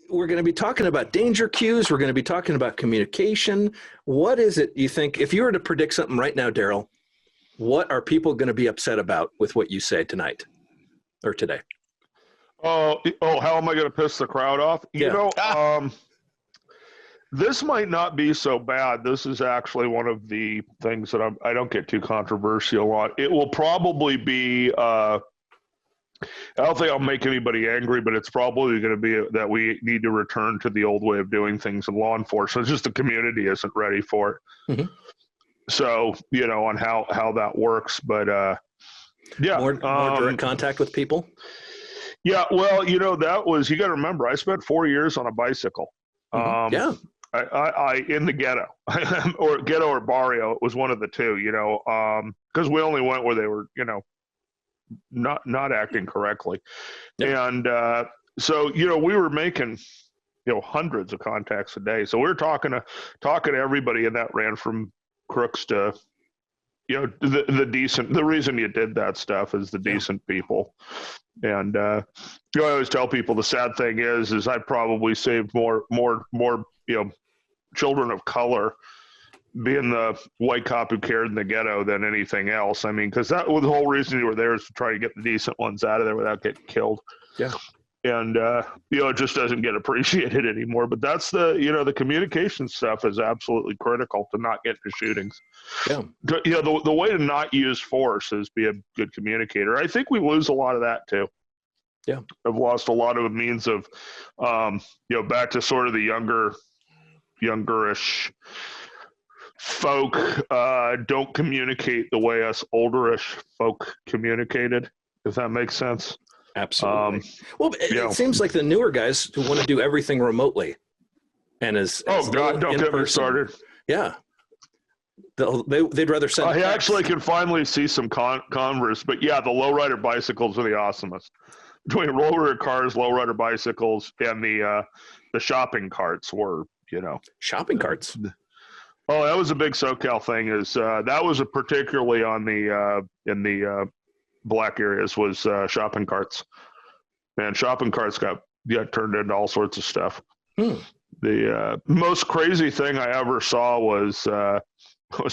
we're going to be talking about danger cues. We're going to be talking about communication. What is it you think, if you were to predict something right now, Darryl, what are people going to be upset about with what you say tonight or today? How am I going to piss the crowd off? This might not be so bad. This is actually one of the things that I don't get too controversial on. It will probably be, I don't think I'll make anybody angry, but it's probably going to be that we need to return to the old way of doing things in law enforcement. It's just the community isn't ready for it. Mm-hmm. So, on how that works. But, More direct contact with people? Yeah, well, that was, you got to remember, I spent 4 years on a bicycle. Yeah. I in the ghetto or ghetto or barrio. It was one of the two, because we only went where they were, not acting correctly. Yep. And so, we were making, hundreds of contacts a day. So we were talking to everybody, and that ran from crooks to, the decent. The reason you did that stuff is the decent people. And I always tell people the sad thing is I probably saved more children of color being the white cop who cared in the ghetto than anything else. I mean, because that was the whole reason you were there, is to try to get the decent ones out of there without getting killed. Yeah. And it just doesn't get appreciated anymore. But that's the communication stuff is absolutely critical to not get into shootings. Yeah. The way to not use force is be a good communicator. I think we lose a lot of that too. Yeah. I've lost a lot of a means of, back to sort of the youngerish folk don't communicate the way us olderish folk communicated, if that makes sense. Absolutely. Well, it seems like the newer guys who want to do everything remotely, and don't get me started. Yeah, they'd rather send. I actually can finally see some Converse, but yeah, the lowrider bicycles are the awesomest. Between lowrider cars, lowrider bicycles, and the shopping carts were, shopping carts. Oh, that was a big SoCal thing. Is that was particularly on the in the black areas was shopping carts, and shopping carts got turned into all sorts of stuff. The most crazy thing I ever saw was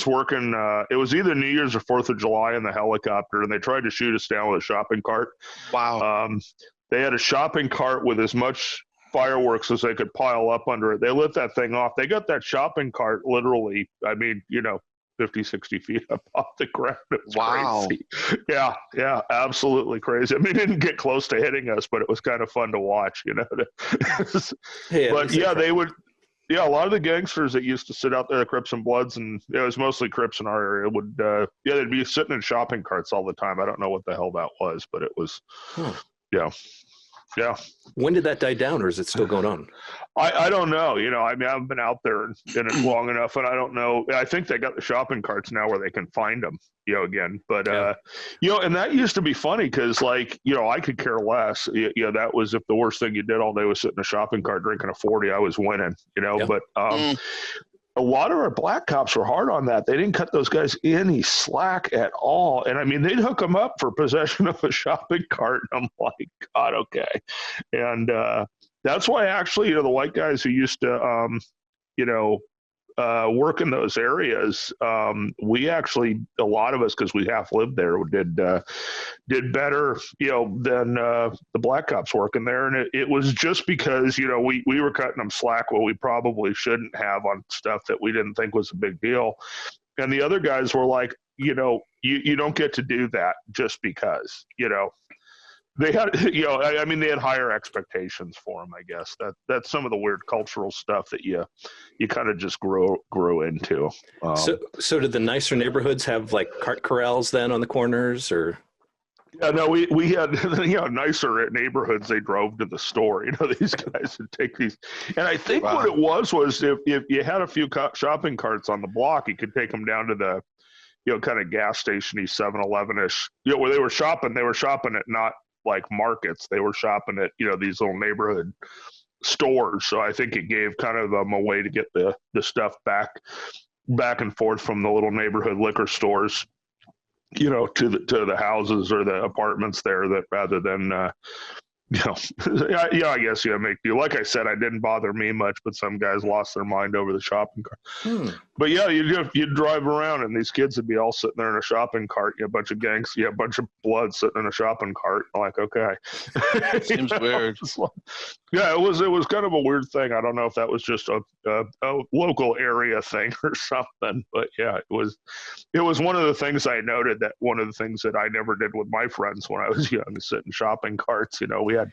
working. It was either New Year's or 4th of July in the helicopter, and they tried to shoot us down with a shopping cart. Wow. They had a shopping cart with as much fireworks as they could pile up under it. They lit that thing off. They got that shopping cart literally, 50, 60 feet up off the ground. It was crazy. Yeah, absolutely crazy. I mean, it didn't get close to hitting us, but it was kind of fun to watch, But yeah, they would. Yeah, a lot of the gangsters that used to sit out there, the Crips and Bloods, and it was mostly Crips in our area, would they'd be sitting in shopping carts all the time. I don't know what the hell that was, but it was, Yeah. When did that die down, or is it still going on? I don't know. I haven't been out there in it long enough, and I don't know. I think they got the shopping carts now where they can find them, again. But, and that used to be funny because, I could care less. That was if the worst thing you did all day was sit in a shopping cart drinking a 40, I was winning, But a lot of our black cops were hard on that. They didn't cut those guys any slack at all. And they'd hook them up for possession of a shopping cart. And I'm like, God, okay. And that's why actually, the white guys who used to, work in those areas, we actually, a lot of us, because we half lived there, did better, than the black cops working there. And it was just because, we were cutting them slack what we probably shouldn't have on stuff that we didn't think was a big deal. And the other guys were like, you don't get to do that just because, they had, they had higher expectations for them, I guess. That's some of the weird cultural stuff that you kind of just grew into. So did the nicer neighborhoods have like cart corrals then on the corners, or? Yeah, no, we had nicer neighborhoods. They drove to the store. These guys would take these, and I think what it was if you had a few shopping carts on the block, you could take them down to the, kind of gas station-y 7-Eleven-ish, where they were shopping. They were shopping at not like markets. They were shopping at, these little neighborhood stores. So I think it gave kind of them a way to get the stuff back and forth from the little neighborhood liquor stores, to the houses or the apartments there, that rather than, Yeah, I guess make do. Like I said, it didn't bother me much, but some guys lost their mind over the shopping cart. But yeah, you'd drive around and these kids would be all sitting there in a shopping cart. A bunch of gangs, a bunch of blood sitting in a shopping cart. I'm like, okay, seems weird. Yeah, it was kind of a weird thing. I don't know if that was just a local area thing or something, but yeah, it was one of the things I noted, that one of the things that I never did with my friends when I was young is sit in shopping carts. We had,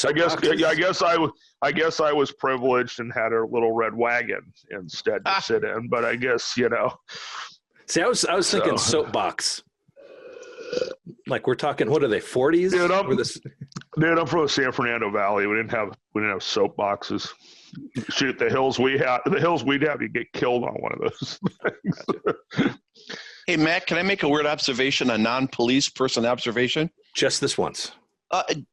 I guess I was privileged and had a little red wagon instead to sit in, but I guess, See, I was thinking soapbox. Like we're talking, what are they, 40s? Dude, I'm from the San Fernando Valley. We didn't have soapboxes. Shoot, the hills we'd have, you get killed on one of those things. Hey, Matt, can I make a weird observation, a non-police person observation? Just this once.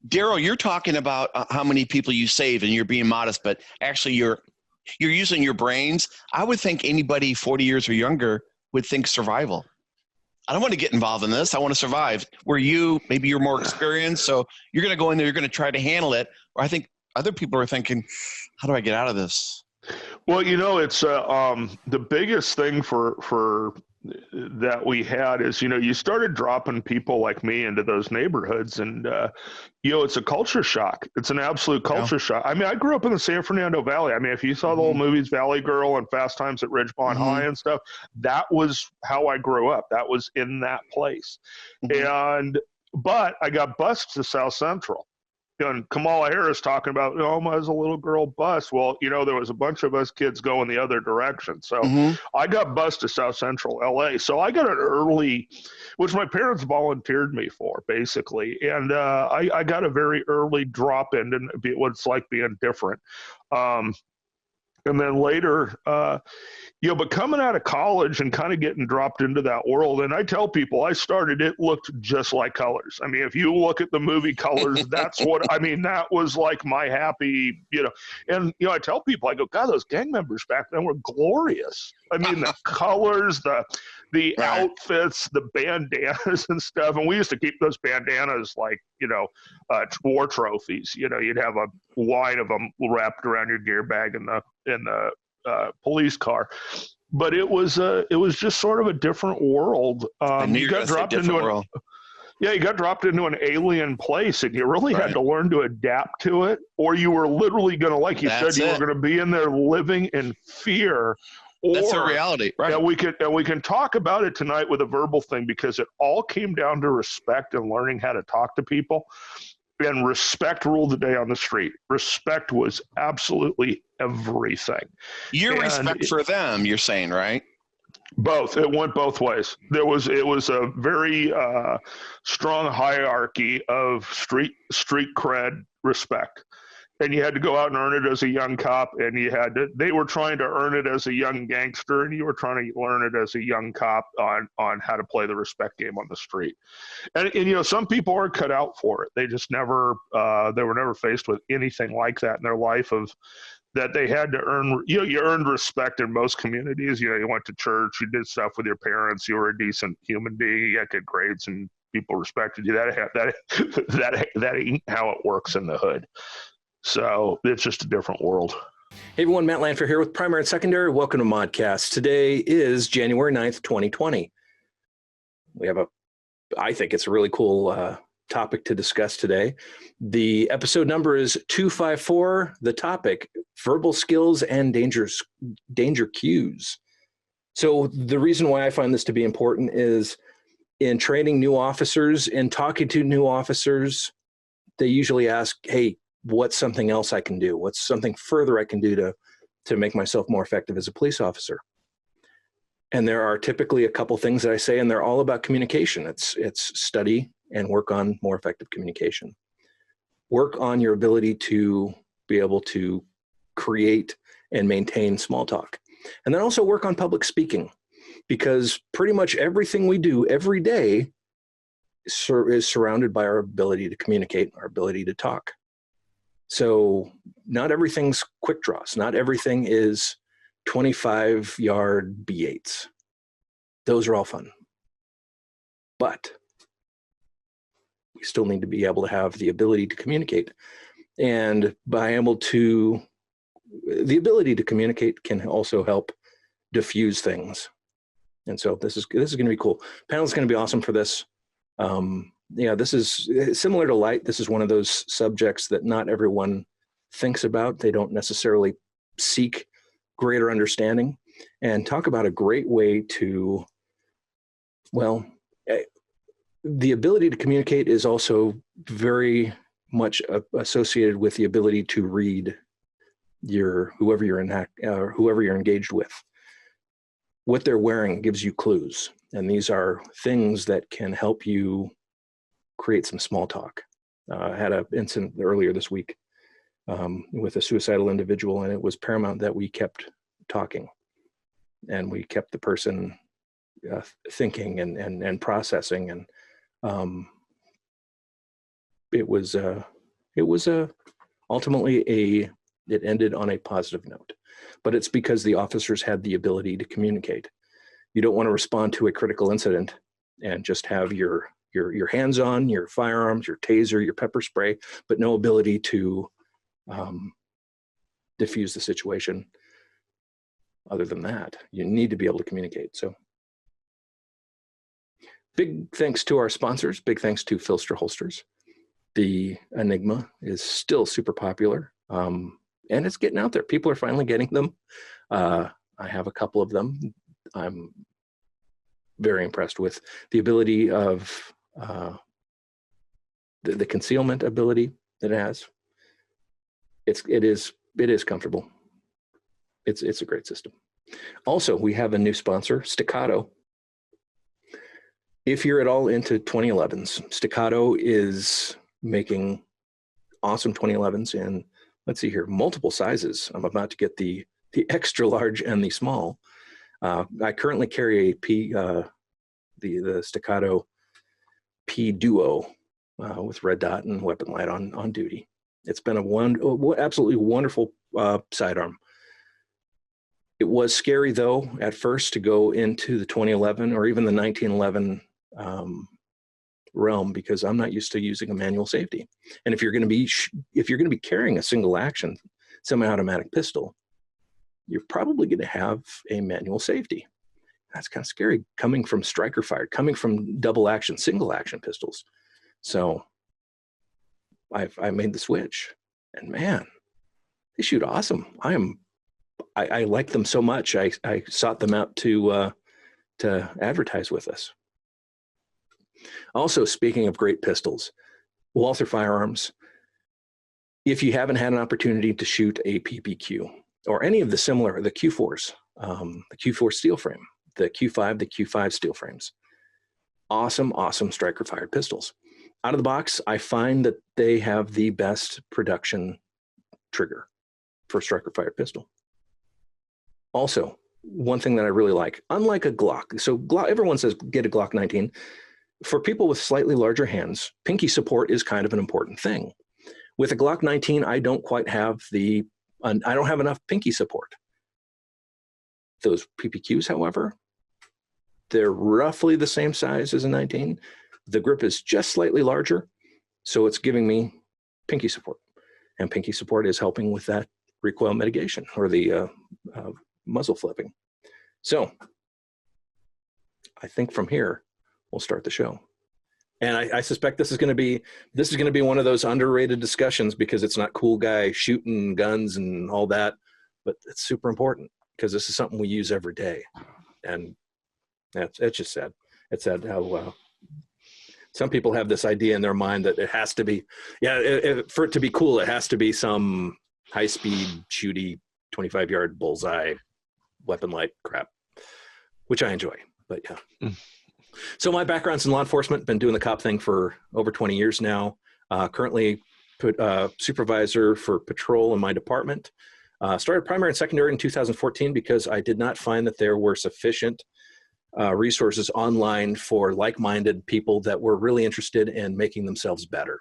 Darryl, you're talking about how many people you save, and you're being modest, but actually you're using your brains. I would think anybody 40 years or younger would think survival. I don't want to get involved in this. I want to survive. Maybe you're more experienced, so you're going to go in there, you're going to try to handle it. Or I think other people are thinking, how do I get out of this? Well, it's the biggest thing for that we had is, you started dropping people like me into those neighborhoods, and it's a culture shock. It's an absolute culture shock. I mean, I grew up in the San Fernando Valley. I mean, if you saw the old movies Valley Girl and Fast Times at Ridgemont High and stuff, that was how I grew up. That was in that place. But I got bused to South Central. And Kamala Harris talking about, as a little girl bus. Well, there was a bunch of us kids going the other direction. So I got bused to South Central LA. So I got an early, which my parents volunteered me for, basically. And I got a very early drop in what it's like being different. And then later, but coming out of college and kind of getting dropped into that world, and I tell people it looked just like Colors. I mean, if you look at the movie Colors, that was like my happy, and, I tell people, I go, God, those gang members back then were glorious. I mean, the colors, the outfits, the bandanas and stuff. And we used to keep those bandanas like, war trophies. You'd have a line of them wrapped around your gear bag in the police car. But it was just sort of a different world. You got dropped into you got dropped into an alien place, and you really had to learn to adapt to it, or you were literally going to, like you said, you were going to be in there living in fear. That's a reality, right? And we can talk about it tonight with a verbal thing, because it all came down to respect and learning how to talk to people. And respect ruled the day on the street. Respect was absolutely everything. Respect for them, you're saying, right? Both. It went both ways. It was a very strong hierarchy of street cred respect. And you had to go out and earn it as a young cop, and they were trying to earn it as a young gangster, and you were trying to learn it as a young cop on how to play the respect game on the street. And some people are cut out for it. They just never, they were never faced with anything like that in their life, of that they had to earn. You earned respect in most communities. You went to church, you did stuff with your parents, you were a decent human being, you got good grades, and people respected you. That ain't how it works in the hood. So it's just a different world. Hey everyone, Matt Landfair here with Primary and Secondary. Welcome to ModCast. Today is January 9th, 2020. I think it's a really cool topic to discuss today. The episode number is 254. The topic, verbal skills and danger cues. So the reason why I find this to be important is in training new officers and talking to new officers, they usually ask, hey, what's something else I can do? What's something further I can do to make myself more effective as a police officer? And there are typically a couple things that I say, and they're all about communication. It's study and work on more effective communication. Work on your ability to be able to create and maintain small talk. And then also work on public speaking, because pretty much everything we do every day is surrounded by our ability to communicate, our ability to talk. So not everything's quick draws. Not everything is 25-yard B8s. Those are all fun. But we still need to be able to have the ability to communicate. And the ability to communicate can also help diffuse things. And so this is going to be cool. Panel's going to be awesome for this. This is similar to light. This is one of those subjects that not everyone thinks about. They don't necessarily seek greater understanding, and talk about a great way to, the ability to communicate is also very much associated with the ability to read whoever you're engaged with. What they're wearing gives you clues, and these are things that can help you create some small talk. I had an incident earlier this week with a suicidal individual, and it was paramount that we kept talking, and we kept the person thinking and processing, and it was ultimately it ended on a positive note. But it's because the officers had the ability to communicate. You don't want to respond to a critical incident and just have your hands on, your firearms, your taser, your pepper spray, but no ability to diffuse the situation. Other than that, you need to be able to communicate. So big thanks to our sponsors. Big thanks to Filster Holsters. The Enigma is still super popular. And it's getting out there. People are finally getting them. I have a couple of them. I'm very impressed with the ability of the concealment ability that it has. It is comfortable. It's a great system. Also, we have a new sponsor, Staccato. If you're at all into 2011s, Staccato is making awesome 2011s in, let's see here, multiple sizes. I'm about to get the extra large and the small. I currently carry the Staccato P Duo with red dot and weapon light on duty. It's been absolutely wonderful sidearm. It was scary though at first to go into the 2011 or even the 1911 realm, because I'm not used to using a manual safety. And if you're going to be carrying a single action semi-automatic pistol, you're probably going to have a manual safety. That's kind of scary coming from striker fired, coming from double action, single action pistols. So I made the switch, and man, they shoot awesome. I like them so much. I sought them out to advertise with us. Also, speaking of great pistols, Walther Firearms, if you haven't had an opportunity to shoot a PPQ or any of the similar, the Q4s, the Q4 steel frame, the Q5 steel frames, awesome striker fired pistols. Out of the box, I find that they have the best production trigger for striker fired pistol. Also, one thing that I really like, unlike a Glock, so everyone says get a Glock 19. For people with slightly larger hands, pinky support is kind of an important thing. With a Glock 19, I don't quite have I don't have enough pinky support. Those PPQs, however, they're roughly the same size as a 19. The grip is just slightly larger, so it's giving me pinky support. And pinky support is helping with that recoil mitigation or the muzzle flipping. So I think from here, we'll start the show. And I suspect this is going to be one of those underrated discussions, because it's not cool guy shooting guns and all that, but it's super important because this is something we use every day. And it's just sad. It's sad how some people have this idea in their mind that it has to be, for it to be cool, it has to be some high-speed, shooty, 25-yard bullseye, weapon light crap, which I enjoy. But yeah. So my background's in law enforcement, been doing the cop thing for over 20 years now. Currently supervisor for patrol in my department. Started primary and secondary in 2014 because I did not find that there were sufficient resources online for like-minded people that were really interested in making themselves better.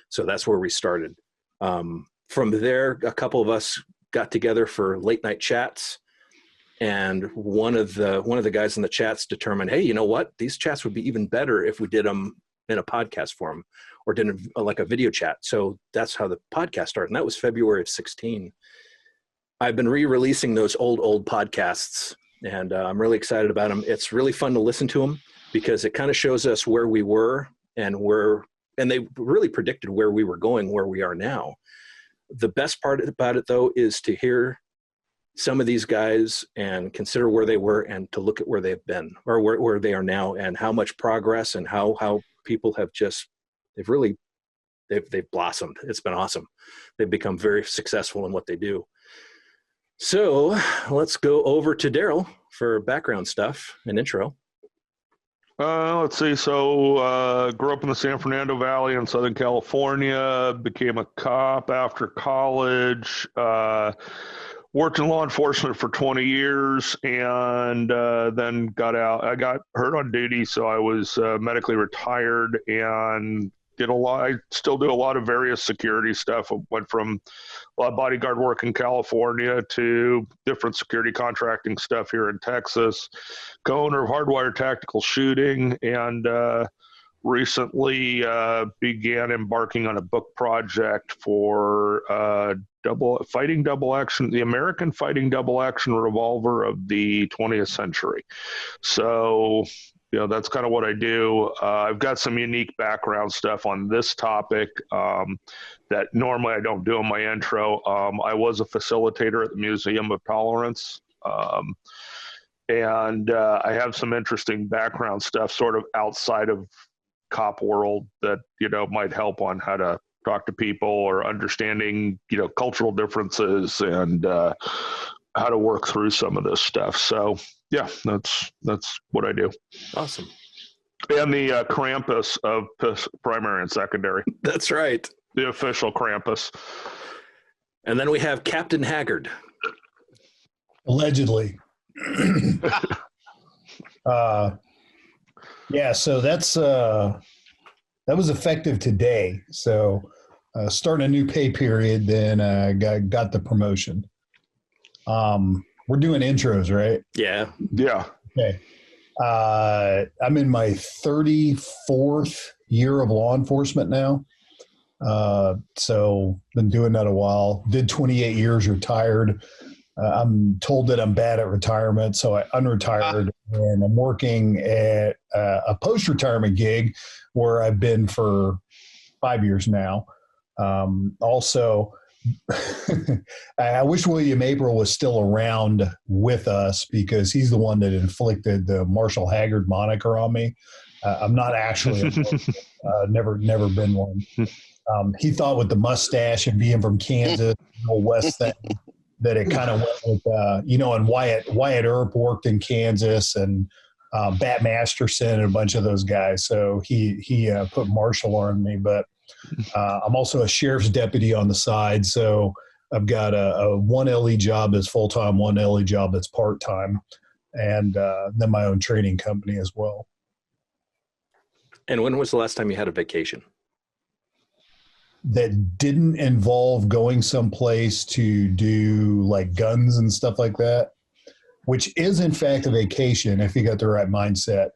So that's where we started. From there, a couple of us got together for late night chats. And one of the guys in the chats determined, hey, you know what? These chats would be even better if we did them in a podcast form, or did like a video chat. So that's how the podcast started. And that was February of 16. I've been re-releasing those old podcasts, and I'm really excited about them. It's really fun to listen to them because it kind of shows us where we were and they really predicted where we were going, where we are now. The best part about it, though, is to hear some of these guys and consider where they were and to look at where they've been or where they are now and how much progress and how people have they've blossomed. It's been awesome. They've become very successful in what they do. So let's go over to Darryl for background stuff and intro. Let's see. So, grew up in the San Fernando Valley in Southern California, became a cop after college, worked in law enforcement for 20 years, and then got out. I got hurt on duty, so I was medically retired and I still do a lot of various security stuff. I went from a lot of bodyguard work in California to different security contracting stuff here in Texas, co-owner of Hardwire Tactical Shooting, and recently began embarking on a book project for the American fighting double action revolver of the 20th century. So, that's kind of what I do. I've got some unique background stuff on this topic that normally I don't do in my intro. I was a facilitator at the Museum of Tolerance. And I have some interesting background stuff sort of outside of cop world that, might help on how to talk to people or understanding, cultural differences and how to work through some of this stuff. So yeah, that's what I do. Awesome. And the Krampus of primary and secondary. That's right. The official Krampus. And then we have Captain Haggard. Allegedly. Yeah, so that was effective today. So starting a new pay period, then got the promotion. We're doing intros, right? Yeah. Yeah. Okay. I'm in my 34th year of law enforcement now. So been doing that a while. Did 28 years, retired. I'm told that I'm bad at retirement, so I unretired, and I'm working at a post-retirement gig where I've been for 5 years now. Also, I wish William April was still around with us because he's the one that inflicted the Marshall Haggard moniker on me. I'm not actually never been one. He thought with the mustache and being from Kansas, West thing, that it kind of went with, and Wyatt Earp worked in Kansas and Bat Masterson and a bunch of those guys. So he put Marshall on me, but I'm also a sheriff's deputy on the side. So I've got a one LE job that's full-time, one LE job that's part-time, and then my own training company as well. And when was the last time you had a vacation? That didn't involve going someplace to do like guns and stuff like that, which is in fact a vacation if you got the right mindset.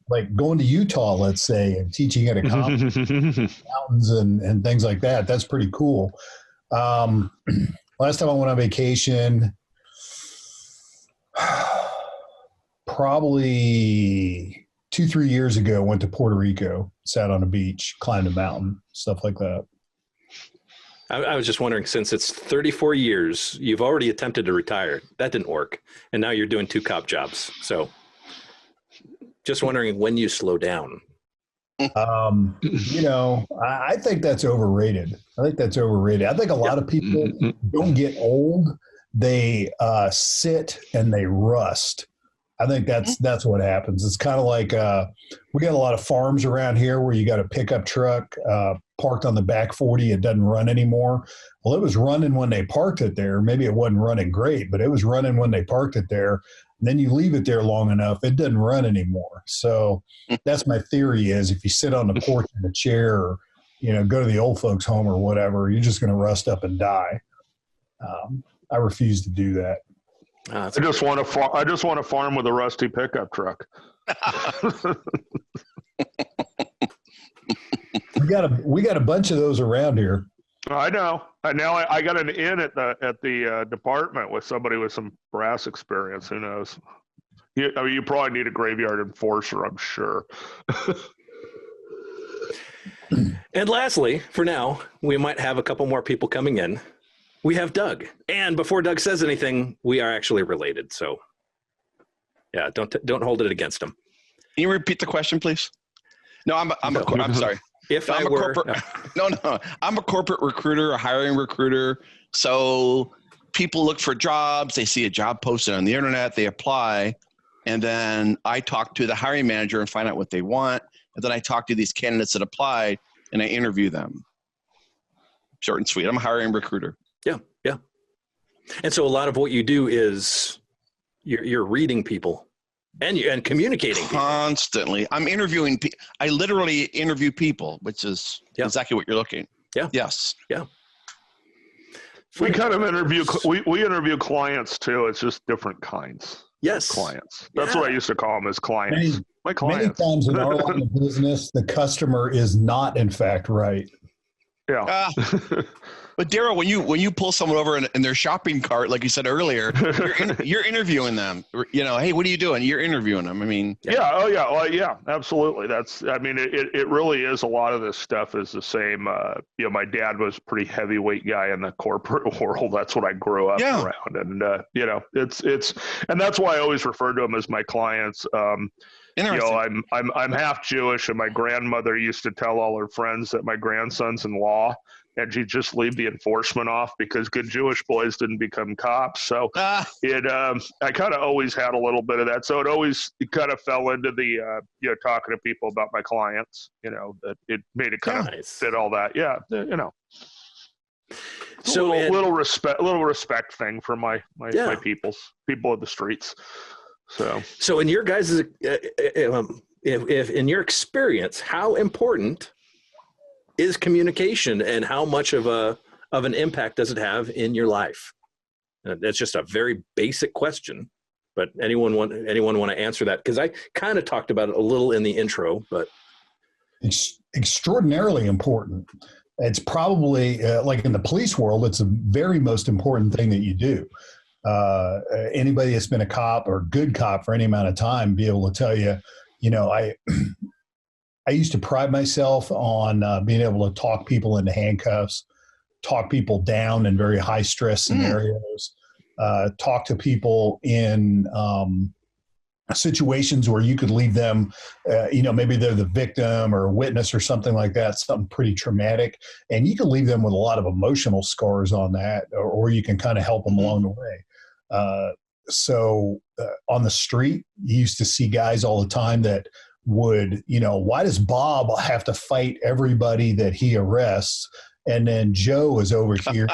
Like going to Utah, let's say, and teaching at a conference, mountains and things like that. That's pretty cool. Last time I went on vacation, probably 2-3 years ago, went to Puerto Rico, sat on a beach, climbed a mountain, stuff like that. I was just wondering, since it's 34 years, you've already attempted to retire. That didn't work. And now you're doing 2 cop jobs. So just wondering when you slow down. I think that's overrated. I think a lot of people don't get old. They sit and they rust. I think that's what happens. It's kind of like we got a lot of farms around here where you got a pickup truck parked on the back 40. It doesn't run anymore. Well, it was running when they parked it there. Maybe it wasn't running great, but it was running when they parked it there. And then you leave it there long enough, it doesn't run anymore. So that's my theory is if you sit on the porch in a chair or, go to the old folks home or whatever, you're just going to rust up and die. I refuse to do that. I just want to farm with a rusty pickup truck. we got a bunch of those around here. I know. Now I got an in at the department with somebody with some brass experience. Who knows? You probably need a graveyard enforcer, I'm sure. And lastly, for now, we might have a couple more people coming in. We have Doug. And before Doug says anything, we are actually related. So, yeah, don't hold it against him. Can you repeat the question, please? No, I'm sorry. I'm a corporate recruiter, a hiring recruiter. So people look for jobs. They see a job posted on the internet. They apply. And then I talk to the hiring manager and find out what they want. And then I talk to these candidates that applied and I interview them. Short and sweet. I'm a hiring recruiter. Yeah. Yeah. And so a lot of what you do is you're reading people and communicating constantly. I'm interviewing. I literally interview people, which is exactly what you're looking. Yeah. Yes. Yeah. We kind of interview. We interview clients too. It's just different kinds. Yes. Clients. That's what I used to call them as clients. My clients. Many times in our line of business, the customer is not, in fact, right. Yeah. But Darryl, when you pull someone over in their shopping cart, like you said earlier, you're interviewing them. Hey, what are you doing? You're interviewing them. I mean, yeah. Oh, yeah. Well, yeah. Absolutely. It really is. A lot of this stuff is the same. My dad was a pretty heavyweight guy in the corporate world. That's what I grew up around, and it's and that's why I always refer to them as my clients. I'm half Jewish, and my grandmother used to tell all her friends that my grandson's in law, and she'd just leave the enforcement off because good Jewish boys didn't become cops. So I kind of always had a little bit of that. So it kind of fell into the talking to people about my clients. That it made it kind of fit all that. Yeah, So a little respect thing for my people of the streets. So in your guys' if in your experience, how important is communication, and how much of an impact does it have in your life? That's just a very basic question, but anyone want to answer that? Because I kind of talked about it a little in the intro, but it's extraordinarily important. It's probably like in the police world, it's the very most important thing that you do. Anybody that's been a cop or good cop for any amount of time be able to tell you, I used to pride myself on being able to talk people into handcuffs, talk people down in very high stress scenarios, talk to people in situations where you could leave them, maybe they're the victim or a witness or something like that, something pretty traumatic, and you can leave them with a lot of emotional scars on that, or you can kind of help them along the way. So on the street, you used to see guys all the time that would, why does Bob have to fight everybody that he arrests? And then Joe is over here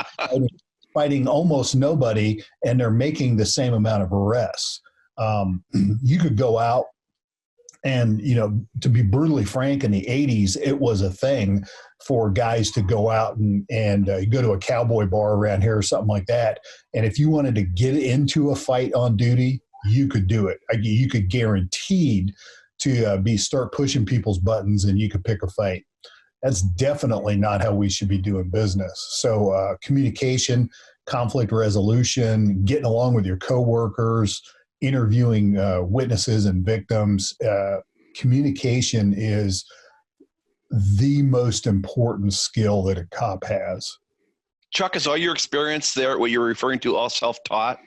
fighting almost nobody, and they're making the same amount of arrests. You could go out and, to be brutally frank, in the 80s, it was a thing for guys to go out and go to a cowboy bar around here or something like that. And if you wanted to get into a fight on duty, you could do it. You could guaranteed to start pushing people's buttons, and you could pick a fight. That's definitely not how we should be doing business. So communication, conflict resolution, getting along with your coworkers, interviewing witnesses and victims, communication is the most important skill that a cop has. Chuck, is all your experience there, what you're referring to, all self-taught?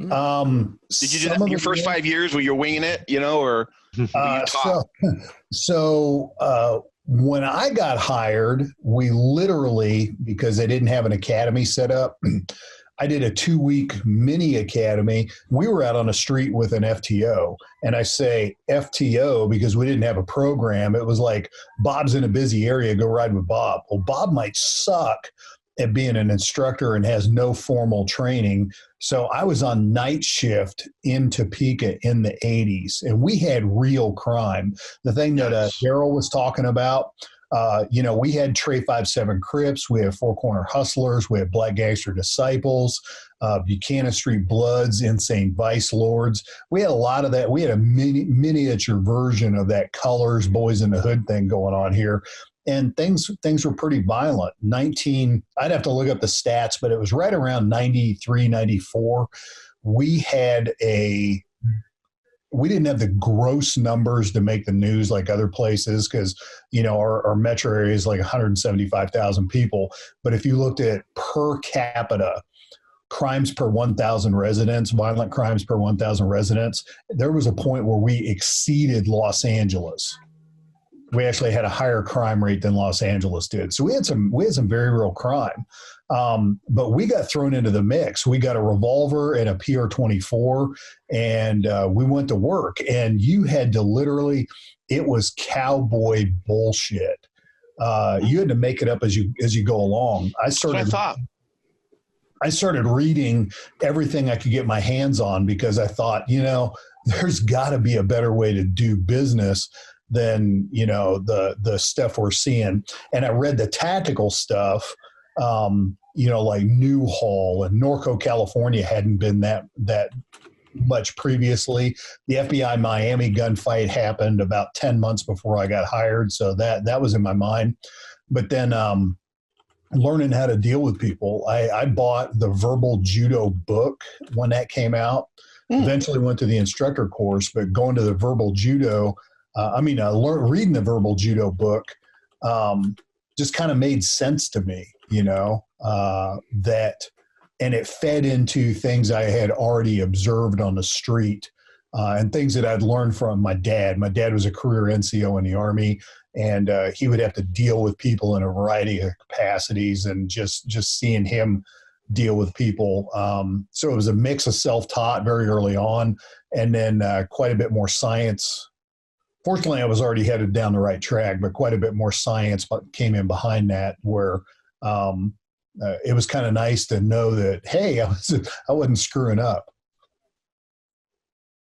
Did you do that in your first 5 years where you're winging it, or you taught? So when I got hired, we literally, because they didn't have an academy set up, I did a 2-week mini academy. We were out on the street with an FTO, and I say FTO because we didn't have a program. It was like, Bob's in a busy area, go ride with Bob. Well, Bob might suck at being an instructor and has no formal training. So I was on night shift in Topeka in the 80s, and we had real crime. The thing that Darryl was talking about, we had Trey 5-7 Crips, we had Four Corner Hustlers, we had Black Gangster Disciples, Buchanan Street Bloods, Insane Vice Lords. We had a lot of that. We had a miniature version of that Colors, Boys in the Hood thing going on here. and things were pretty violent. I'd have to look up the stats, but it was right around 93, 94. We didn't have the gross numbers to make the news like other places because, our metro area is like 175,000 people. But if you looked at per capita crimes per 1,000 residents, violent crimes per 1,000 residents, there was a point where we exceeded Los Angeles. We actually had a higher crime rate than Los Angeles did. So we had some very real crime. But we got thrown into the mix. We got a revolver and a PR-24, and we went to work. And you had to literally, it was cowboy bullshit. You had to make it up as you go along. I started reading everything I could get my hands on because I thought, there's got to be a better way to do business than, the stuff we're seeing. And I read the tactical stuff, like Newhall and Norco, California hadn't been that much previously. The FBI Miami gunfight happened about 10 months before I got hired. So that was in my mind. But then learning how to deal with people, I bought the verbal judo book when that came out. Eventually went to the instructor course, but going to the verbal judo, reading the verbal judo book just kind of made sense to me, and it fed into things I had already observed on the street and things that I'd learned from my dad. My dad was a career NCO in the Army, and he would have to deal with people in a variety of capacities, and just seeing him deal with people. So it was a mix of self-taught very early on, and then quite a bit more science. Fortunately, I was already headed down the right track, but quite a bit more science came in behind that, where it was kind of nice to know that, hey, I wasn't screwing up.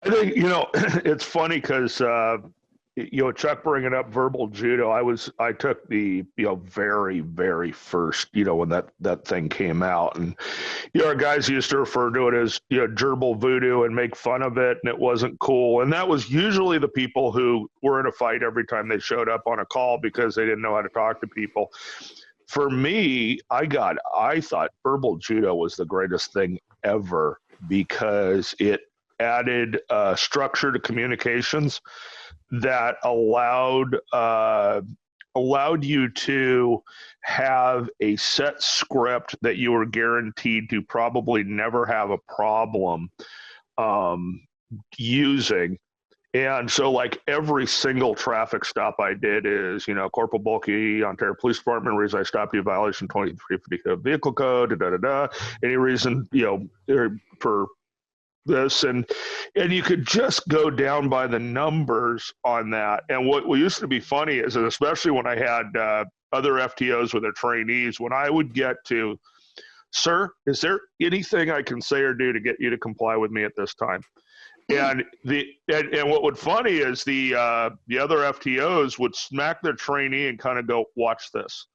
I think, it's funny because, Chuck bringing up verbal judo, I took the, very, very first, when that thing came out, and, our guys used to refer to it as, gerbil voodoo and make fun of it, and it wasn't cool. And that was usually the people who were in a fight every time they showed up on a call because they didn't know how to talk to people. For me, I thought verbal judo was the greatest thing ever because it added structure to communications that allowed you to have a set script that you were guaranteed to probably never have a problem using. And so, like, every single traffic stop I did is, Corporal Bolke, Ontario Police Department, reason I stopped you, violation 2350 vehicle code, any reason, for this, and you could just go down by the numbers on that. And what used to be funny is that, especially when I had other FTOs with their trainees, when I would get to, sir, is there anything I can say or do to get you to comply with me at this time? And what would funny is the other FTOs would smack their trainee and kind of go, watch this.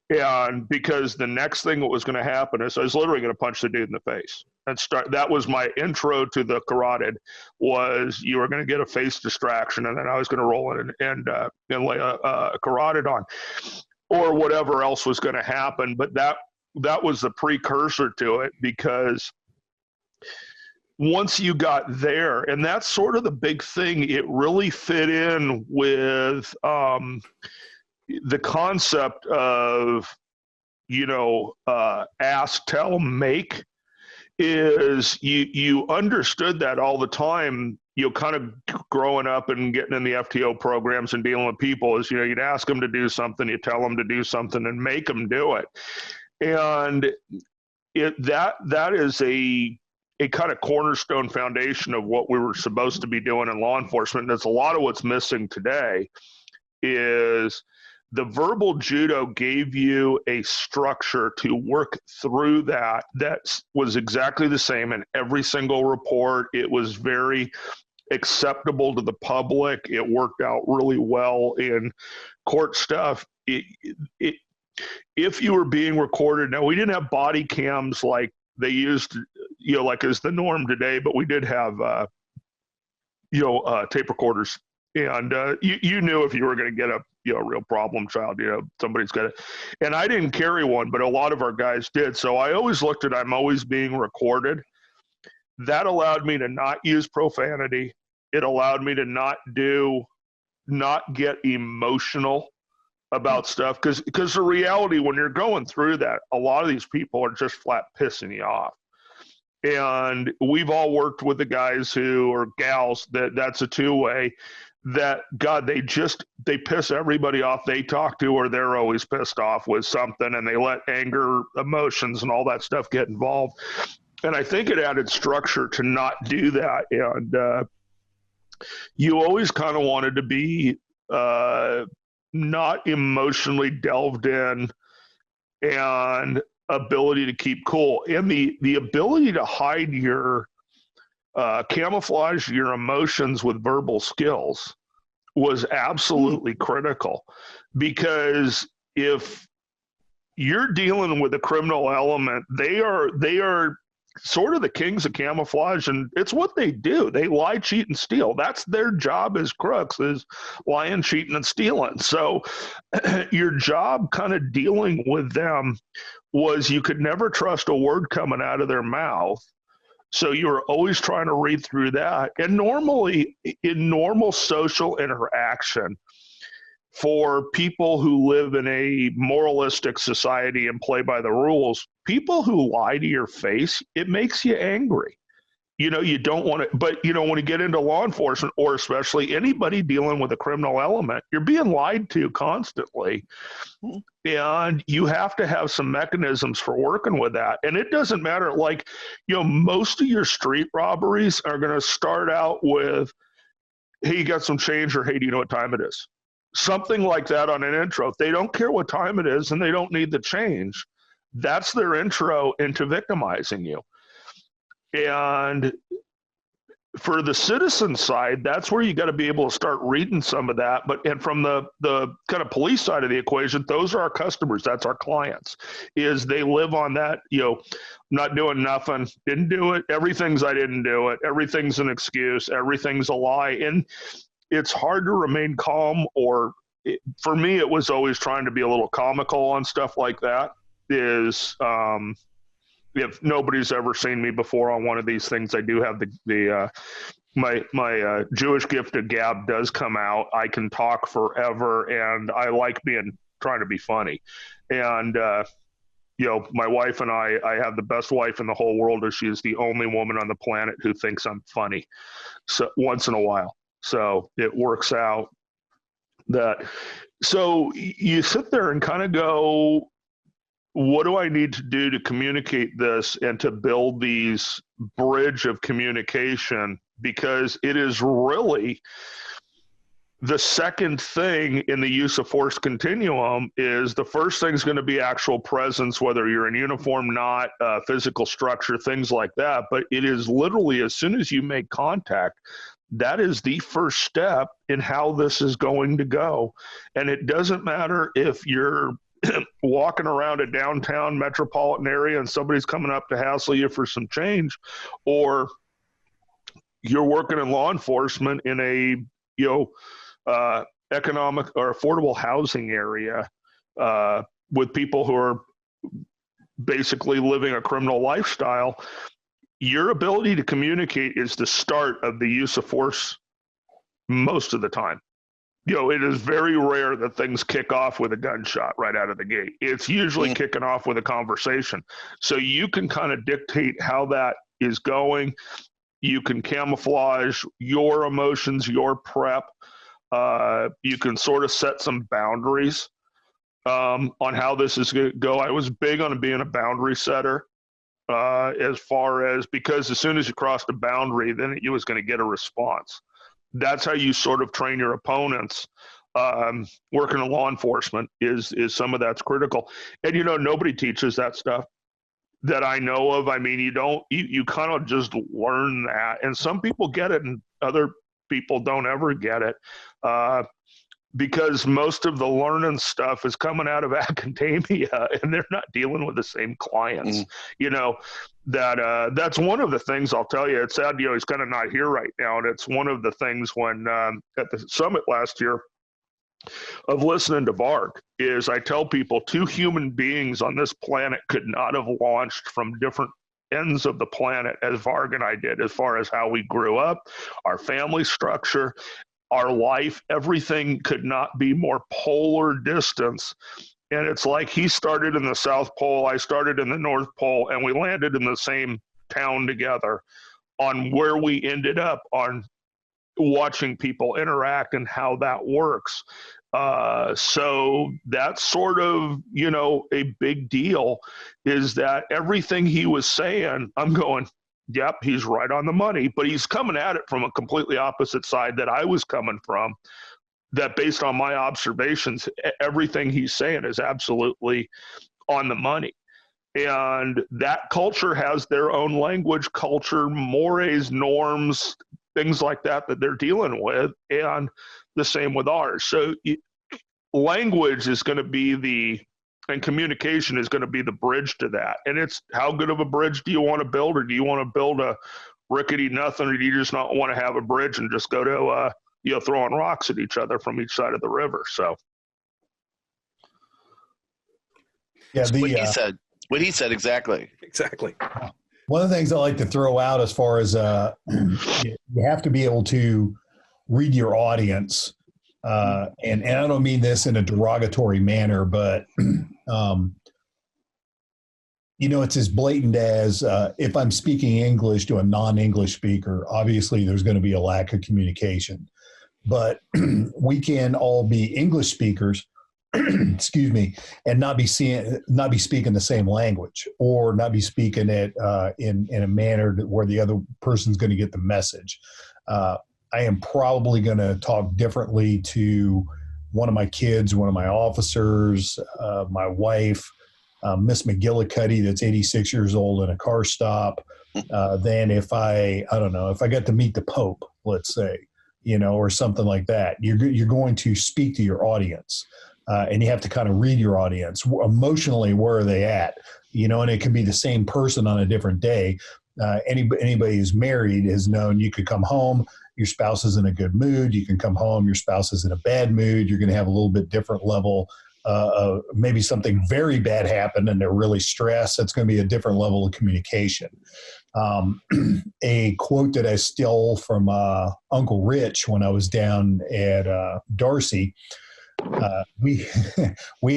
And because the next thing that was going to happen is I was literally going to punch the dude in the face and that was my intro to the carotid, was you were going to get a face distraction, and then I was going to roll in and lay a carotid on, or whatever else was going to happen. But that was the precursor to it, because once you got there, and that's sort of the big thing, it really fit in with the concept of, ask, tell, make, is you understood that all the time, kind of growing up and getting in the FTO programs and dealing with people, is, you'd ask them to do something, you tell them to do something, and make them do it. And that is a kind of cornerstone foundation of what we were supposed to be doing in law enforcement. And that's a lot of what's missing today. Is the verbal judo gave you a structure to work through that was exactly the same in every single report. It was very acceptable to the public. It worked out really well in court stuff. If you were being recorded, now we didn't have body cams like they used, like as the norm today, but we did have, tape recorders. And you knew if you were going to get a real problem child, somebody's got it. And I didn't carry one, but a lot of our guys did. So I always looked at I'm always being recorded. That allowed me to not use profanity. It allowed me to not get emotional about stuff. Because the reality, when you're going through that, a lot of these people are just flat pissing you off. And we've all worked with the guys or gals that's a two-way, that God, they piss everybody off they talk to, or they're always pissed off with something, and they let anger, emotions, and all that stuff get involved. And I think it added structure to not do that. And you always kind of wanted to be not emotionally delved in, and ability to keep cool, and the ability to hide your camouflage your emotions with verbal skills was absolutely critical. Because if you're dealing with a criminal element, they are sort of the kings of camouflage, and it's what they do. They lie, cheat, and steal. That's their job as crooks, is lying, cheating, and stealing. So your job kind of dealing with them was you could never trust a word coming out of their mouth. So you were always trying to read through that. And normally, in normal social interaction, for people who live in a moralistic society and play by the rules, people who lie to your face, it makes you angry. You don't want to, but when you get into law enforcement, or especially anybody dealing with a criminal element, you're being lied to constantly. And you have to have some mechanisms for working with that. And it doesn't matter, most of your street robberies are going to start out with, hey, you got some change, or hey, do you know what time it is? Something like that on an intro. They don't care what time it is, and they don't need the change. That's their intro into victimizing you. And for the citizen side, that's where you got to be able to start reading some of that. And from the kind of police side of the equation, those are our customers. That's our clients. Is they live on that, not doing nothing, didn't do it. Everything's I didn't do it. Everything's an excuse. Everything's a lie. And it's hard to remain calm, for me, it was always trying to be a little comical on stuff like that. If nobody's ever seen me before on one of these things, I do have my Jewish gift of gab does come out. I can talk forever, and I like trying to be funny. And my wife and I have the best wife in the whole world, as she is the only woman on the planet who thinks I'm funny. So once in a while. So it works out that. So you sit there and kind of go, what do I need to do to communicate this and to build these bridge of communication? Because it is really the second thing in the use of force continuum. Is the first thing is going to be actual presence, whether you're in uniform, not physical structure, things like that. But it is literally, as soon as you make contact, that is the first step in how this is going to go. And it doesn't matter if you're walking around a downtown metropolitan area and somebody's coming up to hassle you for some change, or you're working in law enforcement in a economic or affordable housing area with people who are basically living a criminal lifestyle. Your ability to communicate is the start of the use of force most of the time. It is very rare that things kick off with a gunshot right out of the gate. It's usually kicking off with a conversation. So you can kind of dictate how that is going. You can camouflage your emotions, your prep. You can sort of set some boundaries on how this is going to go. I was big on being a boundary setter. As far as, because as soon as you crossed a boundary, then you was going to get a response. That's how you sort of train your opponents. Working in law enforcement is some of that's critical. And, nobody teaches that stuff that I know of. I mean, you kind of just learn that. And some people get it and other people don't ever get it. because most of the learning stuff is coming out of academia, and they're not dealing with the same clients. That's one of the things I'll tell you. It's sad, he's kind of not here right now, and it's one of the things when at the summit last year of listening to Varg is I tell people 2 human beings on this planet could not have launched from different ends of the planet as Varg and I did, as far as how we grew up, our family structure, our life. Everything could not be more polar distance. And it's like he started in the South Pole, I started in the North Pole, and we landed in the same town together on where we ended up on watching people interact and how that works. So that's sort of, a big deal, is that everything he was saying, I'm going, yep, he's right on the money, but he's coming at it from a completely opposite side that I was coming from, that based on my observations, everything he's saying is absolutely on the money. And that culture has their own language, culture, mores, norms, things like that they're dealing with, and the same with ours. So language is going to be and communication is going to be the bridge to that. And it's how good of a bridge do you want to build, or do you want to build a rickety nothing, or do you just not want to have a bridge and just go to throwing rocks at each other from each side of the river? So yeah, what he said exactly. One of the things I like to throw out as far as you have to be able to read your audience. And I don't mean this in a derogatory manner, but, it's as blatant as if I'm speaking English to a non-English speaker, obviously there's going to be a lack of communication. But we can all be English speakers, excuse me, and not be speaking the same language, or not be speaking it in a manner where the other person's going to get the message. I am probably going to talk differently to one of my kids, one of my officers, my wife, Miss McGillicuddy, that's 86 years old in a car stop, than if I got to meet the Pope, let's say, or something like that. You're going to speak to your audience, and you have to kind of read your audience emotionally. Where are they at? And it can be the same person on a different day. Anybody who's married has known you could come home, your spouse is in a good mood. You can come home, your spouse is in a bad mood. You're going to have a little bit different level. Maybe something very bad happened and they're really stressed. That's going to be a different level of communication. A quote that I stole from Uncle Rich when I was down at Darcy. We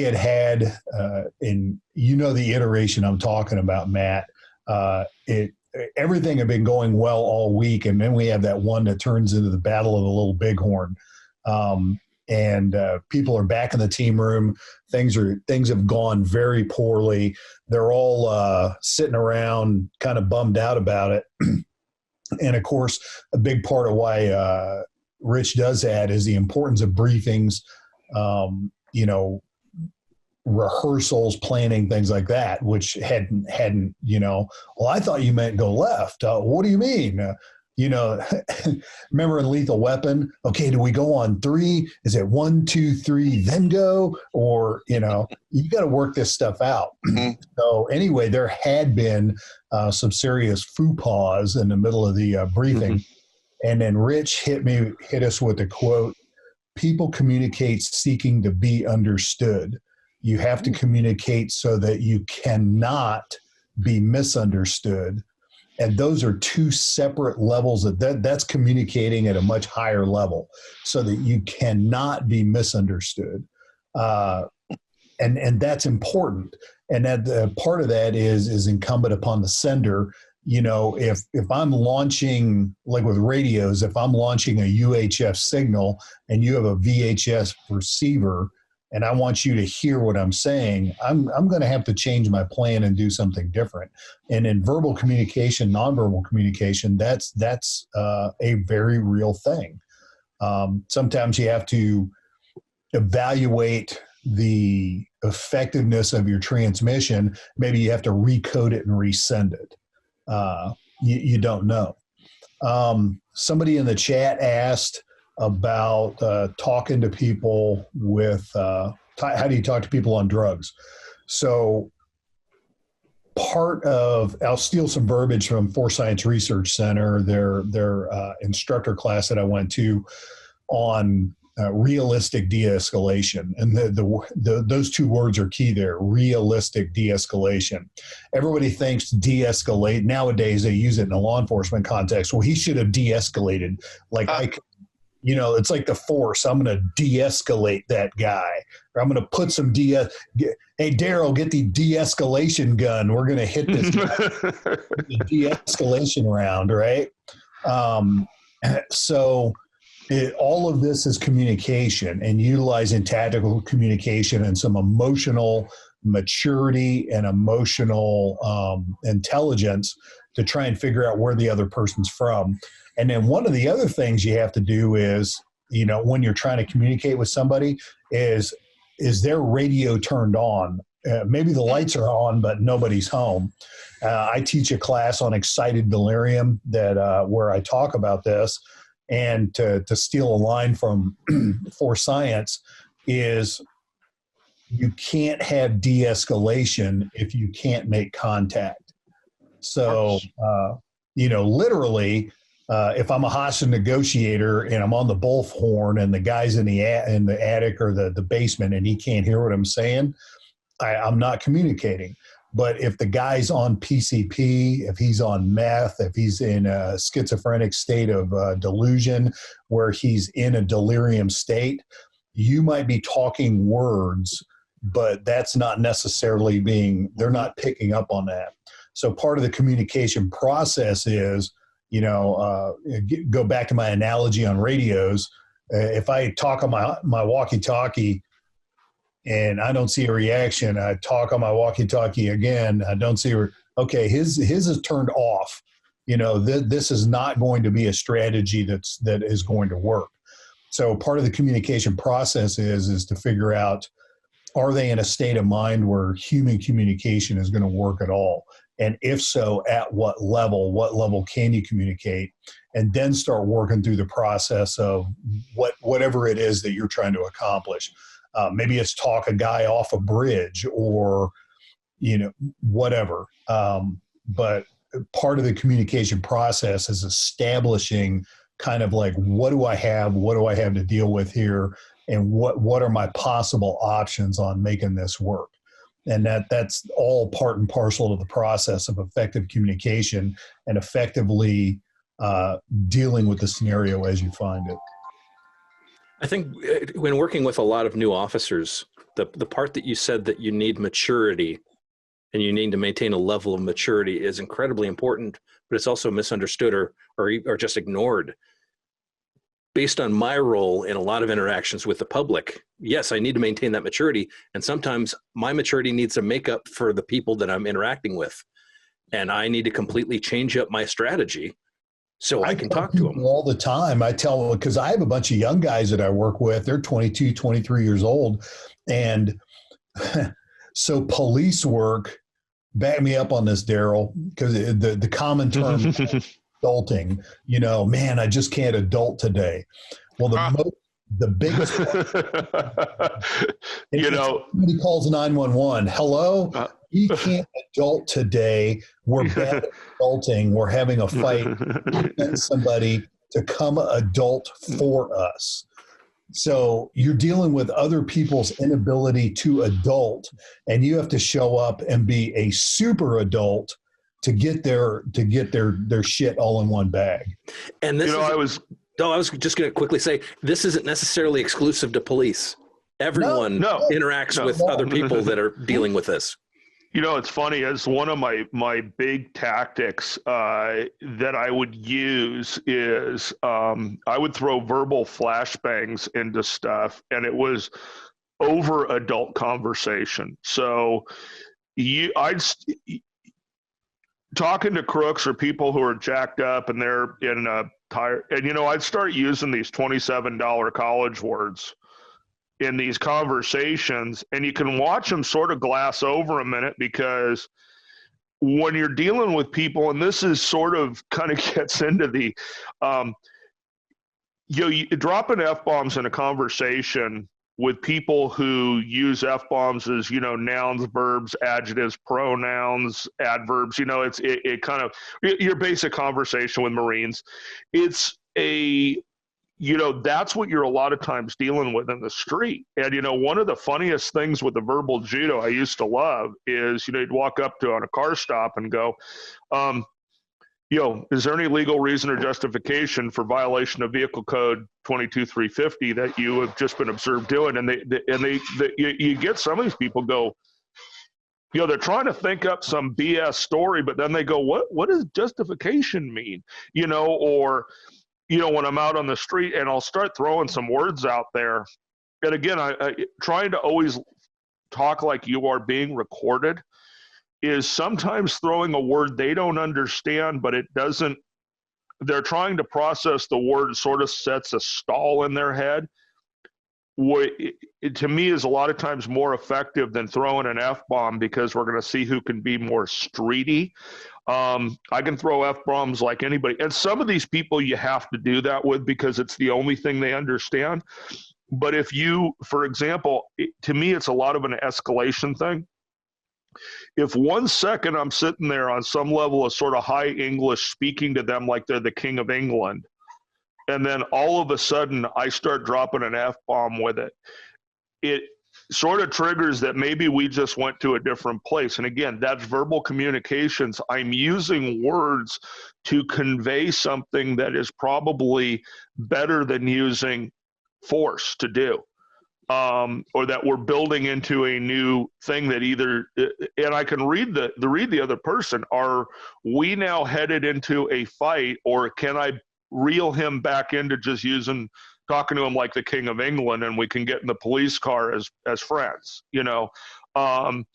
had and the iteration I'm talking about, Matt. Everything had been going well all week, and then we have that one that turns into the Battle of the Little Bighorn, and people are back in the team room. Things have gone very poorly. They're all sitting around, kind of bummed out about it. And of course, a big part of why Rich does that is the importance of briefings. Rehearsals, planning, things like that, which hadn't, well, I thought you meant go left. What do you mean? Remember in Lethal Weapon? Okay, do we go on 3? Is it 1, 2, 3, then go? Or, you got to work this stuff out. Mm-hmm. So anyway, there had been some serious faux pas in the middle of the briefing. Mm-hmm. And then Rich hit us with the quote, "People communicate seeking to be understood. You have to communicate so that you cannot be misunderstood." And those are 2 separate levels that's communicating at a much higher level so that you cannot be misunderstood. And that's important. And that part of that is incumbent upon the sender. If I'm launching, like with radios, if I'm launching a UHF signal and you have a VHF receiver, and I want you to hear what I'm saying, I'm going to have to change my plan and do something different. And in verbal communication, nonverbal communication, that's a very real thing. Sometimes you have to evaluate the effectiveness of your transmission. Maybe you have to recode it and resend it. You don't know. Somebody in the chat asked, about talking to people with how do you talk to people on drugs. So I'll steal some verbiage from Force Science Research Center, their instructor class that I went to on realistic de-escalation. And those two words are key there, realistic de-escalation. Everybody thinks de-escalate. Nowadays, they use it in a law enforcement context. Well, he should have de-escalated. It's like the Force. I'm going to de-escalate that guy. Or I'm going to put some hey, Darryl, get the de-escalation gun. We're going to hit this the de-escalation round, right? All of this is communication and utilizing tactical communication and some emotional maturity and emotional intelligence to try and figure out where the other person's from. And then one of the other things you have to do is, when you're trying to communicate with somebody is their radio turned on? Maybe the lights are on, but nobody's home. I teach a class on excited delirium where I talk about this. And to steal a line from Force Science is you can't have de-escalation if you can't make contact. So, literally, if I'm a hostage negotiator and I'm on the bullhorn and the guy's in the attic or the basement and he can't hear what I'm saying, I'm not communicating. But if the guy's on PCP, if he's on meth, if he's in a schizophrenic state of delusion where he's in a delirium state, you might be talking words, but that's not necessarily they're not picking up on that. So part of the communication process is, go back to my analogy on radios. If I talk on my walkie-talkie, and I don't see a reaction, I talk on my walkie-talkie again, I don't see okay, his is turned off. This is not going to be a strategy that is going to work. So part of the communication process is to figure out, are they in a state of mind where human communication is going to work at all? And if so, at what level can you communicate? And then start working through the process of whatever it is that you're trying to accomplish. Maybe it's talk a guy off a bridge or, whatever. But part of the communication process is establishing kind of like, what do I have to deal with here? And what are my possible options on making this work? And that's all part and parcel of the process of effective communication and effectively dealing with the scenario as you find it. I think when working with a lot of new officers, the part that you said that you need maturity and you need to maintain a level of maturity is incredibly important, but it's also misunderstood or just ignored. Based on my role in a lot of interactions with the public, yes, I need to maintain that maturity. And sometimes my maturity needs to make up for the people that I'm interacting with. And I need to completely change up my strategy so I can talk to them all the time. I tell them, because I have a bunch of young guys that I work with. They're 22, 23 years old. And so police work, back me up on this, Darryl, because the common term adulting, man, I just can't adult today. Well, the biggest, somebody calls 911. Hello, we can't adult today. We're bad at adulting. We're having a fight. We send somebody to come adult for us. So you're dealing with other people's inability to adult, and you have to show up and be a super adult to get their shit all in one bag. And this I was just going to quickly say, this isn't necessarily exclusive to police. Everyone interacts with other people that are dealing with this. It's funny, as one of my big tactics that I would use is I would throw verbal flashbangs into stuff, and it was over adult conversation. So talking to crooks or people who are jacked up and they're in a tire, and I'd start using these $27 college words in these conversations, and you can watch them sort of glass over a minute, because when you're dealing with people, and this is sort of kind of gets into the dropping F-bombs in a conversation with people who use F-bombs as, nouns, verbs, adjectives, pronouns, adverbs, it kind of your basic conversation with Marines. It's that's what you're a lot of times dealing with in the street. And, one of the funniest things with the verbal judo I used to love is, you'd walk up to on a car stop and go, is there any legal reason or justification for violation of vehicle code 22350 that you have just been observed doing? And you get some of these people go, they're trying to think up some BS story, but then they go, what does justification mean? Or, when I'm out on the street and I'll start throwing some words out there. And again, I trying to always talk like you are being recorded is sometimes throwing a word they don't understand, but it doesn't, they're trying to process the word, sort of sets a stall in their head. What to me is a lot of times more effective than throwing an F-bomb, because we're going to see who can be more streety. I can throw F-bombs like anybody. And some of these people you have to do that with because it's the only thing they understand. But if you, for example, to me, it's a lot of an escalation thing. If 1 second I'm sitting there on some level of sort of high English speaking to them like they're the King of England, and then all of a sudden I start dropping an F-bomb with it, it sort of triggers that maybe we just went to a different place. And again, that's verbal communications. I'm using words to convey something that is probably better than using force to do. Or that we're building into a new thing that either, and I can read the other person. Are we now headed into a fight, or can I reel him back into just talking to him like the King of England, and we can get in the police car as friends, And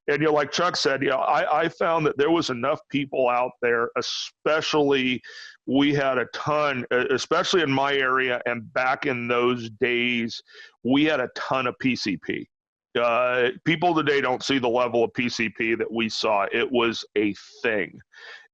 like Chuck said, I found that there was enough people out there, especially we had a ton, especially in my area and back in those days, we had a ton of PCP. People today don't see the level of PCP that we saw. It was a thing.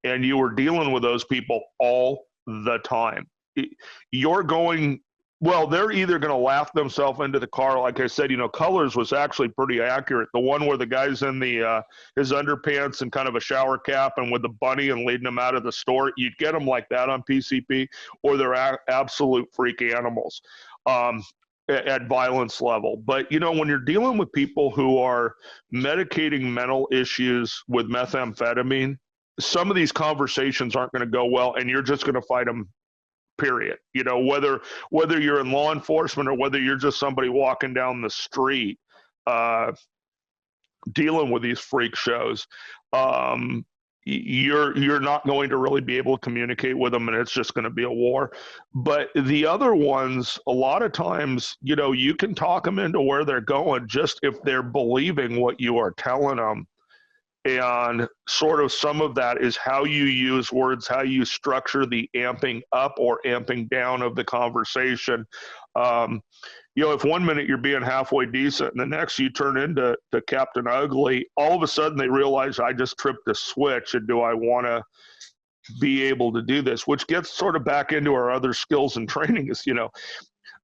And you were dealing with those people all the time. They're either going to laugh themselves into the car. Like I said, Colors was actually pretty accurate. The one where the guy's in his underpants and kind of a shower cap and with the bunny and leading him out of the store, you'd get them like that on PCP, or they're absolute freak animals at violence level. But, when you're dealing with people who are medicating mental issues with methamphetamine, some of these conversations aren't going to go well, and you're just going to fight them. Period. Whether you're in law enforcement or whether you're just somebody walking down the street dealing with these freak shows, you're not going to really be able to communicate with them, and it's just going to be a war. But the other ones, a lot of times, you can talk them into where they're going just if they're believing what you are telling them. And sort of some of that is how you use words, how you structure the amping up or amping down of the conversation. If 1 minute you're being halfway decent and the next you turn into Captain Ugly, all of a sudden they realize I just tripped a switch, and do I want to be able to do this? Which gets sort of back into our other skills and training is, the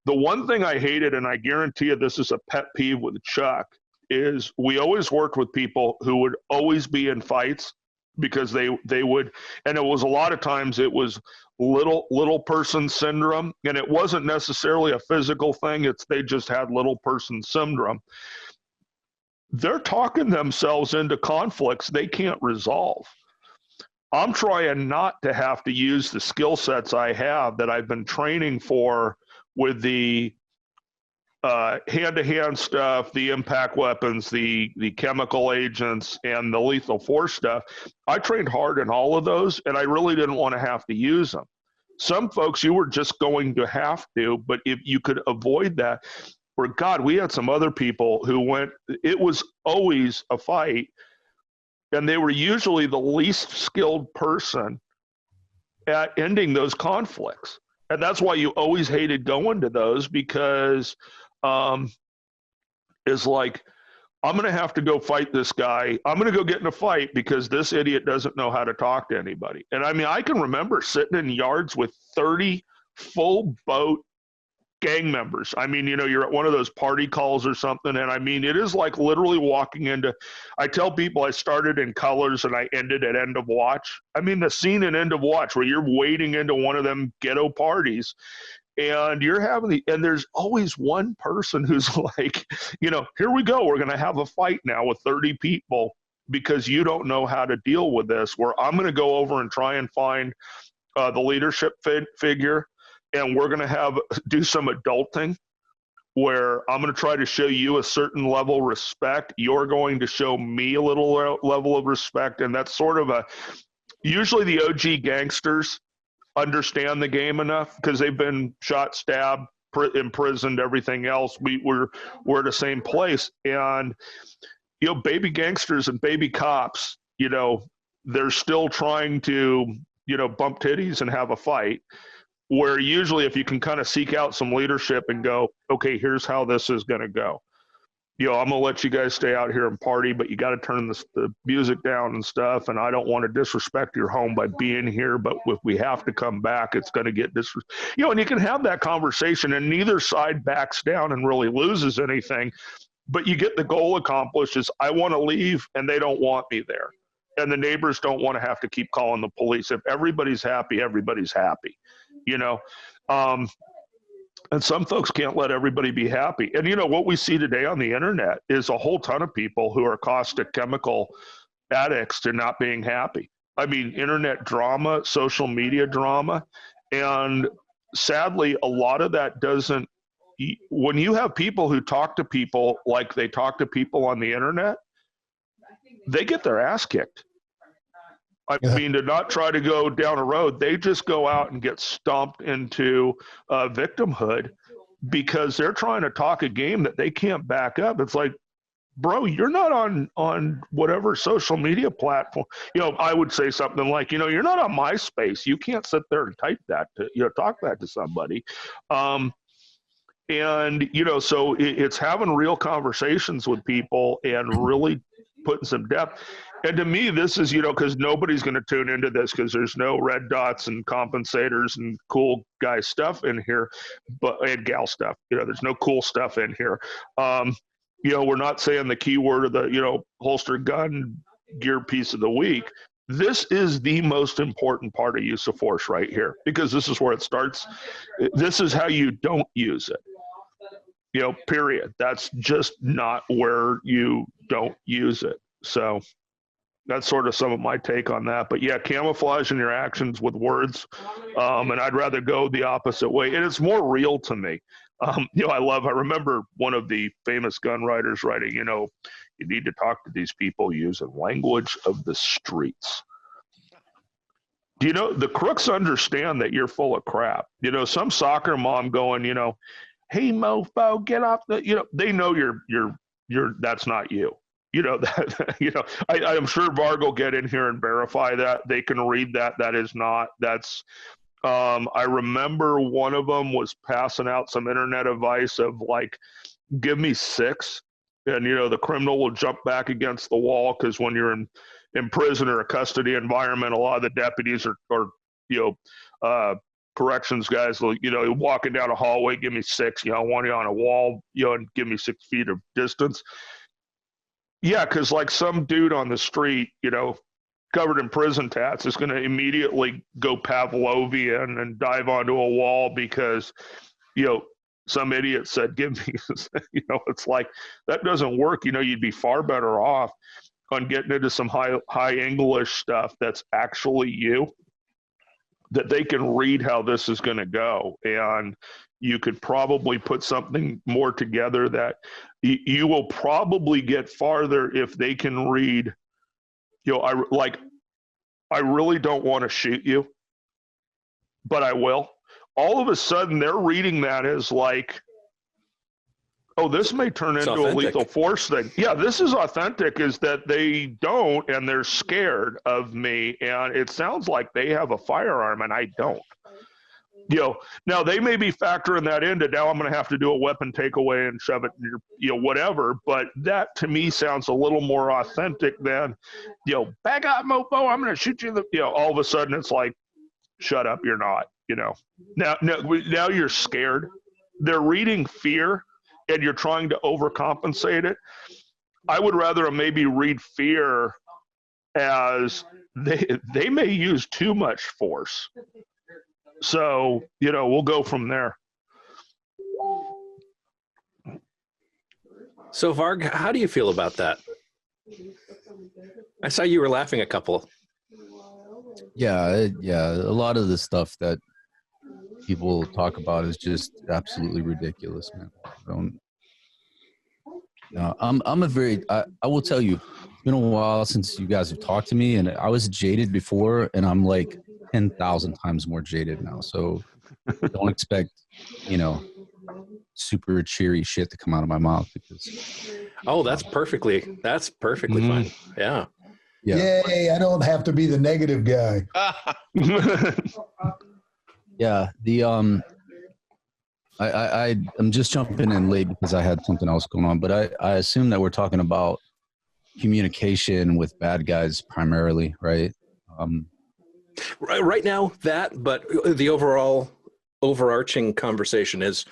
one thing I hated, and I guarantee you this is a pet peeve with Chuck, is we always worked with people who would always be in fights because they would, and it was a lot of times it was little person syndrome, and it wasn't necessarily a physical thing. They just had little person syndrome. They're talking themselves into conflicts they can't resolve. I'm trying not to have to use the skill sets I have that I've been training for with the hand-to-hand stuff, the impact weapons, the chemical agents, and the lethal force stuff. I trained hard in all of those, and I really didn't want to have to use them. Some folks you were just going to have to, but if you could avoid that, or God, we had some other people who it was always a fight, and they were usually the least skilled person at ending those conflicts. And that's why you always hated going to those, because is like, I'm going to have to go fight this guy. I'm going to go get in a fight because this idiot doesn't know how to talk to anybody. And I mean, I can remember sitting in yards with 30 full boat gang members. I mean, you're at one of those party calls or something, and I mean, it is like literally walking into, I tell people I started in Colors and I ended at End of Watch. I mean, the scene in End of Watch where you're wading into one of them ghetto parties and you're having and there's always one person who's like, here we go, we're going to have a fight now with 30 people because you don't know how to deal with this, where I'm going to go over and try and find the leadership figure, and we're going to do some adulting where I'm going to try to show you a certain level of respect. You're going to show me a little level of respect. And that's sort of usually the OG gangsters understand the game enough because they've been shot, stabbed, imprisoned, everything else. We're at the same place. And, baby gangsters and baby cops, they're still trying to, bump titties and have a fight. Where usually if you can kind of seek out some leadership and go, okay, here's how this is going to go. I'm going to let you guys stay out here and party, but you got to turn the music down and stuff. And I don't want to disrespect your home by being here, but if we have to come back, it's going to get and you can have that conversation and neither side backs down and really loses anything, but you get the goal accomplished is I want to leave and they don't want me there. And the neighbors don't want to have to keep calling the police. If everybody's happy, everybody's happy. And some folks can't let everybody be happy. And what we see today on the internet is a whole ton of people who are caustic chemical addicts to not being happy. I mean, internet drama, social media drama, and sadly, a lot of that doesn't. When you have people who talk to people like they talk to people on the internet, they get their ass kicked. I mean, to not try to go down a road, they just go out and get stomped into victimhood because they're trying to talk a game that they can't back up. It's like, bro, you're not on whatever social media platform. I would say something like, you're not on MySpace. You can't sit there and type that to, talk that to somebody. And, so it's having real conversations with people and really putting some depth. And to me, this is, because nobody's going to tune into this because there's no red dots and compensators and cool guy stuff in here, and gal stuff. There's no cool stuff in here. We're not saying the keyword of the, holster gun gear piece of the week. This is the most important part of use of force right here, because this is where it starts. This is how you don't use it. Period. That's just not where you don't use it. So that's sort of some of my take on that. But yeah, camouflaging your actions with words. And I'd rather go the opposite way. And it's more real to me. I remember one of the famous gun writers writing, you need to talk to these people using language of the streets. Do the crooks understand that you're full of crap? Some soccer mom going, hey mofo, get off the, they know you're that's not you. I'm sure Varg will get in here and verify that. They can read that. That is not, that's, I remember one of them was passing out some internet advice of like, give me 6. And, the criminal will jump back against the wall because when you're in prison or a custody environment, a lot of the deputies or corrections guys will, walking down a hallway, give me 6, I want you on a wall, and give me 6 feet of distance. Yeah, because like some dude on the street, covered in prison tats is going to immediately go Pavlovian and dive onto a wall because, some idiot said, give me, it's like, that doesn't work. You'd be far better off on getting into some high English stuff that's actually you, that they can read how this is going to go. And you could probably put something more together that you will probably get farther if they can read. I really don't want to shoot you, but I will. All of a sudden, they're reading that as like, oh, this may turn into a lethal force thing. Yeah, this is authentic, is that they don't, and they're scared of me, and it sounds like they have a firearm, and I don't. Now they may be factoring that into, now I'm going to have to do a weapon takeaway and shove it in your, whatever, but that to me sounds a little more authentic than, back up, mofo, I'm going to shoot you. All of a sudden it's like, shut up, you're not. Now you're scared. They're reading fear, and you're trying to overcompensate it. I would rather maybe read fear as they may use too much force. So, we'll go from there. So Varg, how do you feel about that? I saw you were laughing a couple. Yeah. A lot of the stuff that people talk about is just absolutely ridiculous, man. I will tell you, it's been a while since you guys have talked to me, and I was jaded before, and I'm like 10,000 times more jaded now. So don't expect, super cheery shit to come out of my mouth because. Oh, that's perfectly fine. Yeah. Yay, I don't have to be the negative guy. Yeah. I'm just jumping in late because I had something else going on, but I assume that we're talking about communication with bad guys primarily, right? Right now, but the overarching conversation is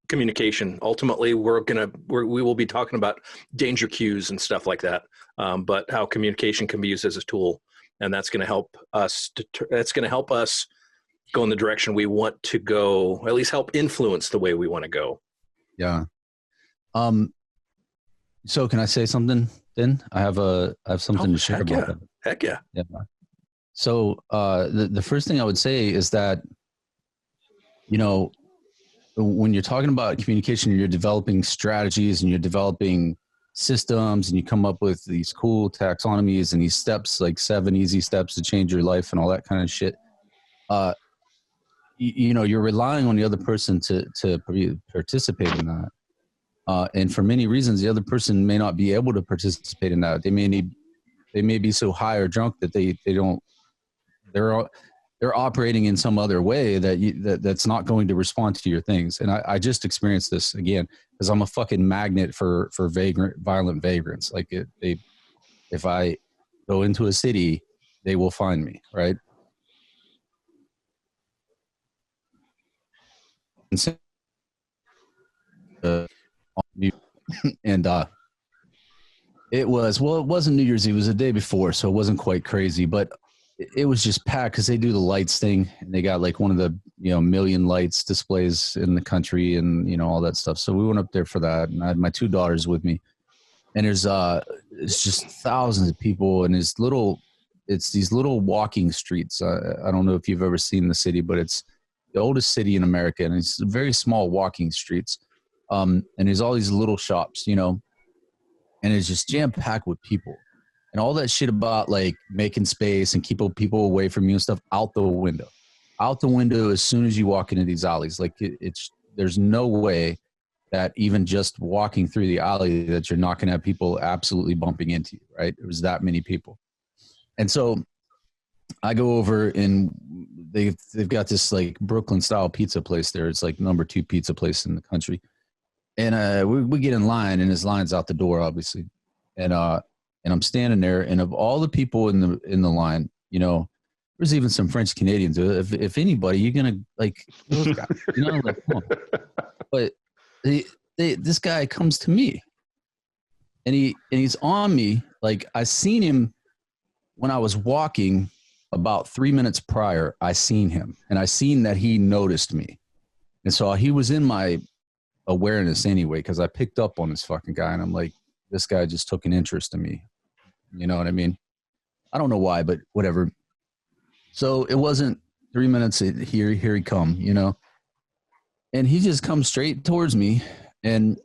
communication. Ultimately, we will be talking about danger cues and stuff like that, but how communication can be used as a tool, and that's going to help us. That's going to help us go in the direction we want to go, at least help influence the way we want to go. Yeah. So can I say something then? I have something to share about that. Heck yeah. Yeah. So the first thing I would say is that, when you're talking about communication, you're developing strategies and you're developing systems and you come up with these cool taxonomies and these steps, like 7 easy steps to change your life and all that kind of shit. You're relying on the other person to participate in that. And for many reasons, the other person may not be able to participate in that. They may be so high or drunk that they're operating in some other way that's not going to respond to your things. And I just experienced this again because I'm a fucking magnet for violent vagrants. Like if I go into a city, they will find me, right? And it wasn't New Year's Eve, it was the day before, so it wasn't quite crazy, but it was just packed because they do the lights thing and they got like one of the million lights displays in the country and all that stuff. So we went up there for that, and I had my 2 daughters with me, and it's just thousands of people, and it's these little walking streets. I don't know if you've ever seen the city, but it's the oldest city in America, and it's very small walking streets. And there's all these little shops, and it's just jam packed with people. And all that shit about like making space and keeping people away from you and stuff out the window as soon as you walk into these alleys. Like there's no way that even just walking through the alley that you're not going to have people absolutely bumping into you, right? There was that many people. And so I go over and they've got this like Brooklyn style pizza place there. It's like #2 pizza place in the country. And we get in line, and his line's out the door, obviously. And I'm standing there, and of all the people in the line, there's even some French Canadians. If anybody, you're gonna like those guys, like, come on. But this guy comes to me, and he's on me. Like I seen him when I was walking about 3 minutes prior. I seen him, and I seen that he noticed me, and so he was in my awareness anyway because I picked up on this fucking guy, and I'm like, this guy just took an interest in me. You know what I mean? I don't know why, but whatever. So it wasn't 3 minutes. Here he come, and he just comes straight towards me, and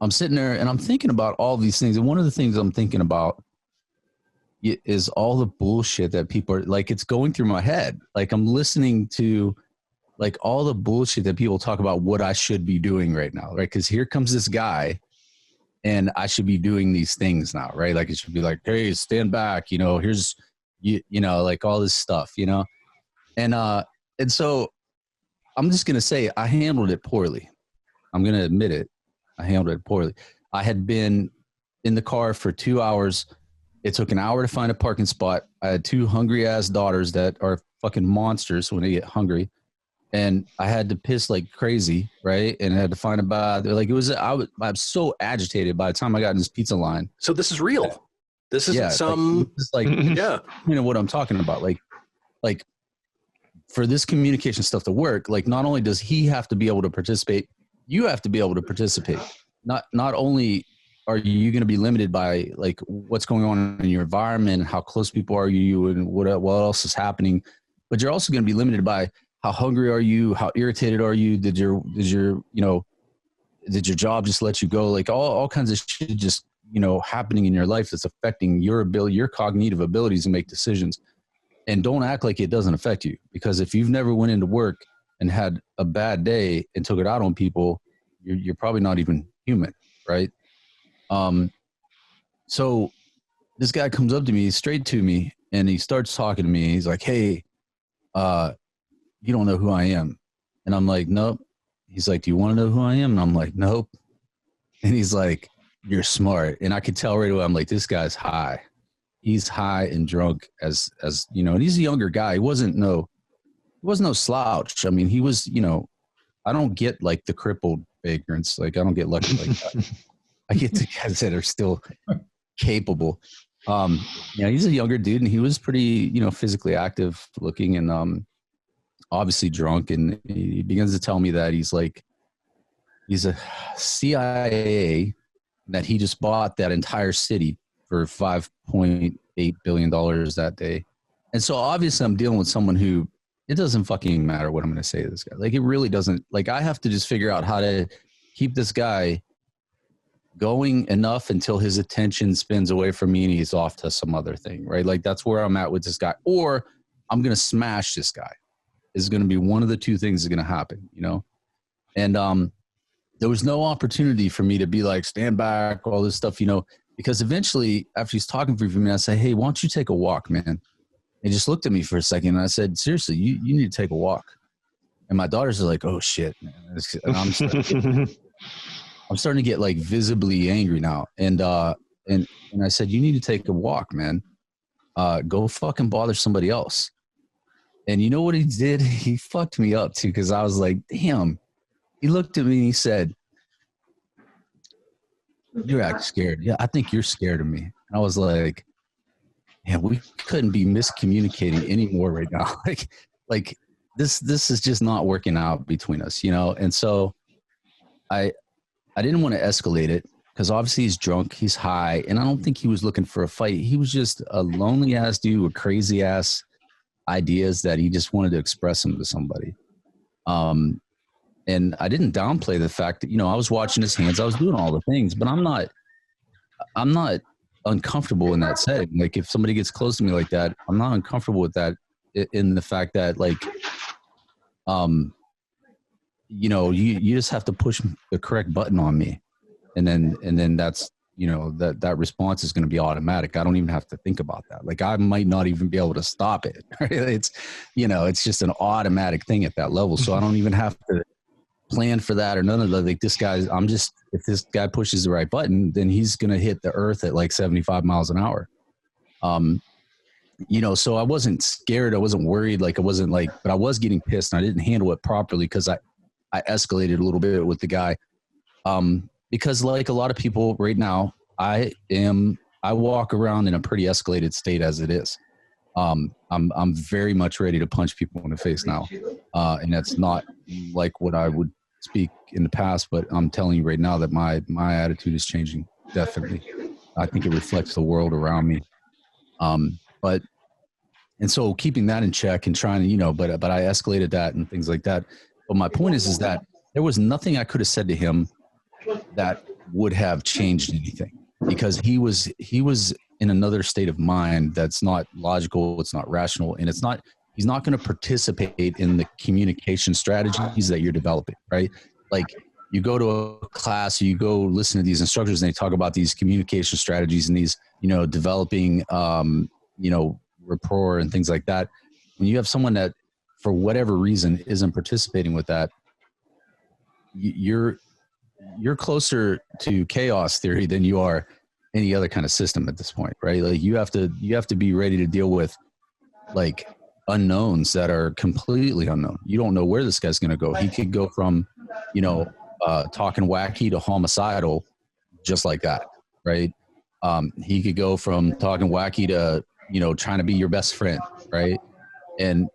I'm sitting there and I'm thinking about all these things. And one of the things I'm thinking about is all the bullshit that people are like, it's going through my head. Like I'm listening to like all the bullshit that people talk about what I should be doing right now. Right. Cause here comes this guy, and I should be doing these things now, right? Like it should be like, hey, stand back, here's, like all this stuff, And so I'm just going to say I handled it poorly. I'm going to admit it. I handled it poorly. I had been in the car for 2 hours It took an hour to find a parking spot. I had 2 hungry ass daughters that are fucking monsters when they get hungry. And I had to piss like crazy, right? And I had to find a bath. Like it was, I was so agitated by the time I got in this pizza line. So this is real. This isn't like yeah. You know what I'm talking about. Like for this communication stuff to work, like not only does he have to be able to participate, you have to be able to participate. Not only are you going to be limited by like what's going on in your environment, how close people are you, and what else is happening, but you're also going to be limited by how hungry are you, how irritated are you, did your job just let you go, like all kinds of shit just happening in your life that's affecting your ability, your cognitive abilities to make decisions. And don't act like it doesn't affect you, because if you've never went into work and had a bad day and took it out on people, you're probably not even human, right? So this guy comes up to me, straight to me, and he starts talking to me. He's like, "Hey, you don't know who I am." And I'm like, "Nope." He's like, "Do you want to know who I am?" And I'm like, "Nope." And he's like, "You're smart." And I could tell right away, I'm like, this guy's high. He's high and drunk as and he's a younger guy. He wasn't no slouch. I mean, he was, I don't get like the crippled vagrants. Like I don't get lucky like that. I get the guys that are still capable. He's a younger dude, and he was pretty, physically active looking, and obviously drunk. And he begins to tell me that he's a CIA, that he just bought that entire city for $5.8 billion that day. And so obviously I'm dealing with someone who, it doesn't fucking matter what I'm going to say to this guy. Like it really doesn't. Like I have to just figure out how to keep this guy going enough until his attention spins away from me and he's off to some other thing, right? Like that's where I'm at with this guy. Or I'm going to smash this guy. Is going to be one of the two things that's going to happen, And there was no opportunity for me to be like, stand back, all this stuff, because eventually after he's talking for me, I say, "Hey, why don't you take a walk, man?" He just looked at me for a second, and I said, "Seriously, you need to take a walk." And my daughters are like, "Oh shit, man." And I'm starting to get like visibly angry now. And I said, "You need to take a walk, man. Go fucking bother somebody else." And you know what he did? He fucked me up too, because I was like, damn. He looked at me and he said, "You're acting scared." "Yeah, I think you're scared of me." And I was like, "Yeah, we couldn't be miscommunicating anymore right now." like this is just not working out between us, And so I didn't want to escalate it, because obviously he's drunk, he's high, and I don't think he was looking for a fight. He was just a lonely ass dude with crazy ass ideas that he just wanted to express them to somebody. And I didn't downplay the fact that, I was watching his hands, I was doing all the things, but I'm not uncomfortable in that setting. Like if somebody gets close to me like that, I'm not uncomfortable with that, in the fact that you just have to push the correct button on me. And then that's, that response is going to be automatic. I don't even have to think about that. Like I might not even be able to stop it. Right? It's just an automatic thing at that level. So I don't even have to plan for that or none of that. Like this guy, if this guy pushes the right button, then he's going to hit the earth at like 75 miles an hour. So I wasn't scared. I wasn't worried. Like I wasn't but I was getting pissed, and I didn't handle it properly, because I escalated a little bit with the guy. Because like a lot of people right now, I walk around in a pretty escalated state as it is. I'm very much ready to punch people in the face now. And that's not like what I would speak in the past, but I'm telling you right now that my attitude is changing. Definitely. I think it reflects the world around me. And so keeping that in check and trying to, but I escalated that and things like that. But my point is that there was nothing I could have said to him that would have changed anything, because he was in another state of mind that's not logical, it's not rational, and he's not going to participate in the communication strategies that you're developing, right? Like you go to a class, you go listen to these instructors, and they talk about these communication strategies and these, developing, rapport and things like that. When you have someone that, for whatever reason, isn't participating with that, you're closer to chaos theory than you are any other kind of system at this point, right? Like you have to be ready to deal with like unknowns that are completely unknown. You don't know where this guy's going to go. He could go from, talking wacky to homicidal just like that, right? He could go from talking wacky to, trying to be your best friend, right? And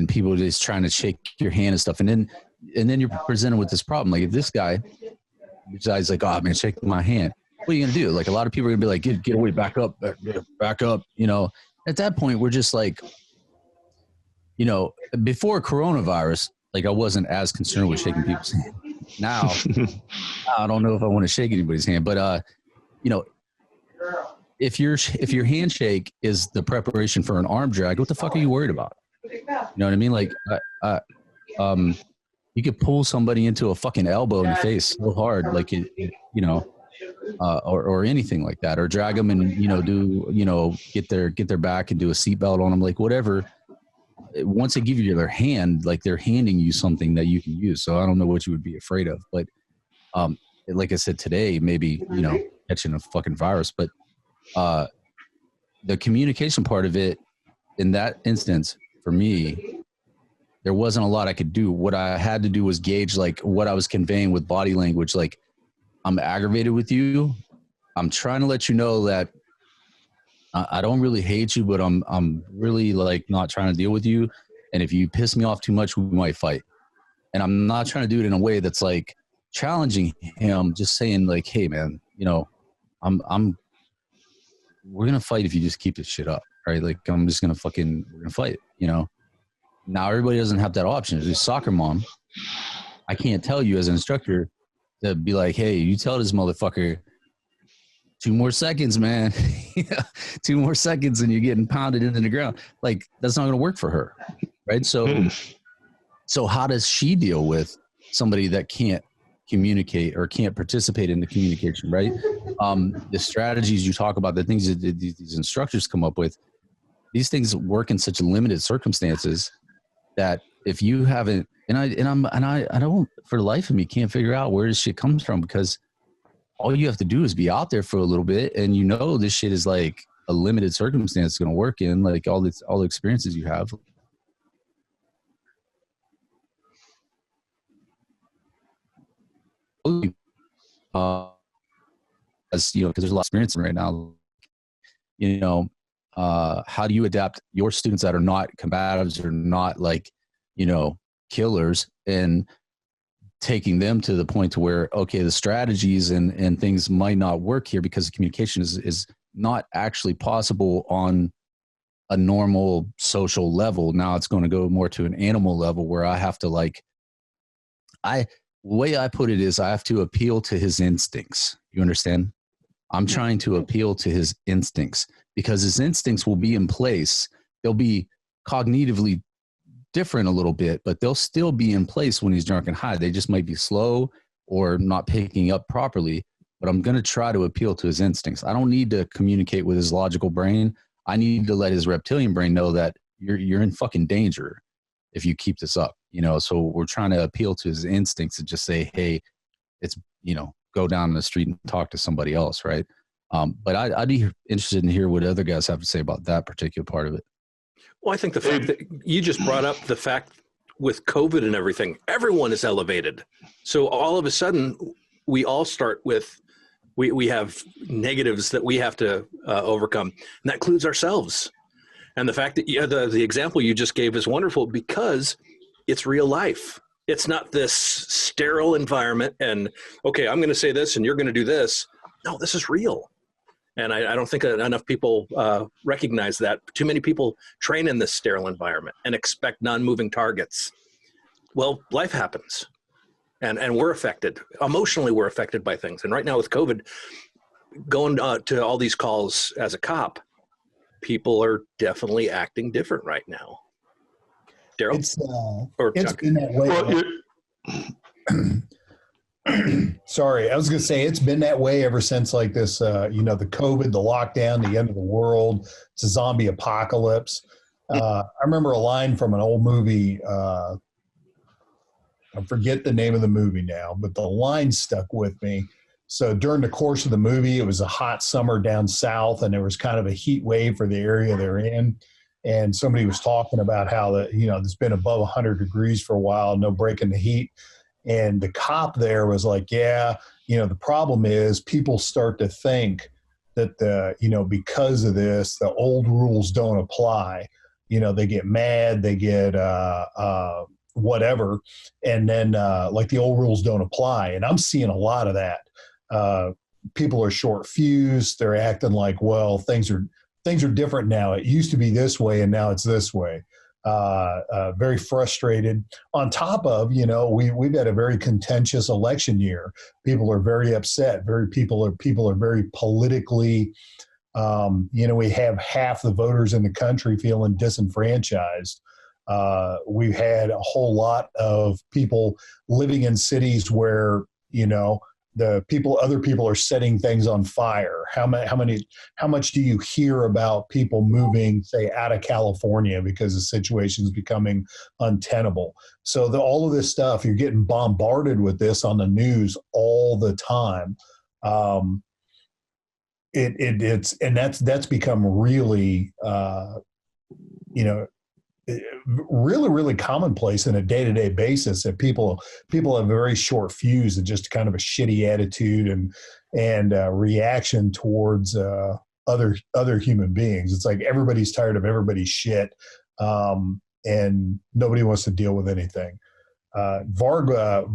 people just trying to shake your hand and stuff. And then you're presented with this problem. Like if this guy's like, oh man, shake my hand. What are you going to do? Like a lot of people are gonna be like, get away, back up. At that point, we're just like, before coronavirus, like I wasn't as concerned with shaking people's hand. Now, I don't know if I want to shake anybody's hand, but if your handshake is the preparation for an arm drag, what the fuck are you worried about? You know what I mean? Like, you could pull somebody into a fucking elbow in the face so hard, like or anything like that, or drag them and get their back and do a seatbelt on them, like whatever. Once they give you their hand, like they're handing you something that you can use. So I don't know what you would be afraid of, but like I said today, maybe catching a fucking virus, but the communication part of it in that instance for me, there wasn't a lot I could do. What I had to do was gauge like what I was conveying with body language. Like, I'm aggravated with you. I'm trying to let you know that I don't really hate you, but I'm really like not trying to deal with you. And if you piss me off too much, we might fight. And I'm not trying to do it in a way that's like challenging him, just saying like, hey man, we're going to fight if you just keep this shit up. Right? Like we're going to fight, Now everybody doesn't have that option. As a soccer mom, I can't tell you as an instructor to be like, hey, you tell this motherfucker 2 more seconds, man. 2 more seconds and you're getting pounded into the ground. Like that's not going to work for her. Right. So how does she deal with somebody that can't communicate or can't participate in the communication? Right. The strategies you talk about, the things that these instructors come up with, these things work in such limited circumstances that if you haven't, I don't, for the life of me, can't figure out where this shit comes from, because all you have to do is be out there for a little bit, and this shit is like a limited circumstance going to work in, like all the experiences you have. As because there's a lot of experience right now. How do you adapt your students that are not combatives or not like, killers, and taking them to the point to where, okay, the strategies and things might not work here because communication is not actually possible on a normal social level. Now it's going to go more to an animal level where I have to the way I put it is I have to appeal to his instincts. You understand? I'm trying to appeal to his instincts, because his instincts will be in place. They'll be cognitively different a little bit, but they'll still be in place when he's drunk and high. They just might be slow or not picking up properly, but I'm going to try to appeal to his instincts. I don't need to communicate with his logical brain. I need to let his reptilian brain know that you're in fucking danger if you keep this up, so we're trying to appeal to his instincts and just say, hey, it's, go down the street and talk to somebody else. Right. But I'd be interested in hear what other guys have to say about that particular part of it. Well, I think the fact that you just brought up the fact with COVID and everything, everyone is elevated. So all of a sudden we all start with, we have negatives that we have to overcome, and that includes ourselves. And the fact that the example you just gave is wonderful because it's real life. It's not this sterile environment and, okay, I'm going to say this and you're going to do this. No, this is real. And I don't think enough people recognize that. Too many people train in this sterile environment and expect non-moving targets. Well, life happens, and we're affected. Emotionally, we're affected by things. And right now with COVID, going to all these calls as a cop, people are definitely acting different right now. Darryl? It's been that way. Sorry, I was going to say it's been that way ever since like this, the COVID, the lockdown, the end of the world, it's a zombie apocalypse. I remember a line from an old movie. I forget the name of the movie now, but the line stuck with me. So during the course of the movie, it was a hot summer down south, and there was kind of a heat wave for the area they're in. And somebody was talking about how it's been above 100 degrees for a while, no breaking the heat. And the cop there was like, yeah, the problem is people start to think that because of this, the old rules don't apply. They get mad, they get whatever, and then like the old rules don't apply. And I'm seeing a lot of that. People are short fused. They're acting like, well, things are different now. It used to be this way, and now it's this way. Very frustrated. On top of, we've had a very contentious election year. People are very upset. People are very politically. We have half the voters in the country feeling disenfranchised. We've had a whole lot of people living in cities where, other people are setting things on fire. How much do you hear about people moving, say, out of California because the situation is becoming untenable? So all of this stuff, you're getting bombarded with this on the news all the time. That's become really, really, really commonplace in a day-to-day basis, that people have a very short fuse and just kind of a shitty attitude and reaction towards other human beings. It's like everybody's tired of everybody's shit, and nobody wants to deal with anything. Varg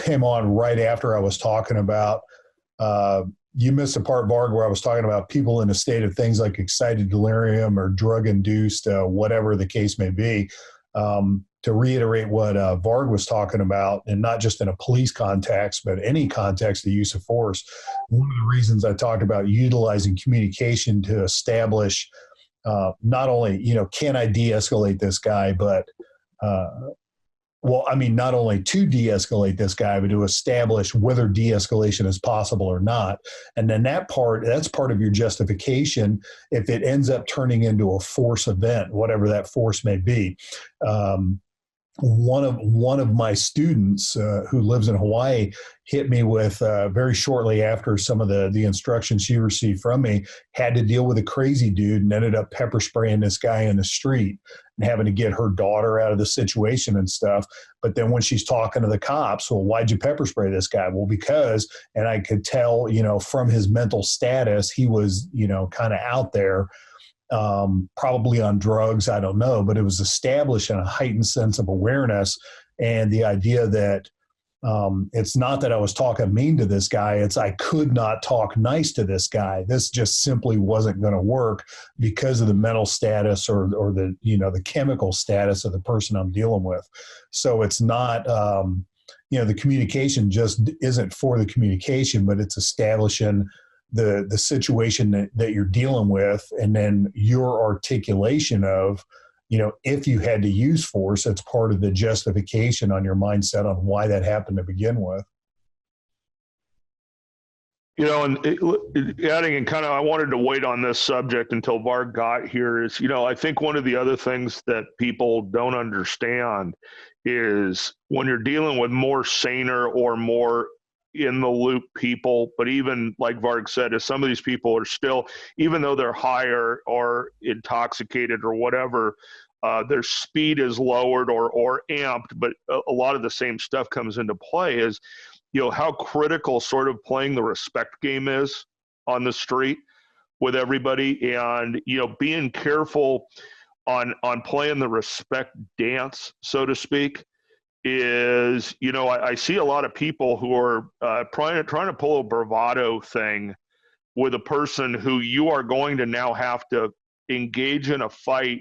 came on right after I was talking about. You missed the part, Varg, where I was talking about people in a state of things like excited delirium or drug-induced, whatever the case may be. To reiterate what Varg was talking about, and not just in a police context, but any context of use of force, one of the reasons I talked about utilizing communication to establish not only, can I de-escalate this guy, but not only to de-escalate this guy, but to establish whether de-escalation is possible or not. And then that's part of your justification if it ends up turning into a force event, whatever that force may be. One of my students who lives in Hawaii hit me with very shortly after some of the instructions she received from me, had to deal with a crazy dude and ended up pepper spraying this guy in the street and having to get her daughter out of the situation and stuff. But then when she's talking to the cops, well, why'd you pepper spray this guy? Well, because, and I could tell, from his mental status, he was, kind of out there. Probably on drugs, I don't know, but it was establishing a heightened sense of awareness and the idea that it's not that I was talking mean to this guy, it's I could not talk nice to this guy. This just simply wasn't going to work because of the mental status or the, the chemical status of the person I'm dealing with. So it's not, the communication just isn't for the communication, but it's establishing the situation that you're dealing with, and then your articulation of, if you had to use force, that's part of the justification on your mindset on why that happened to begin with. And adding and kind of, I wanted to wait on this subject until Varg got here is, I think one of the other things that people don't understand is when you're dealing with more saner or more in the loop people, but even like Varg said, if some of these people are still, even though they're higher or intoxicated or whatever, their speed is lowered or amped, but a lot of the same stuff comes into play is, how critical sort of playing the respect game is on the street with everybody, and, being careful on playing the respect dance, so to speak. Is, I see a lot of people who are trying to pull a bravado thing with a person who you are going to now have to engage in a fight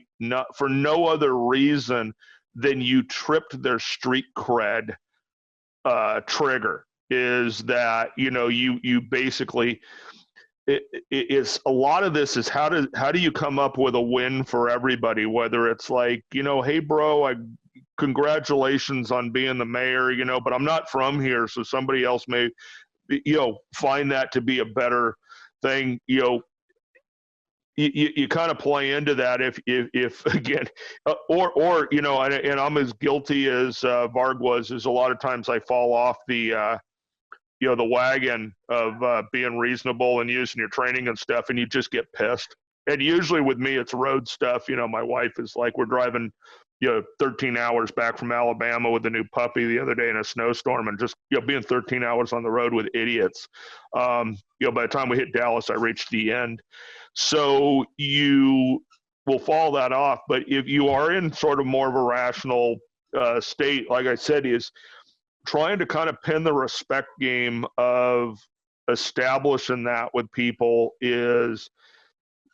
for no other reason than you tripped their street cred trigger. Is that, you basically, it's a lot of this is how do you come up with a win for everybody, whether it's like, hey bro, congratulations on being the mayor, but I'm not from here, so somebody else may, find that to be a better thing. You kind of play into that if again, or and I'm as guilty as Varg was, is a lot of times I fall off the the wagon of being reasonable and using your training and stuff, and you just get pissed. And usually with me, it's road stuff. My wife is like, we're driving 13 hours back from Alabama with a new puppy the other day in a snowstorm, and just being 13 hours on the road with idiots. By the time we hit Dallas, I reached the end. So you will fall that off. But if you are in sort of more of a rational state, like I said, is trying to kind of pin the respect game of establishing that with people is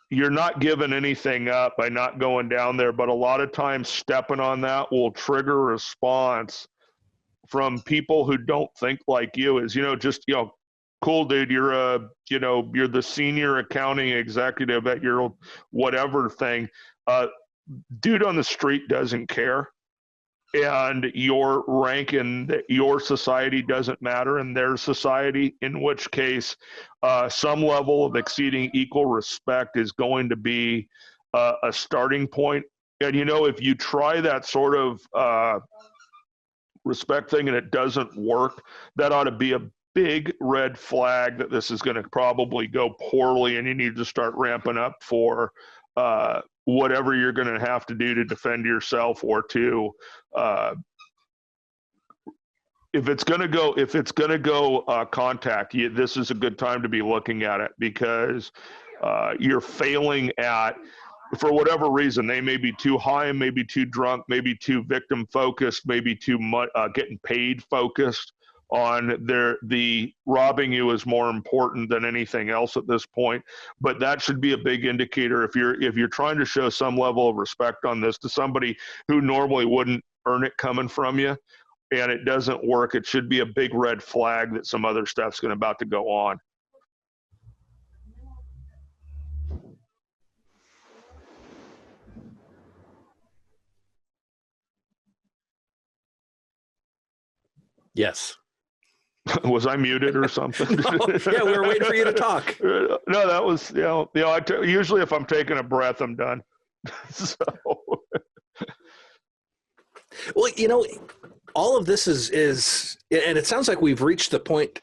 you're not giving anything up by not going down there, but a lot of times stepping on that will trigger a response from people who don't think like you. Is cool, dude, you're the senior accounting executive at your whatever thing. Dude on the street doesn't care, and your rank in your society doesn't matter in their society, in which case some level of exceeding equal respect is going to be a starting point. And if you try that sort of respect thing and it doesn't work, that ought to be a big red flag that this is going to probably go poorly, and you need to start ramping up for whatever you're going to have to do to defend yourself, or to if it's going to go contact. This is a good time to be looking at it, because you're failing at, for whatever reason. They may be too high, maybe too drunk, maybe too victim focused, maybe too much getting paid focused on the robbing you is more important than anything else at this point. But that should be a big indicator if you're trying to show some level of respect on this to somebody who normally wouldn't earn it coming from you, and it doesn't work. It should be a big red flag that some other stuff's about to go on. Yes. Was I muted or something? No, yeah, we were waiting for you to talk. No, that was, usually if I'm taking a breath, I'm done. So. Well, all of this is, and it sounds like we've reached the point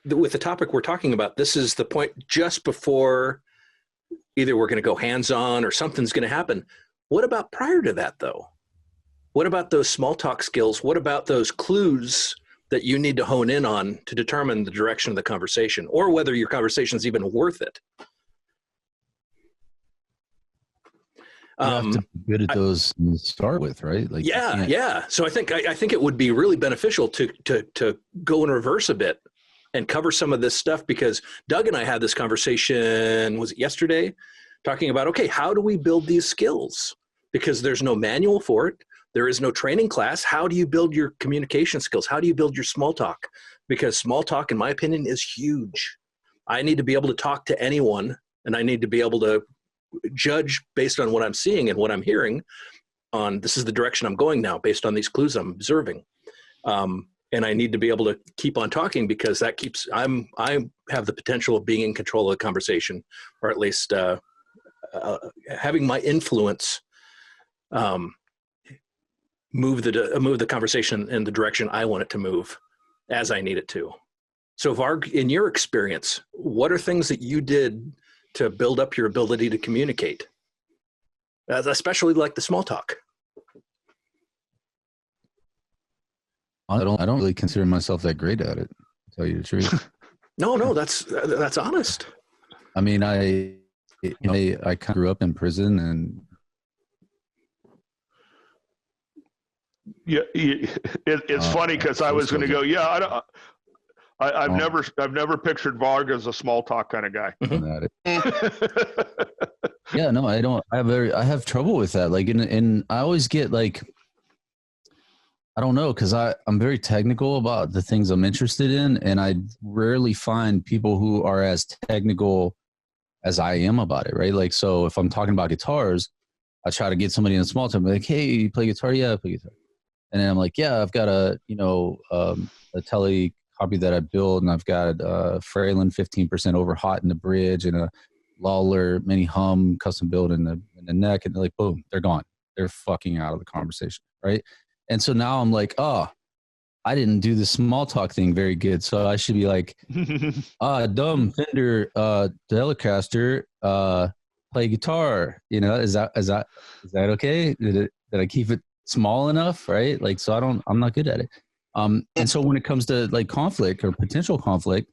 with the topic we're talking about. This is the point just before either we're going to go hands-on or something's going to happen. What about prior to that, though? What about those small talk skills? What about those clues that you need to hone in on to determine the direction of the conversation, or whether your conversation is even worth it? You have to be good at those to start with, right? Like, yeah. So I think it would be really beneficial to go in reverse a bit and cover some of this stuff, because Doug and I had this conversation, was it yesterday, talking about, okay, how do we build these skills? Because there's no manual for it. There is no training class. How do you build your communication skills? How do you build your small talk? Because small talk, in my opinion, is huge. I need to be able to talk to anyone, and I need to be able to judge based on what I'm seeing and what I'm hearing on, this is the direction I'm going now based on these clues I'm observing. And I need to be able to keep on talking, because that keeps, I have the potential of being in control of the conversation, or at least having my influence move the conversation in the direction I want it to move as I need it to. So Varg, in your experience, what are things that you did to build up your ability to communicate, especially like the small talk? I don't really consider myself that great at it, to tell you the truth. No, that's honest. I mean, I kind of grew up in prison, and it's funny, because I was going to go, I've never pictured Varg as a small talk kind of guy. Yeah, no, I don't. I have trouble with that. Like, and I always get like, I don't know, because I'm very technical about the things I'm interested in, and I rarely find people who are as technical as I am about it, right? Like, so if I'm talking about guitars, I try to get somebody in a small time, like, hey, you play guitar? Yeah, I play guitar. And then I'm like, yeah, I've got a tele copy that I build, and I've got a Fralin 15% over hot in the bridge, and a Lawler mini hum custom build in the neck, and they're like, boom, they're gone. They're fucking out of the conversation, right? And so now I'm like, I didn't do the small talk thing very good. So I should be like, dumb Fender Telecaster, play guitar. You know, is that okay? Did I keep it small enough? Right. Like, so I'm not good at it. And so when it comes to like conflict or potential conflict,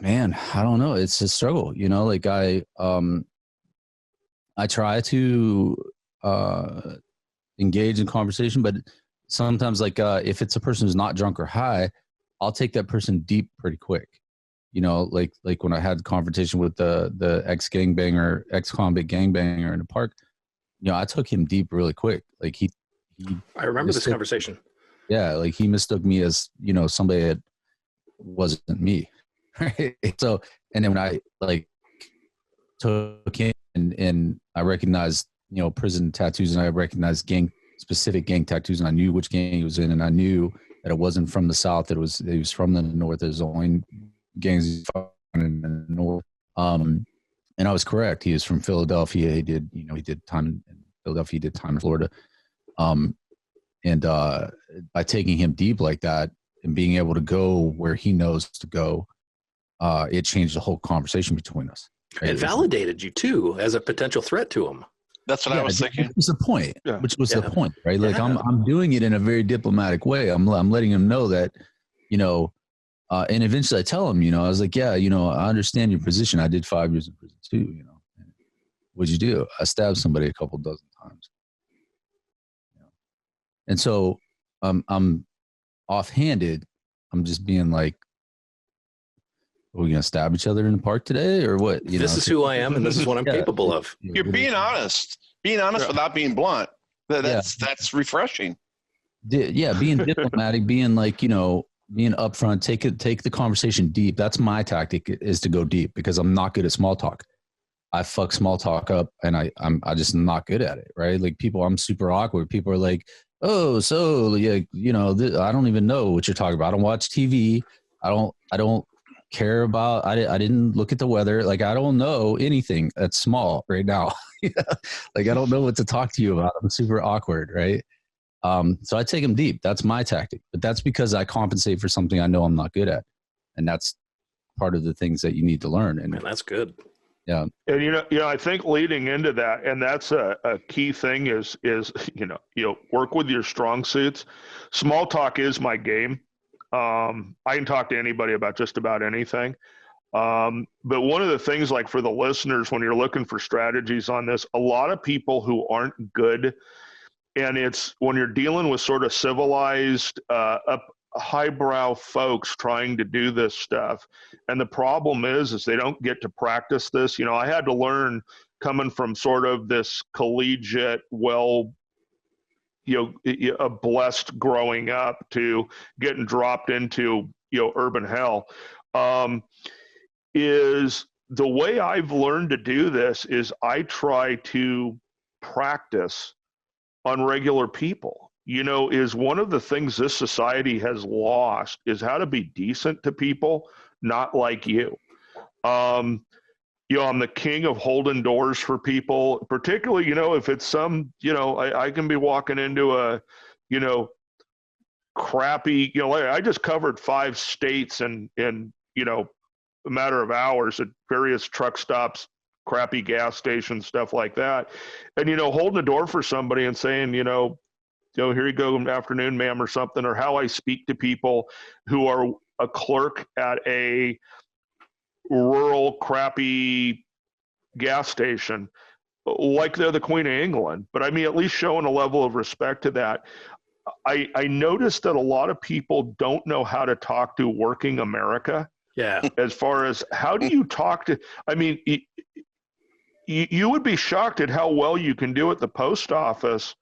man, I don't know. It's a struggle, you know, like I try to engage in conversation, but sometimes like if it's a person who's not drunk or high, I'll take that person deep pretty quick. You know, like when I had the confrontation with the ex-convict gangbanger in the park, you know, I took him deep really quick. Like I remember this conversation. Yeah, like he mistook me as, you know, somebody that wasn't me. Right. So, and then when I like took him and I recognized, you know, prison tattoos, and I recognized specific gang tattoos, and I knew which gang he was in, and I knew that it wasn't from the South, that he was from the North. There's only gangs in the North. And I was correct. He was from Philadelphia. He did time in Philadelphia. He did time in Florida. And by taking him deep like that and being able to go where he knows to go, it changed the whole conversation between us. Right? It validated you too as a potential threat to him. That's what I was thinking. Which was the point. Yeah. Which was the point, right? Like Yeah. I'm doing it in a very diplomatic way. I'm letting him know that, you know, and eventually I tell him, you know, I was like, yeah, you know, I understand your position. I did 5 years in prison too. You know, what'd you do? I stabbed somebody a couple dozen times. You know? And so I'm offhanded. I'm just being like, are we going to stab each other in the park today or what? You This know, is who I am, and this is what I'm capable of. You're being honest. Being honest without being blunt. That's refreshing. Yeah, being diplomatic, being like, you know, being upfront, take the conversation deep. That's my tactic, is to go deep, because I'm not good at small talk. I fuck small talk up, and I'm just not good at it, right? Like I'm super awkward. People are like, oh, so yeah, you know, I don't even know what you're talking about. I don't watch TV. I don't care about, I didn't look at the weather. Like, I don't know anything that's small right now. Like, I don't know what to talk to you about. I'm super awkward, right? So I take them deep. That's my tactic, but that's because I compensate for something I know I'm not good at. And that's part of the things that you need to learn. And Man, that's good. Yeah. And you know, I think leading into that, and that's a key thing is you know, work with your strong suits. Small talk is my game. I can talk to anybody about just about anything. But one of the things, like for the listeners, when you're looking for strategies on this, a lot of people who aren't good, and it's when you're dealing with sort of civilized, highbrow folks trying to do this stuff. And the problem is they don't get to practice this. You know, I had to learn, coming from sort of this collegiate, a blessed growing up, to getting dropped into, you know, urban hell, is the way I've learned to do this is I try to practice on regular people. You know, is one of the things this society has lost is how to be decent to people, not like you. You know, I'm the king of holding doors for people, particularly, you know, if it's some, you know, I can be walking into a, you know, crappy, you know, I just covered 5 states in, you know, a matter of hours at various truck stops, crappy gas stations, stuff like that. And, you know, holding the door for somebody and saying, you know, here you go, afternoon, ma'am, or something, or how I speak to people who are a clerk at a rural, crappy gas station, like they're the Queen of England. But I mean, at least showing a level of respect to that. I noticed that a lot of people don't know how to talk to working America. Yeah. As far as how do you talk to, I mean, you would be shocked at how well you can do at the post office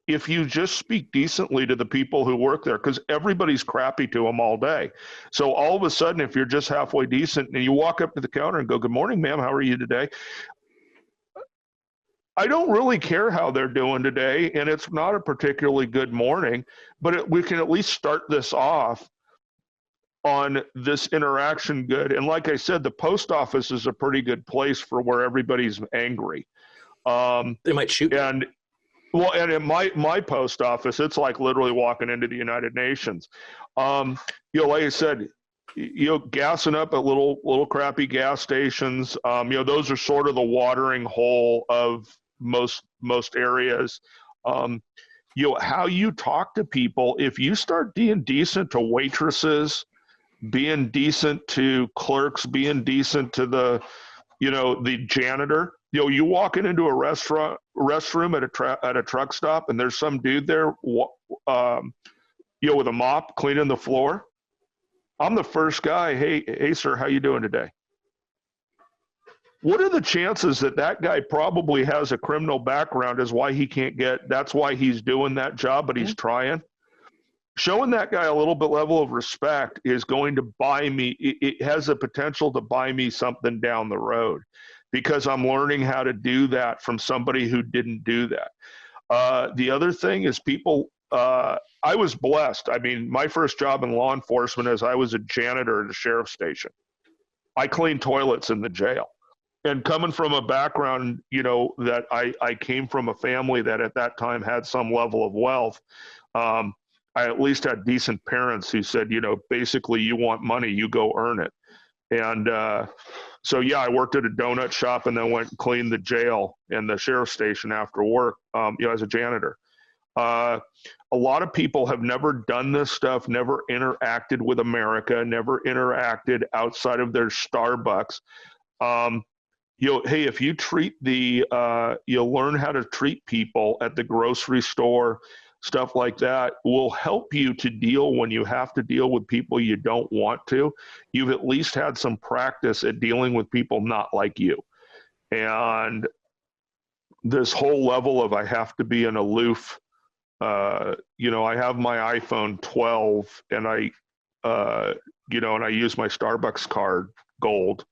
if you just speak decently to the people who work there, because everybody's crappy to them all day. So all of a sudden, if you're just halfway decent and you walk up to the counter and go, "Good morning, ma'am, how are you today?" I don't really care how they're doing today, and it's not a particularly good morning, but we can at least start this off on this interaction good. And like I said, the post office is a pretty good place for where everybody's angry. They might shoot you. And Well, and in my post office, it's like literally walking into the United Nations. Like I said, gassing up at little crappy gas stations. Those are sort of the watering hole of most areas. How you talk to people. If you start being decent to waitresses, being decent to clerks, being decent to the janitor. You walking into a restroom at a truck stop, and there's some dude there, with a mop cleaning the floor. I'm the first guy. Hey, sir, how you doing today? What are the chances that guy probably has a criminal background? Is why he can't get. That's why he's doing that job, but he's trying. Showing that guy a little bit level of respect is going to buy me. It has the potential to buy me something down the road, because I'm learning how to do that from somebody who didn't do that. The other thing is people. I was blessed. I mean, my first job in law enforcement is I was a janitor at a sheriff's station. I cleaned toilets in the jail. And coming from a background, that I came from a family that at that time had some level of wealth. I at least had decent parents who said, basically, you want money, you go earn it. And so, I worked at a donut shop and then went and cleaned the jail and the sheriff's station after work, as a janitor. A lot of people have never done this stuff, never interacted with America, never interacted outside of their Starbucks. Hey, if you treat you'll learn how to treat people at the grocery store. Stuff like that will help you to deal when you have to deal with people you don't want to. You've at least had some practice at dealing with people not like you. And this whole level of I have to be an aloof, I have my iPhone 12 and I use my Starbucks card, gold,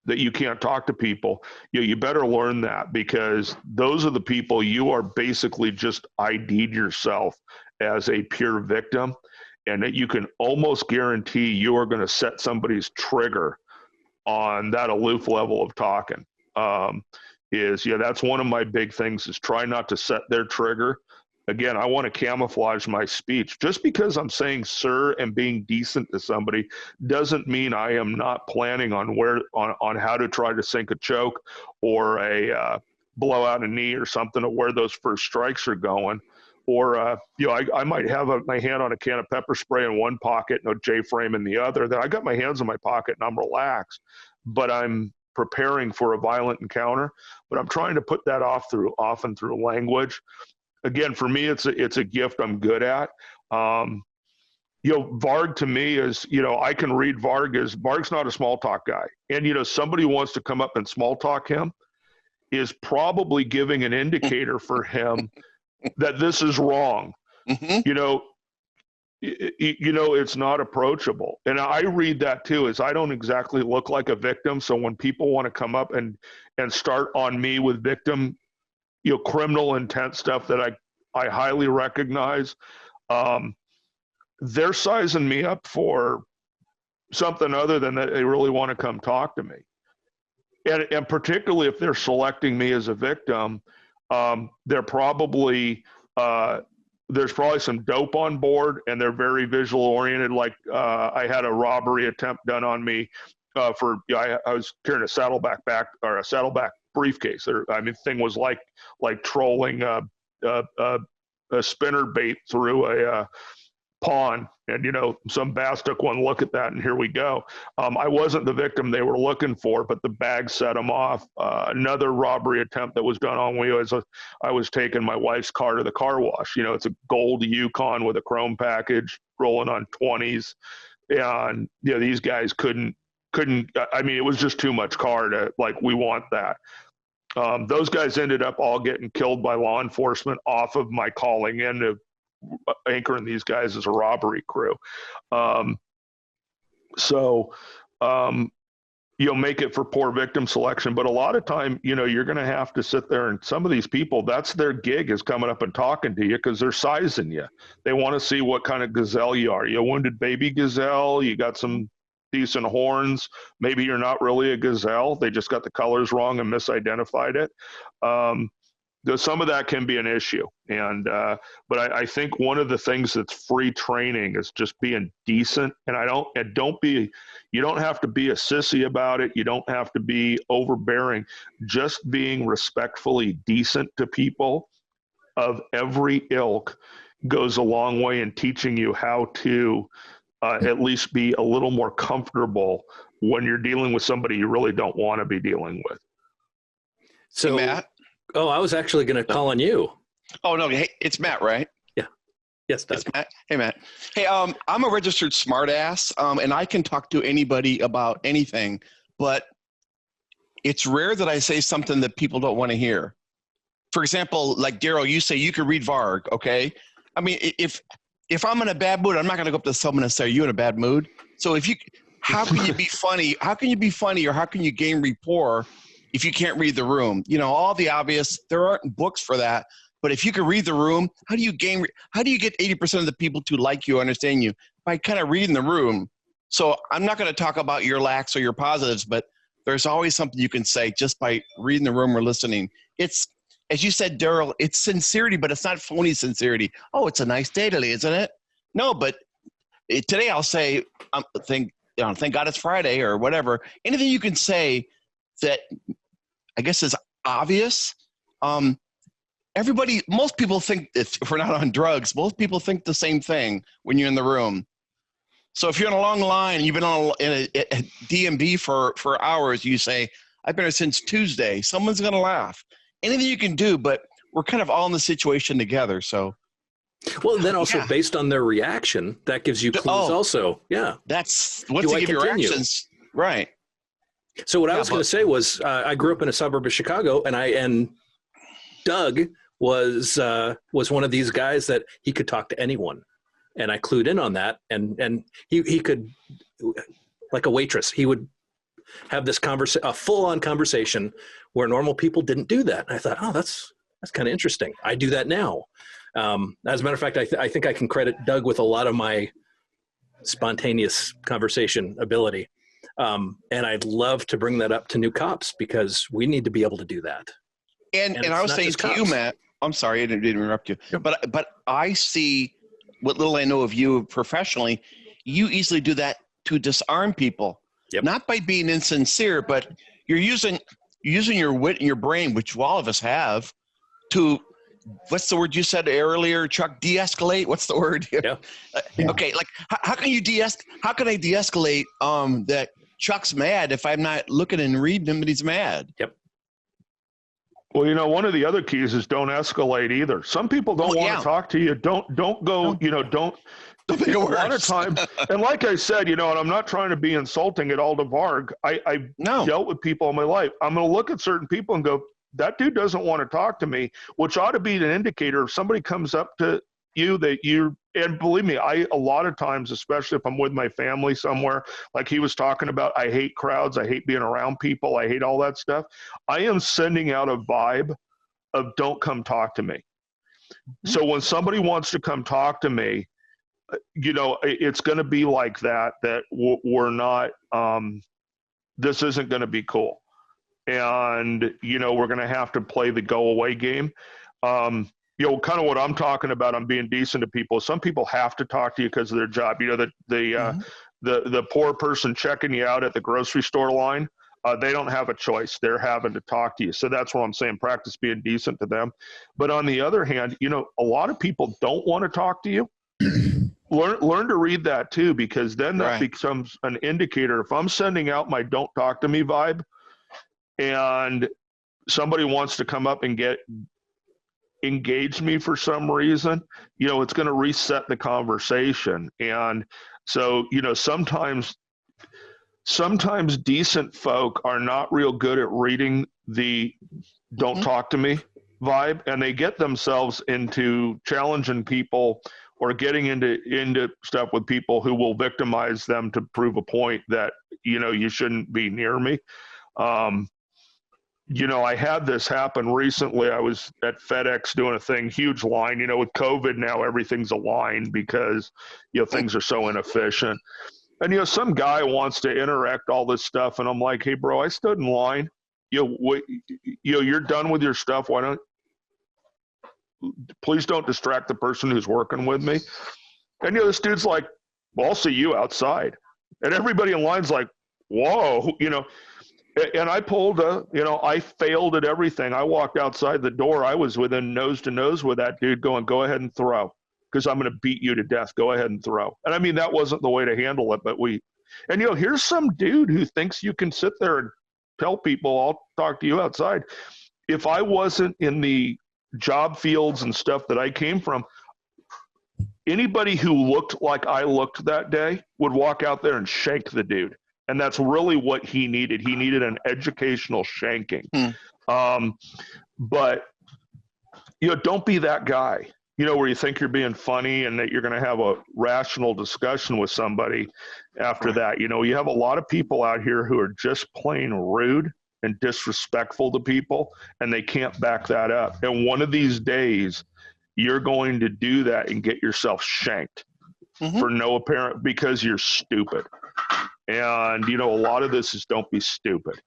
that you can't talk to people. You better learn that, because those are the people you are basically just ID'd yourself as a pure victim, and that you can almost guarantee you are going to set somebody's trigger on that aloof level of talking. That's one of my big things, is try not to set their trigger. Again, I want to camouflage my speech. Just because I'm saying sir and being decent to somebody doesn't mean I am not planning on on how to try to sink a choke or a blow out a knee or something, of where those first strikes are going. Or, I might have my hand on a can of pepper spray in one pocket and a J-frame in the other. Then I got my hands in my pocket and I'm relaxed, but I'm preparing for a violent encounter. But I'm trying to put that often through language. Again, for me, it's a gift I'm good at. Varg to me is, I can read Varg's not a small talk guy. And, somebody who wants to come up and small talk him is probably giving an indicator for him that this is wrong. Mm-hmm. It's not approachable. And I read that too, is I don't exactly look like a victim. So when people want to come up and start on me with victim, criminal intent stuff that I highly recognize, they're sizing me up for something other than that they really want to come talk to me. And particularly if they're selecting me as a victim, they're probably, there's probably some dope on board, and they're very visual oriented. Like I had a robbery attempt done on me I was carrying a saddleback briefcase. The thing was like trolling a spinner bait through a pond, and some bass took one look at that, and here we go. I wasn't the victim they were looking for, but the bag set them off. Another robbery attempt that was done on me was I was taking my wife's car to the car wash. It's a gold Yukon with a chrome package, rolling on 20s, and these guys couldn't. It was just too much car to we want that. Those guys ended up all getting killed by law enforcement off of my calling in to anchoring these guys as a robbery crew. Make it for poor victim selection. But a lot of time, you're going to have to sit there, and some of these people, that's their gig, is coming up and talking to you because they're sizing you. They want to see what kind of gazelle you are. You a wounded baby gazelle? You got some decent horns. Maybe you're not really a gazelle. They just got the colors wrong and misidentified it. some of that can be an issue. And but I think one of the things that's free training is just being decent. And you don't have to be a sissy about it. You don't have to be overbearing. Just being respectfully decent to people of every ilk goes a long way in teaching you how to at least be a little more comfortable when you're dealing with somebody you really don't want to be dealing with. So, hey, Matt. Oh, I was actually going to call on you. Oh, no. Hey, it's Matt, right? Yeah. Yes, Doug. It's Matt. Hey, Matt. Hey, I'm a registered smartass, and I can talk to anybody about anything, but it's rare that I say something that people don't want to hear. For example, like Darryl, you say you can read Varg, okay? I mean, if I'm in a bad mood, I'm not going to go up to someone and say, "Are you in a bad mood?" So how can you be funny? How can you be funny, or how can you gain rapport if you can't read the room? You know, all the obvious. There aren't books for that. But if you can read the room, how do you get 80% of the people to like you, understand you? By kind of reading the room. So I'm not going to talk about your lacks or your positives, but there's always something you can say just by reading the room or listening. It's, as you said, Darryl, it's sincerity, but it's not phony sincerity. Oh, it's a nice day today, isn't it? No, but today I'll say, thank God it's Friday or whatever. Anything you can say that I guess is obvious. Most people think, if we're not on drugs, most people think the same thing when you're in the room. So if you're in a long line and you've been in a DMV for hours, you say, "I've been here since Tuesday." Someone's going to laugh. Anything you can do, but we're kind of all in the situation together. So, well, then also based on their reaction, that gives you clues. Also, yeah, that's once you give your reactions, right? So what I was going to say was, I grew up in a suburb of Chicago, and Doug was one of these guys that he could talk to anyone, and I clued in on that, and he could, like a waitress, he would have this a full-on conversation where normal people didn't do that. And I thought, oh, that's kind of interesting. I do that now. As a matter of fact, I think I can credit Doug with a lot of my spontaneous conversation ability. And I'd love to bring that up to new cops because we need to be able to do that. And I was saying to you, Matt, I'm sorry, I didn't interrupt you, but I see what little I know of you professionally. You easily do that to disarm people, not by being insincere, but you're using your wit and your brain, which all of us have, to, what's the word you said earlier, Chuck? De-escalate. What's the word? Yeah. Okay, like how can I de-escalate that Chuck's mad if I'm not looking and reading him that he's mad? Yep. Well, you know, one of the other keys is don't escalate either. Some people don't want to talk to you. Don't go, you know, don't make it worse. A lot of time, and like I said, you know, and I'm not trying to be insulting at all to Varg. I've dealt with people in my life. I'm going to look at certain people and go, that dude doesn't want to talk to me, which ought to be an indicator if somebody comes up to you that you're, and believe me, a lot of times, especially if I'm with my family somewhere, like he was talking about, I hate crowds, I hate being around people, I hate all that stuff. I am sending out a vibe of don't come talk to me. So when somebody wants to come talk to me, you know, it's going to be like that we're not, this isn't going to be cool. And, you know, we're going to have to play the go away game. You know, kind of what I'm talking about, I'm being decent to people. Some people have to talk to you because of their job. You know, the poor person checking you out at the grocery store line, they don't have a choice. They're having to talk to you. So that's what I'm saying. Practice being decent to them. But on the other hand, you know, a lot of people don't want to talk to you. Learn to read that too, because then that becomes an indicator. If I'm sending out my don't talk to me vibe and somebody wants to come up and engage me for some reason, you know, it's going to reset the conversation. And so, you know, sometimes decent folk are not real good at reading the don't talk to me vibe, and they get themselves into challenging people or getting into stuff with people who will victimize them to prove a point that, you know, you shouldn't be near me. You know, I had this happen recently. I was at FedEx doing a thing, huge line. You know, with COVID now, everything's a line because, you know, things are so inefficient. And, you know, some guy wants to interact all this stuff. And I'm like, hey, bro, I stood in line. You know, you're done with your stuff. Why don't please don't distract the person who's working with me. And, this dude's like, well, I'll see you outside. And everybody in line's like, whoa, and I pulled I failed at everything. I walked outside the door. I was within nose to nose with that dude going, go ahead and throw, because I'm going to beat you to death. Go ahead and throw. And I mean, that wasn't the way to handle it, but here's some dude who thinks you can sit there and tell people, I'll talk to you outside. If I wasn't in the job fields and stuff that I came from, anybody who looked like I looked that day would walk out there and shank the dude. And that's really what he needed. He needed an educational shanking. But, don't be that guy, where you think you're being funny and that you're going to have a rational discussion with somebody after that. You have a lot of people out here who are just plain rude and disrespectful to people, and they can't back that up. And one of these days, you're going to do that and get yourself shanked for no apparent, because you're stupid. And, a lot of this is don't be stupid.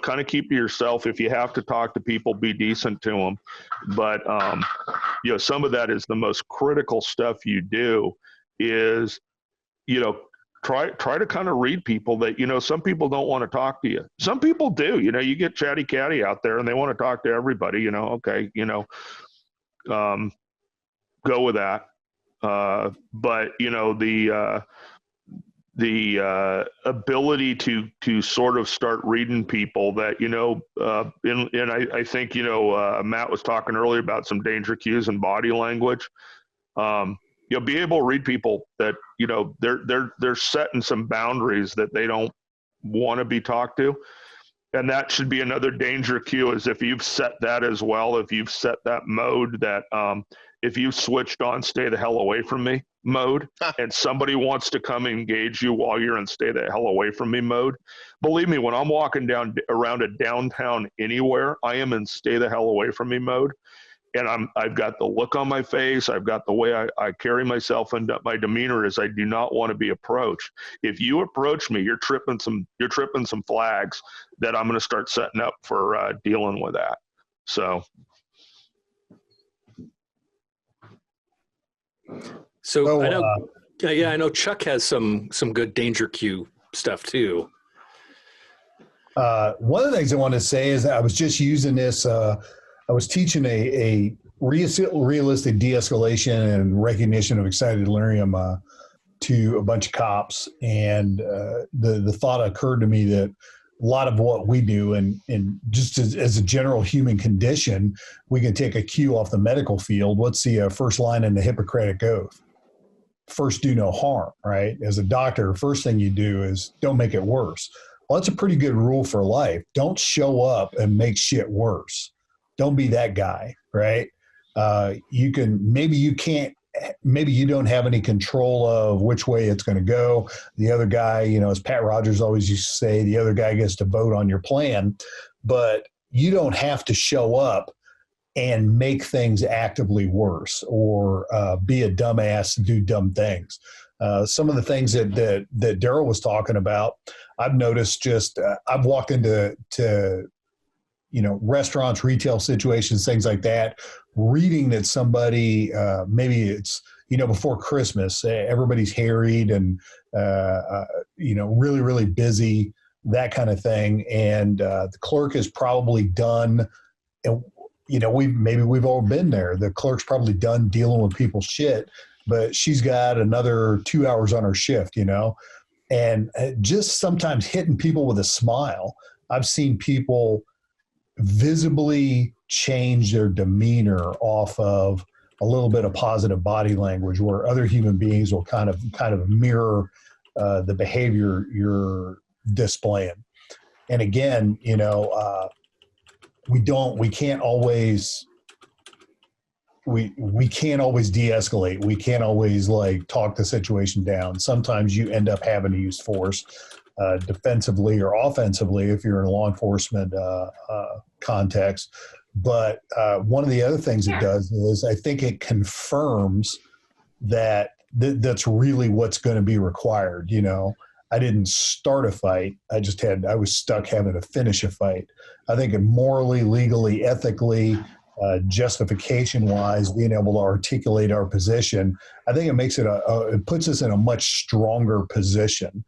Kind of keep to yourself. If you have to talk to people, be decent to them. But, some of that is the most critical stuff you do is, try to kind of read people that, some people don't want to talk to you. Some people do. You get chatty catty out there and they want to talk to everybody, okay, go with that. But, the ability to sort of start reading people that, and I think, Matt was talking earlier about some danger cues and body language. Be able to read people that, they're setting some boundaries that they don't want to be talked to. And that should be another danger cue, is if you've set that as well, if you've set that mode that, if you switched on stay the hell away from me mode and somebody wants to come engage you while you're in stay the hell away from me mode, believe me, when I'm walking down around a downtown anywhere, I am in stay the hell away from me mode. And I've got the look on my face. I've got the way I carry myself, and my demeanor is I do not want to be approached. If you approach me, you're tripping some flags that I'm going to start setting up for dealing with that. So I know Chuck has some good danger cue stuff too. One of the things I want to say is that I was just using this. I was teaching a realistic de-escalation and recognition of excited delirium to a bunch of cops, and the thought occurred to me that a lot of what we do, and just as a general human condition, we can take a cue off the medical field. What's the first line in the Hippocratic Oath? First, do no harm, right? As a doctor, first thing you do is don't make it worse. Well, that's a pretty good rule for life. Don't show up and make shit worse. Don't be that guy, right? Maybe you don't have any control of which way it's going to go. The other guy, as Pat Rogers always used to say, the other guy gets to vote on your plan, but you don't have to show up and make things actively worse or be a dumbass and do dumb things. Some of the things that Darryl was talking about, I've noticed I've walked into restaurants, retail situations, things like that, reading that somebody, maybe it's, before Christmas, everybody's harried and, really, really busy, that kind of thing. And the clerk is probably done, and, we've all been there. The clerk's probably done dealing with people's shit, but she's got another 2 hours on her shift, and just sometimes hitting people with a smile. I've seen people visibly change their demeanor off of a little bit of positive body language, where other human beings will kind of mirror the behavior you're displaying. And again, we can't always de-escalate. We can't always talk the situation down. Sometimes you end up having to use force, defensively or offensively if you're in a law enforcement context. But one of the other things it does is I think it confirms that that's really what's going to be required. I didn't start a fight. I was stuck having to finish a fight. I think morally, legally, ethically, justification wise, being able to articulate our position, I think it makes it it puts us in a much stronger position.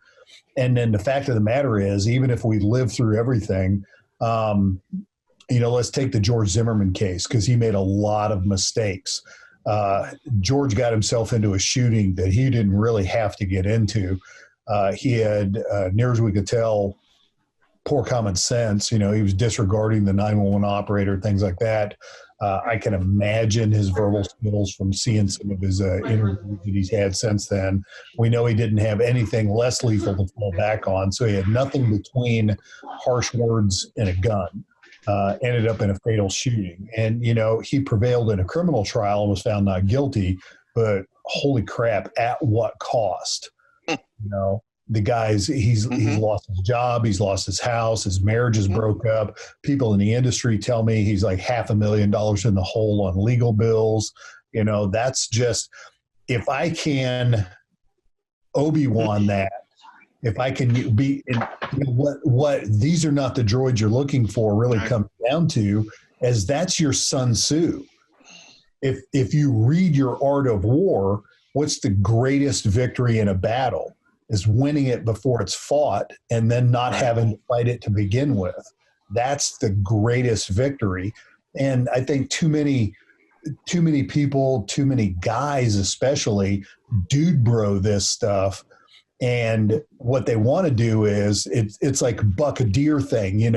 And then the fact of the matter is, even if we live through everything, let's take the George Zimmerman case, because he made a lot of mistakes. George got himself into a shooting that he didn't really have to get into. He had, near as we could tell, poor common sense. He was disregarding the 911 operator, things like that. I can imagine his verbal skills from seeing some of his interviews that he's had since then. We know he didn't have anything less lethal to fall back on, so he had nothing between harsh words and a gun. Ended up in a fatal shooting. And, he prevailed in a criminal trial and was found not guilty, but holy crap, at what cost? The guy's, he's lost his job, he's lost his house, his marriage is broke up. People in the industry tell me he's like $500,000 in the hole on legal bills. That's just, if I can Obi-Wan that, if I can be what these are not the droids you're looking for really comes down to, as that's your Sun Tzu. If you read your Art of War, what's the greatest victory in a battle? Is winning it before it's fought and then not having to fight it to begin with. That's the greatest victory. And I think too many people, too many guys especially, dude bro this stuff. And what they want to do is it's like buck a deer thing,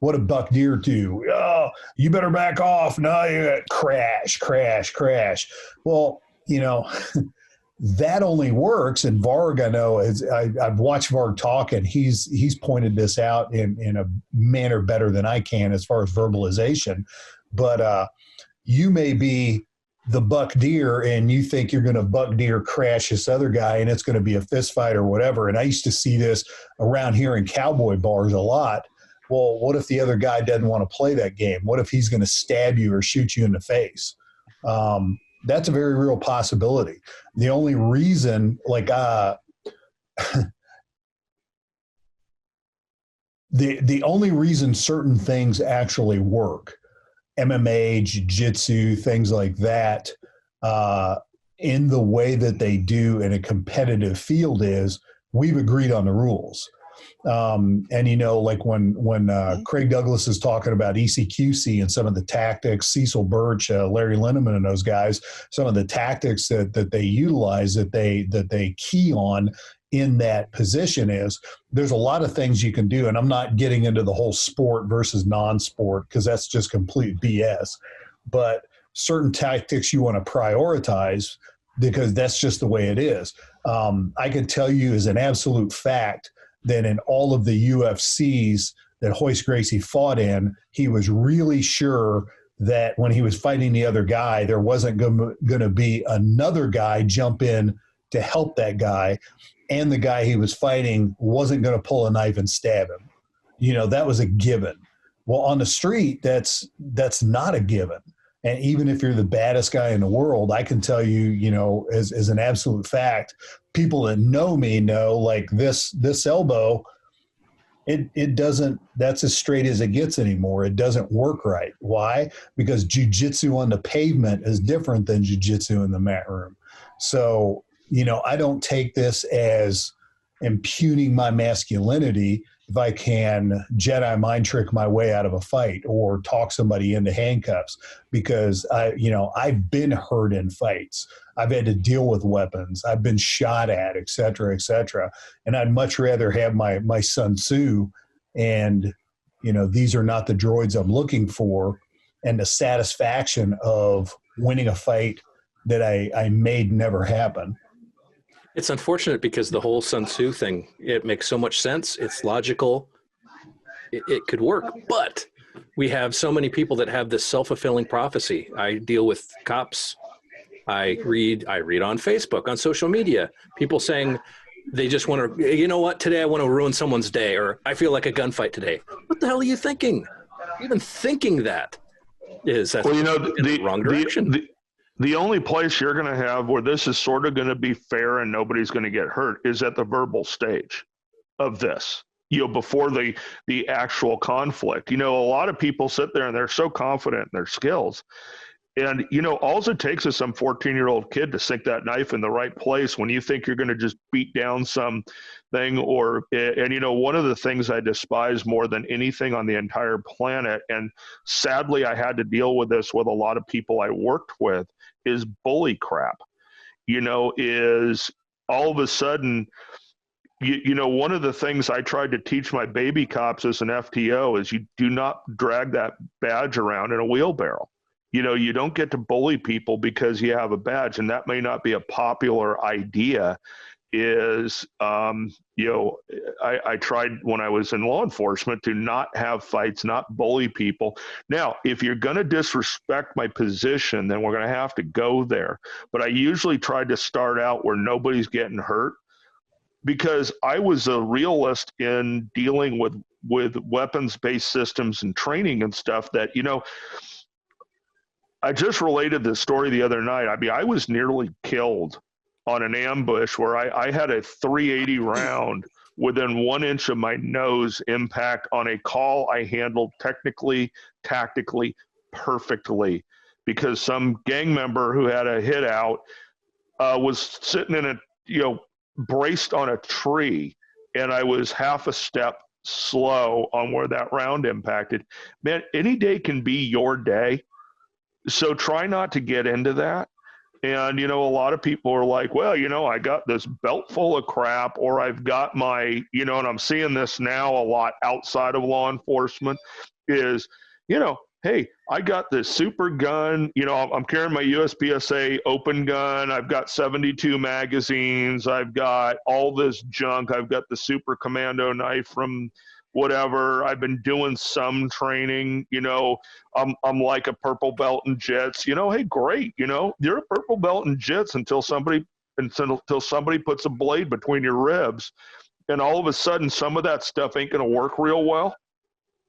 what a buck deer do? Oh, you better back off. No, you crash, crash, crash. Well, that only works. And Varg, I know, I've watched Varg talk, and he's pointed this out in a manner better than I can as far as verbalization. But you may be the buck deer, and you think you're going to buck deer crash this other guy, and it's going to be a fist fight or whatever. And I used to see this around here in cowboy bars a lot. Well, what if the other guy doesn't want to play that game? What if he's going to stab you or shoot you in the face? That's a very real possibility. The only reason, the only reason certain things actually work, MMA, jiu-jitsu, things like that, in the way that they do in a competitive field, is we've agreed on the rules. And like when Craig Douglas is talking about ECQC and some of the tactics, Cecil Birch, Larry Lindemann, and those guys, some of the tactics that they utilize, that they key on in that position, is there's a lot of things you can do. And I'm not getting into the whole sport versus non-sport, because that's just complete BS. But certain tactics you want to prioritize, because that's just the way it is. I can tell you as an absolute fact that in all of the UFCs that Hoist Gracie fought in, he was really sure that when he was fighting the other guy, there wasn't going to be another guy jump in to help that guy, and the guy he was fighting wasn't going to pull a knife and stab him. That was a given. Well, on the street, that's not a given. And even if you're the baddest guy in the world, I can tell you, as an absolute fact, people that know me know, like, this elbow, it doesn't, that's as straight as it gets anymore. It doesn't work right. Why? Because jiu-jitsu on the pavement is different than jiu-jitsu in the mat room. So, I don't take this as impugning my masculinity if I can Jedi mind trick my way out of a fight or talk somebody into handcuffs, because I've been hurt in fights. I've had to deal with weapons. I've been shot at, et cetera, et cetera. And I'd much rather have my Sun Tzu and, these are not the droids I'm looking for, and the satisfaction of winning a fight that I made never happen. It's unfortunate because the whole Sun Tzu thing, it makes so much sense. It's logical. It could work, but we have so many people that have this self-fulfilling prophecy. I deal with cops. I read on Facebook, on social media, people saying they just want to, today I want to ruin someone's day, or I feel like a gunfight today. What the hell are you thinking? Even thinking that's the wrong direction. The only place you're going to have where this is sort of going to be fair and nobody's going to get hurt is at the verbal stage of this. before the actual conflict. A lot of people sit there and they're so confident in their skills. And, all it takes is some 14-year-old kid to sink that knife in the right place when you think you're going to just beat down something and, one of the things I despise more than anything on the entire planet, and sadly I had to deal with this with a lot of people I worked with, is bully crap. Is all of a sudden, one of the things I tried to teach my baby cops as an FTO is you do not drag that badge around in a wheelbarrow. You don't get to bully people because you have a badge, and that may not be a popular idea. I tried when I was in law enforcement to not have fights, not bully people. Now, if you're going to disrespect my position, then we're going to have to go there. But I usually tried to start out where nobody's getting hurt, because I was a realist in dealing with weapons-based systems and training and stuff that, I just related this story the other night. I mean, I was nearly killed on an ambush where I had a 380 round within 1 inch of my nose impact on a call I handled technically, tactically, perfectly, because some gang member who had a hit out was sitting in a, braced on a tree, and I was half a step slow on where that round impacted. Man, any day can be your day. So try not to get into that. And, a lot of people are like, well, I got this belt full of crap, or I've got my, and I'm seeing this now a lot outside of law enforcement is, hey, I got this super gun, I'm carrying my USPSA open gun. I've got 72 magazines. I've got all this junk. I've got the super commando knife from whatever. I've been doing some training, I'm like a purple belt in jits, hey, great. You're a purple belt in jits until somebody puts a blade between your ribs. And all of a sudden, some of that stuff ain't going to work real well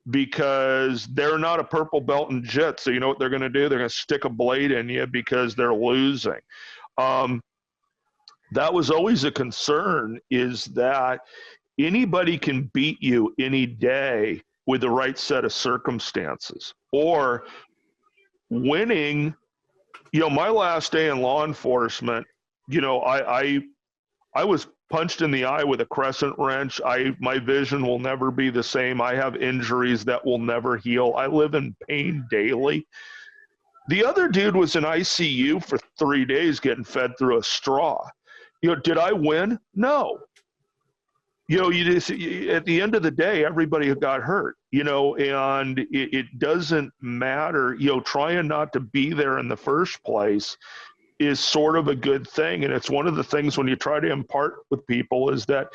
because they're not a purple belt in jits. So you know what they're going to do? They're going to stick a blade in you because they're losing. That was always a concern, is that anybody can beat you any day with the right set of circumstances. Or winning, my last day in law enforcement, I was punched in the eye with a crescent wrench. My vision will never be the same. I have injuries that will never heal. I live in pain daily. The other dude was in ICU for 3 days getting fed through a straw. Did I win? No. At the end of the day, everybody got hurt, and it doesn't matter, trying not to be there in the first place is sort of a good thing. And it's one of the things when you try to impart with people is that,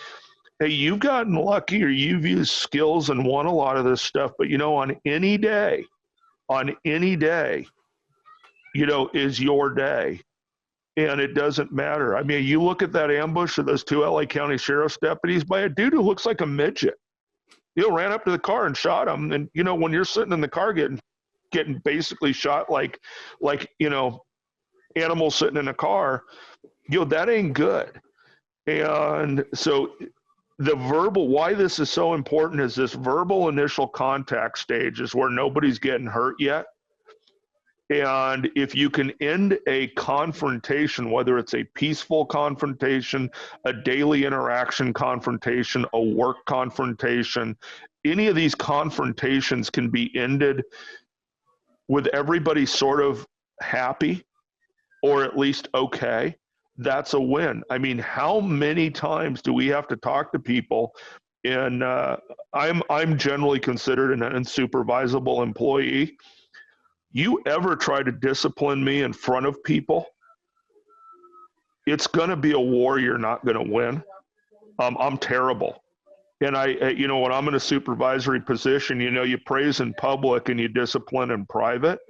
hey, you've gotten lucky or you've used skills and won a lot of this stuff, but on any day, is your day. And it doesn't matter. I mean, you look at that ambush of those 2 LA County Sheriff's deputies by a dude who looks like a midget. Ran up to the car and shot him. And, when you're sitting in the car getting basically shot like animals sitting in a car, that ain't good. And so why this is so important is this verbal initial contact stage is where nobody's getting hurt yet. And if you can end a confrontation, whether it's a peaceful confrontation, a daily interaction confrontation, a work confrontation, any of these confrontations can be ended with everybody sort of happy or at least okay. That's a win. I mean, how many times do we have to talk to people? And I'm generally considered an unsupervisable employee. You ever try to discipline me in front of people, it's going to be a war you're not going to win. I'm terrible. And when I'm in a supervisory position, you praise in public and you discipline in private.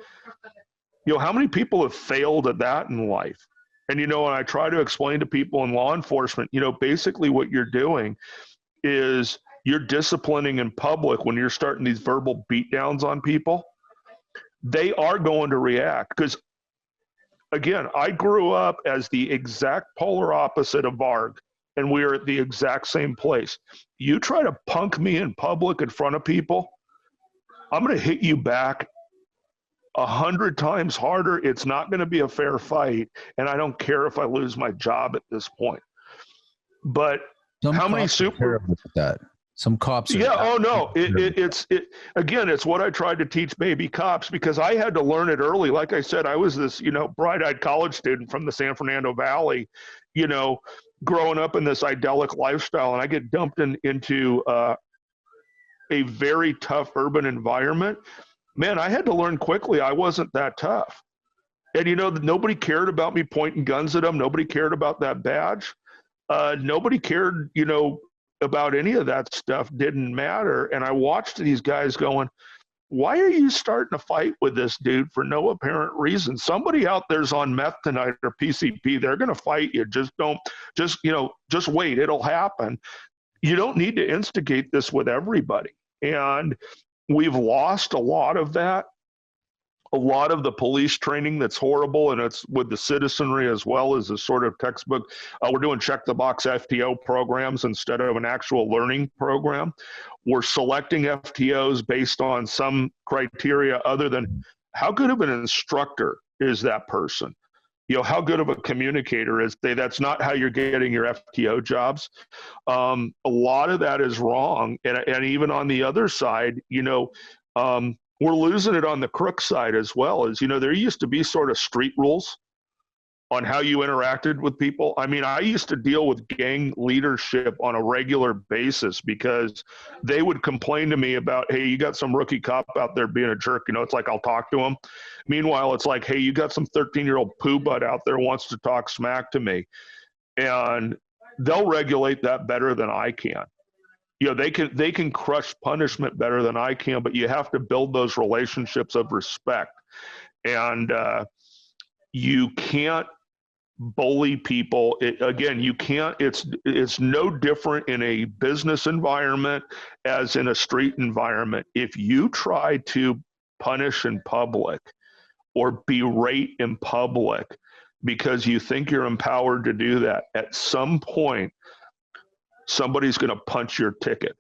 How many people have failed at that in life? And, when I try to explain to people in law enforcement, basically what you're doing is you're disciplining in public when you're starting these verbal beatdowns on people. They are going to react because, again, I grew up as the exact polar opposite of Varg. and we are at the exact same place. You try to punk me in public in front of people, I'm going to hit you back 100 times harder. It's not going to be a fair fight, and I don't care if I lose my job at this point. But how many super that? Some cops. Yeah. Oh no. It's again. It's what I tried to teach baby cops, because I had to learn it early. Like I said, I was this bright-eyed college student from the San Fernando Valley, growing up in this idyllic lifestyle, and I get dumped into a very tough urban environment. Man, I had to learn quickly I wasn't that tough. And nobody cared about me pointing guns at them. Nobody cared about that badge. Nobody cared, about any of that stuff. Didn't matter. And I watched these guys going, why are you starting to fight with this dude for no apparent reason? Somebody out there's on meth tonight or PCP. They're going to fight you. Just wait. It'll happen. You don't need to instigate this with everybody. And we've lost a lot of that. A lot of the police training that's horrible, and it's with the citizenry as well as a sort of textbook. We're doing check-the-box FTO programs instead of an actual learning program. We're selecting FTOs based on some criteria other than how good of an instructor is that person. How good of a communicator is they? That's not how you're getting your FTO jobs. A lot of that is wrong, and even on the other side, we're losing it on the crook side as well. As there used to be sort of street rules on how you interacted with people. I mean, I used to deal with gang leadership on a regular basis because they would complain to me about, hey, you got some rookie cop out there being a jerk. It's like, I'll talk to him. Meanwhile, it's like, hey, you got some 13-year-old poo butt out there wants to talk smack to me. And they'll regulate that better than I can. They can crush punishment better than I can, but you have to build those relationships of respect. And you can't bully people. You can't. It's no different in a business environment as in a street environment. If you try to punish in public or berate in public because you think you're empowered to do that, at some point, somebody's going to punch your ticket.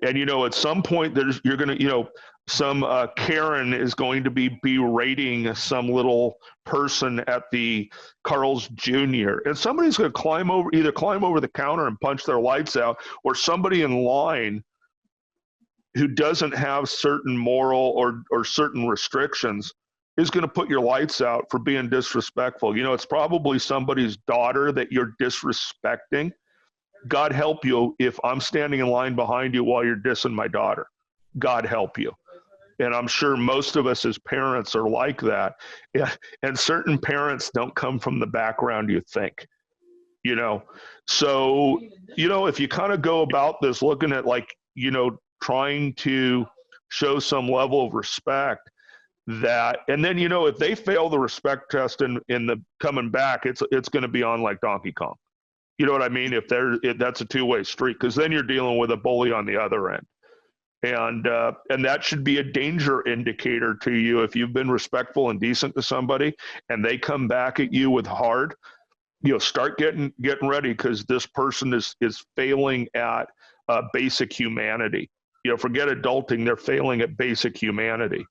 And, at some point you're going to, some Karen is going to be berating some little person at the Carl's Jr. And somebody's going to either climb over the counter and punch their lights out, or somebody in line who doesn't have certain moral or certain restrictions is going to put your lights out for being disrespectful. It's probably somebody's daughter that you're disrespecting. God help you if I'm standing in line behind you while you're dissing my daughter. God help you. And I'm sure most of us as parents are like that. Yeah. And certain parents don't come from the background you think, So, if you kind of go about this looking at trying to show some level of respect, that, and then, if they fail the respect test in the coming back, it's going to be on like Donkey Kong. You know what I mean? If that's a two-way street, because then you're dealing with a bully on the other end. And that should be a danger indicator to you. If you've been respectful and decent to somebody and they come back at you with hard, start getting ready, because this person is failing at basic humanity. Forget adulting, they're failing at basic humanity.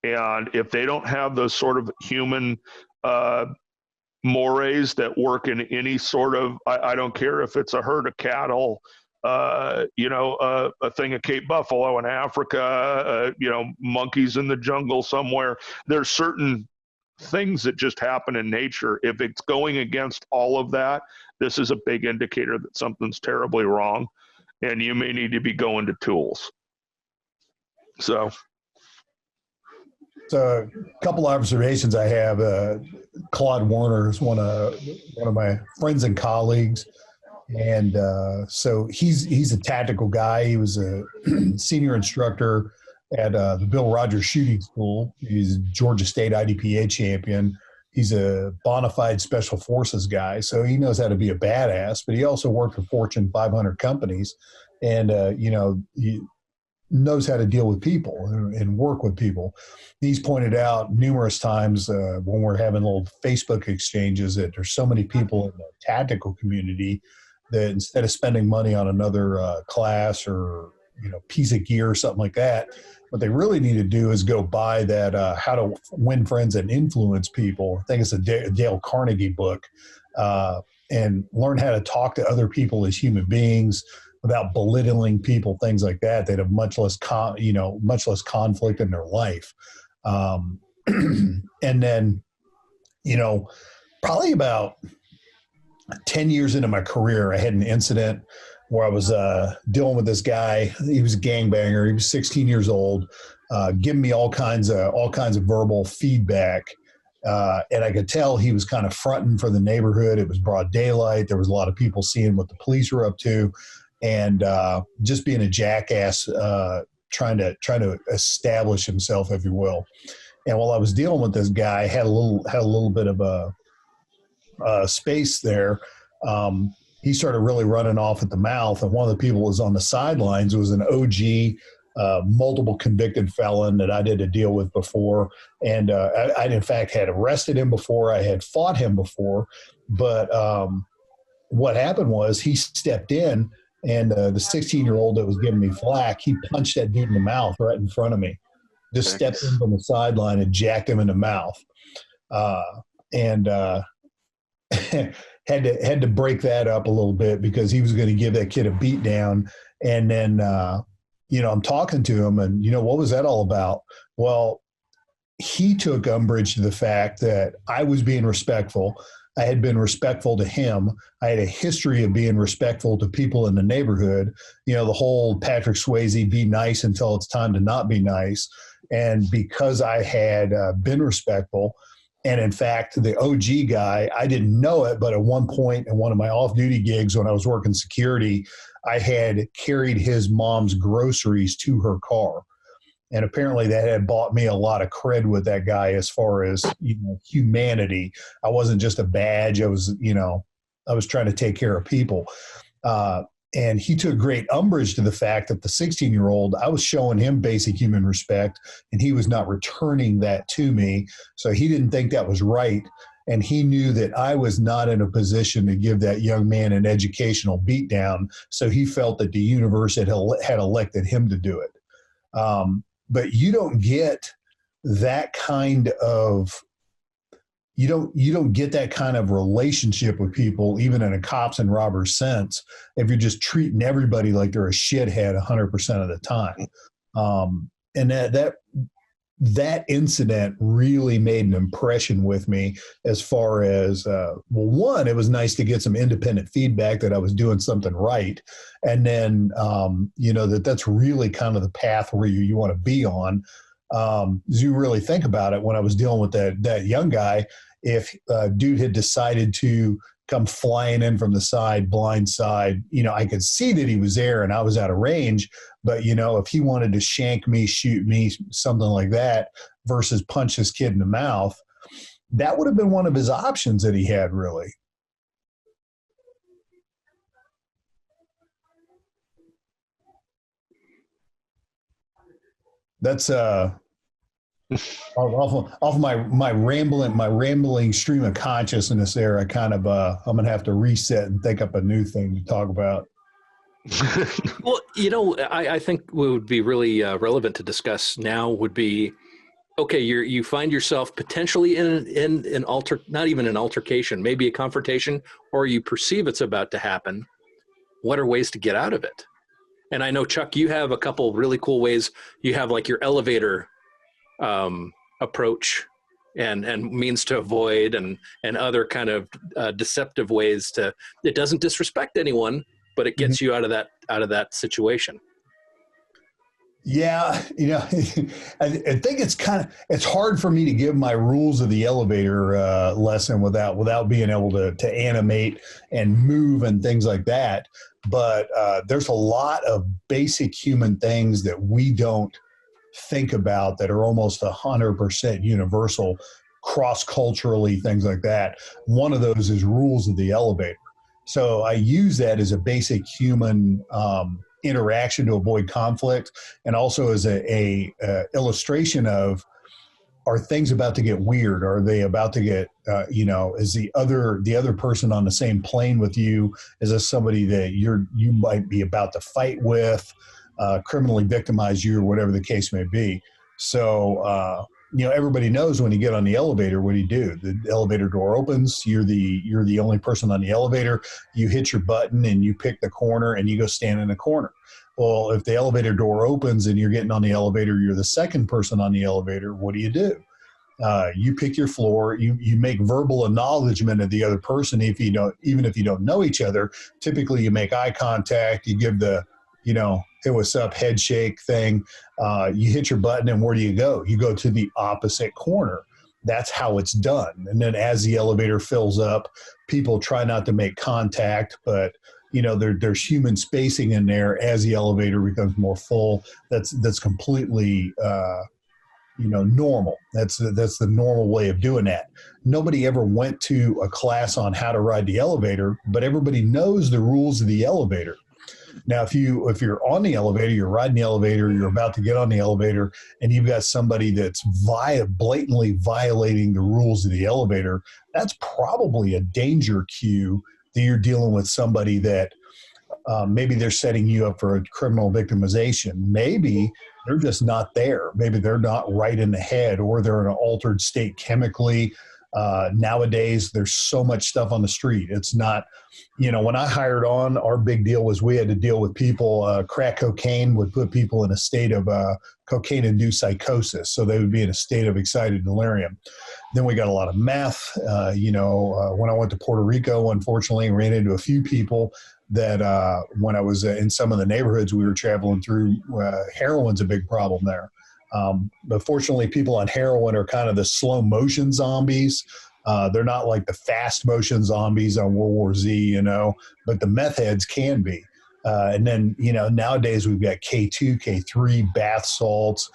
And if they don't have those sort of human mores that work in any sort of, I don't care if it's a herd of cattle, a thing of Cape buffalo in Africa, monkeys in the jungle somewhere. There's certain things that just happen in nature. If it's going against all of that, this is a big indicator that something's terribly wrong, and you may need to be going to tools. So a couple observations I have. Claude Warner is one of my friends and colleagues, and so he's a tactical guy. He was a senior instructor at the Bill Rogers Shooting School. He's a Georgia State IDPA champion. He's a bona fide special forces guy, so he knows how to be a badass. But he also worked for Fortune 500 companies, and he knows how to deal with people and work with people. He's pointed out numerous times when we're having little Facebook exchanges that there's so many people in the tactical community that instead of spending money on another class or, piece of gear or something like that, what they really need to do is go buy that How to Win Friends and Influence People. I think it's a Dale Carnegie book, and learn how to talk to other people as human beings without belittling people, things like that. They'd have much less conflict in their life. And then, probably about 10 years into my career, I had an incident where I was dealing with this guy. He was a gangbanger. He was 16 years old, giving me all kinds of verbal feedback. And I could tell he was kind of fronting for the neighborhood. It was broad daylight. There was a lot of people seeing what the police were up to, and just being a jackass, trying to establish himself, if you will. And while I was dealing with this guy, I had a little bit of a space there. He started really running off at the mouth, and one of the people was on the sidelines. It was an OG, multiple convicted felon that I did a deal with before. And I in fact had arrested him before. I had fought him before. But what happened was he stepped in, and the 16-year-old that was giving me flack, he punched that dude in the mouth right in front of me. Just stepped in from the sideline and jacked him in the mouth. And had to break that up a little bit because he was going to give that kid a beat down. And then, I'm talking to him, and, what was that all about? Well, he took umbrage to the fact that I was being respectful. I had been respectful to him. I had a history of being respectful to people in the neighborhood. The whole Patrick Swayze, be nice until it's time to not be nice. And because I had been respectful, and in fact, the OG guy, I didn't know it, but at one point in one of my off-duty gigs when I was working security, I had carried his mom's groceries to her car. And apparently that had bought me a lot of cred with that guy as far as, humanity. I wasn't just a badge. I was trying to take care of people. And he took great umbrage to the fact that the 16-year-old, I was showing him basic human respect, and he was not returning that to me. So he didn't think that was right. And he knew that I was not in a position to give that young man an educational beatdown. So he felt that the universe had elected him to do it. But you don't get that kind of you don't get that kind of relationship with people, even in a cops and robbers sense, if you're just treating everybody like they're a shithead 100% of the time. And that incident really made an impression with me as far as, one, it was nice to get some independent feedback that I was doing something right. And then, that's really kind of the path where you want to be on. As you really think about it, when I was dealing with that young guy, if dude had decided to come flying in from the side, blind side, I could see that he was there and I was out of range. But, if he wanted to shank me, shoot me, something like that, versus punch this kid in the mouth, that would have been one of his options that he had, really. That's off my rambling stream of consciousness there. I kind of I'm gonna have to reset and think up a new thing to talk about. Well, I think what would be really relevant to discuss now would be, okay, you find yourself potentially in an not even an altercation, maybe a confrontation, or you perceive it's about to happen. What are ways to get out of it? And I know, Chuck, you have a couple really cool ways. You have like your elevator approach and means to avoid and other kind of deceptive ways it doesn't disrespect anyone, but it gets you out of that situation. Yeah. I think it's hard for me to give my rules of the elevator lesson without being able to animate and move and things like that. But there's a lot of basic human things that we don't think about that are almost 100% universal, cross-culturally, things like that. One of those is rules of the elevator. So I use that as a basic human interaction to avoid conflict, and also as a illustration of are things about to get weird? Are they about to get, is the other person on the same plane with you? Is this somebody that you might be about to fight with, criminally victimize you, or whatever the case may be? So, everybody knows when you get on the elevator, what do you do? The elevator door opens. You're the only person on the elevator. You hit your button and you pick the corner and you go stand in the corner. Well, if the elevator door opens and you're getting on the elevator, you're the second person on the elevator. What do? You pick your floor. You make verbal acknowledgement of the other person. Even if you don't know each other, typically you make eye contact. You give the, hey, what's up, head shake thing. You hit your button, and where do you go? You go to the opposite corner. That's how it's done. And then as the elevator fills up, people try not to make contact, but there's human spacing in there as the elevator becomes more full. That's completely normal. That's the normal way of doing that. Nobody ever went to a class on how to ride the elevator, but everybody knows the rules of the elevator. Now, if you're on the elevator, you're riding the elevator, you're about to get on the elevator, and you've got somebody that's blatantly violating the rules of the elevator, that's probably a danger cue that you're dealing with somebody that maybe they're setting you up for a criminal victimization. Maybe they're just not there. Maybe they're not right in the head, or they're in an altered state chemically. Nowadays, there's so much stuff on the street. It's not, when I hired on, our big deal was we had to deal with people. Crack cocaine would put people in a state of cocaine-induced psychosis. So they would be in a state of excited delirium. Then we got a lot of meth. When I went to Puerto Rico, unfortunately, ran into a few people that when I was in some of the neighborhoods we were traveling through, heroin's a big problem there. But fortunately, people on heroin are kind of the slow motion zombies. They're not like the fast motion zombies on World War Z, but the meth heads can be. And then, nowadays we've got K2, K3, bath salts,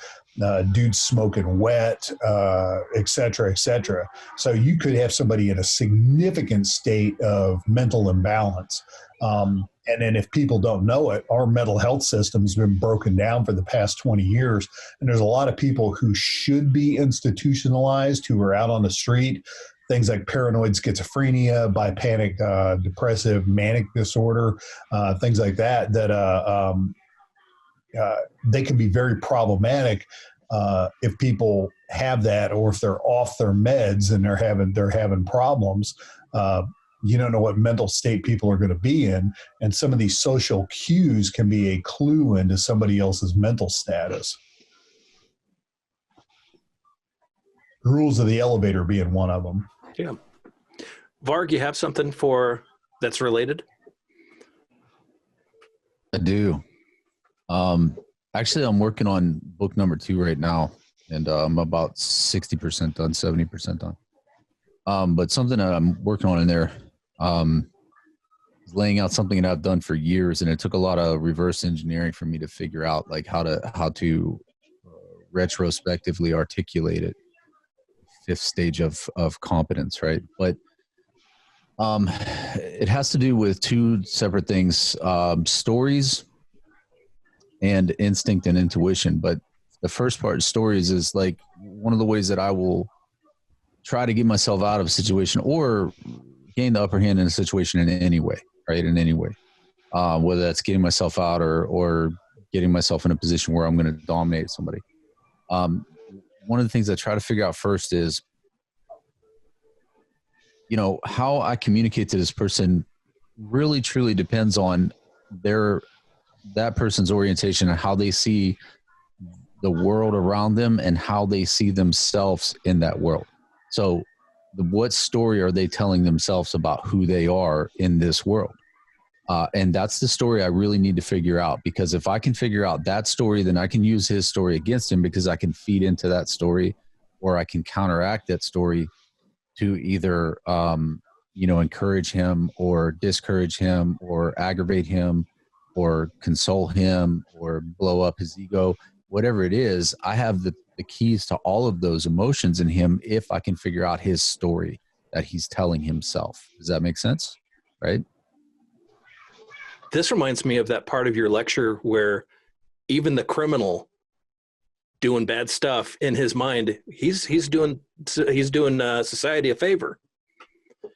dudes smoking wet, et cetera, et cetera. So you could have somebody in a significant state of mental imbalance. And then if people don't know it, our mental health system's been broken down for the past 20 years. And there's a lot of people who should be institutionalized who are out on the street. Things like paranoid schizophrenia, bipolar, depressive, manic disorder, things like that they can be very problematic if people have that, or if they're off their meds and they're having problems. You don't know what mental state people are going to be in, and some of these social cues can be a clue into somebody else's mental status. Rules of the elevator being one of them. Yeah. Varg, you have something that's related? I do. Actually, I'm working on book number 2 right now, and I'm about 60% done, 70% done. But something that I'm working on in there is laying out something that I've done for years, and it took a lot of reverse engineering for me to figure out like how to retrospectively articulate it. 5th stage of competence, right? But it has to do with 2 separate things: stories and instinct and intuition. But the first part, stories, is like one of the ways that I will try to get myself out of a situation or gain the upper hand in a situation in any way, right? In any way, whether that's getting myself out or getting myself in a position where I'm going to dominate somebody. One of the things I try to figure out first is, how I communicate to this person really truly depends on that person's orientation and how they see the world around them and how they see themselves in that world. So what story are they telling themselves about who they are in this world? And that's the story I really need to figure out, because if I can figure out that story, then I can use his story against him, because I can feed into that story, or I can counteract that story to either, encourage him or discourage him or aggravate him or console him or blow up his ego, whatever it is. I have the keys to all of those emotions in him if I can figure out his story that he's telling himself. Does that make sense? Right? This reminds me of that part of your lecture where even the criminal doing bad stuff in his mind, he's doing society a favor.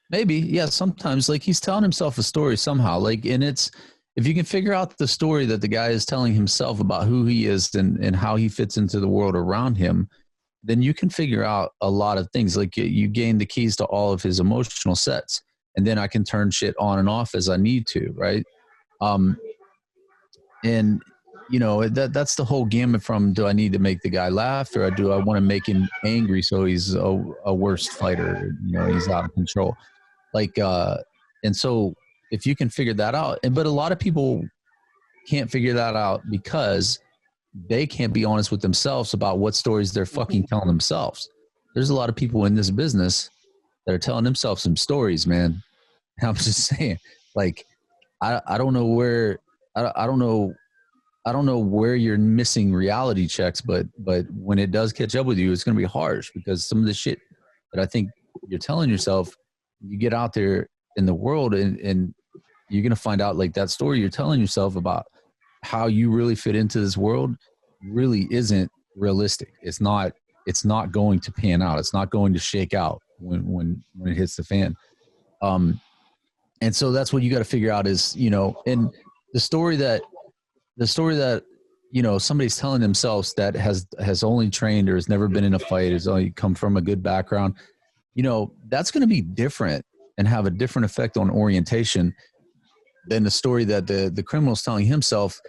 Maybe, yeah. Sometimes, like, he's telling himself a story somehow. Like, and it's, if you can figure out the story that the guy is telling himself about who he is and how he fits into the world around him, then you can figure out a lot of things. Like, you gain the keys to all of his emotional sets, and then I can turn shit on and off as I need to, right? And you know, that's the whole gamut from, do I need to make the guy laugh, or do I want to make him angry so he's a worse fighter? You know, he's out of control. Like, and so if you can figure that out, but a lot of people can't figure that out because they can't be honest with themselves about what stories they're fucking telling themselves. There's a lot of people in this business that are telling themselves some stories, man. And I'm just saying, like, I don't know where, I don't know where you're missing reality checks, but when it does catch up with you, it's going to be harsh, because some of the shit that I think you're telling yourself, you get out there in the world and you're going to find out, like, that story you're telling yourself about how you really fit into this world really isn't realistic. It's not going to pan out. It's not going to shake out when it hits the fan. And so that's what you got to figure out is, you know, and the story that, you know, somebody's telling themselves that has only trained or has never been in a fight, has only come from a good background, you know, that's going to be different and have a different effect on orientation than the story that the criminal's telling himself.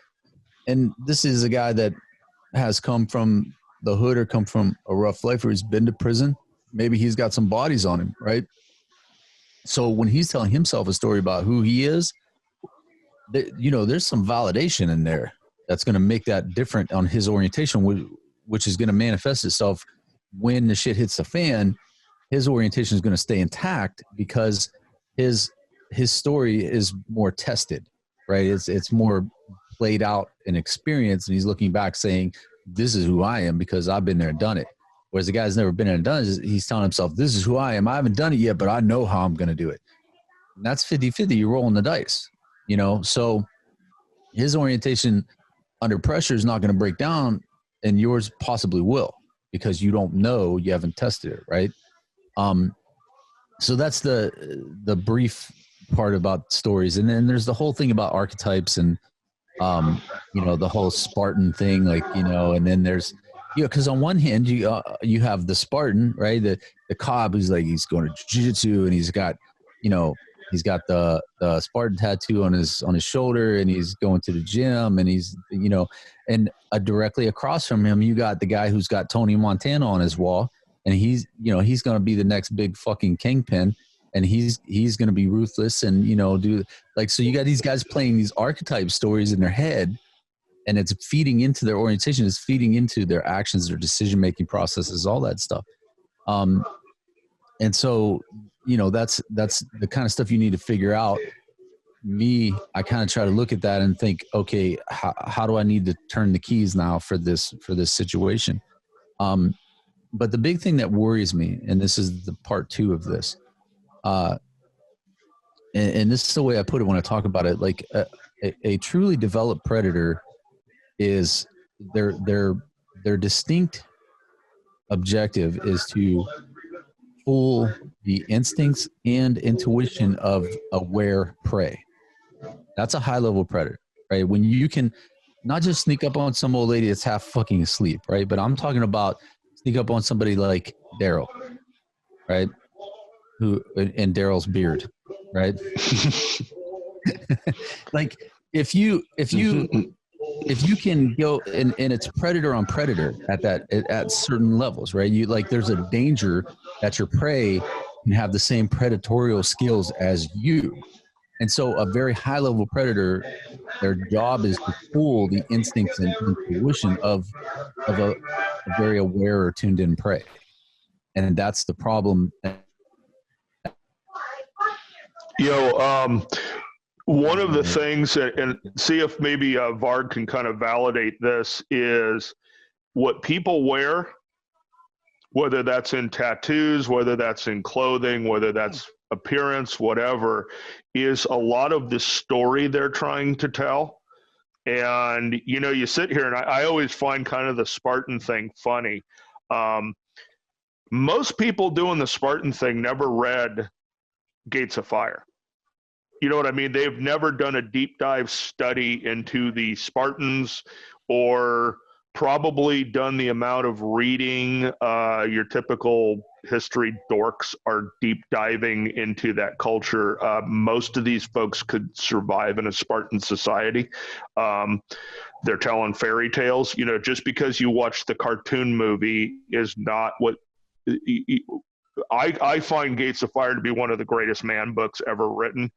And this is a guy that has come from the hood or come from a rough life, or he's been to prison. Maybe he's got some bodies on him, right? So when he's telling himself a story about who he is, you know, there's some validation in there that's going to make that different on his orientation, which is going to manifest itself when the shit hits the fan. His orientation is going to stay intact because his story is more tested, right? It's more played out and experienced, and he's looking back saying, this is who I am because I've been there and done it. Whereas the guy's never been there and done it, he's telling himself, this is who I am. I haven't done it yet, but I know how I'm going to do it. And that's 50-50. You're rolling the dice, you know? So his orientation under pressure is not going to break down, and yours possibly will, because you don't know, you haven't tested it, right? So that's the brief part about stories. And then there's the whole thing about archetypes and, you know, the whole Spartan thing, like, you know, and then there's, you know, because on one hand you have the Spartan, right? The Cobb who's like, he's going to jiu-jitsu and he's got, you know, he's got the Spartan tattoo on his shoulder, and he's going to the gym, and he's, you know, and directly across from him, you got the guy who's got Tony Montana on his wall, and he's, you know, he's going to be the next big fucking kingpin, and he's going to be ruthless and, you know, do like, so you got these guys playing these archetype stories in their head, and it's feeding into their orientation, it's feeding into their actions, their decision-making processes, all that stuff. And so, you know, that's the kind of stuff you need to figure out. I kind of try to look at that and think, okay, how do I need to turn the keys now for this situation? But the big thing that worries me, and this is the part 2 of this, and this is the way I put it when I talk about it, like a truly developed predator is their distinct objective is to fool the instincts and intuition of aware prey. That's a high level predator, right? When you can not just sneak up on some old lady that's half fucking asleep, right? But I'm talking about sneak up on somebody like Darryl, right? Who, and Darryl's beard, right? Like if you can go and it's predator on predator at certain levels, right? You like, there's a danger that your prey can have the same predatorial skills as you. And so a very high level predator, their job is to fool the instincts and intuition of a very aware or tuned in prey. And that's the problem. One of the things that, and see if maybe Varg can kind of validate this, is what people wear, whether that's in tattoos, whether that's in clothing, whether that's appearance, whatever, is a lot of the story they're trying to tell. And, you know, you sit here and I always find kind of the Spartan thing funny. Most people doing the Spartan thing never read Gates of Fire. You know what I mean? They've never done a deep dive study into the Spartans, or probably done the amount of reading your typical history dorks are deep diving into that culture. Most of these folks could survive in a Spartan society. They're telling fairy tales. You know, just because you watch the cartoon movie is not what I find Gates of Fire to be one of the greatest man books ever written.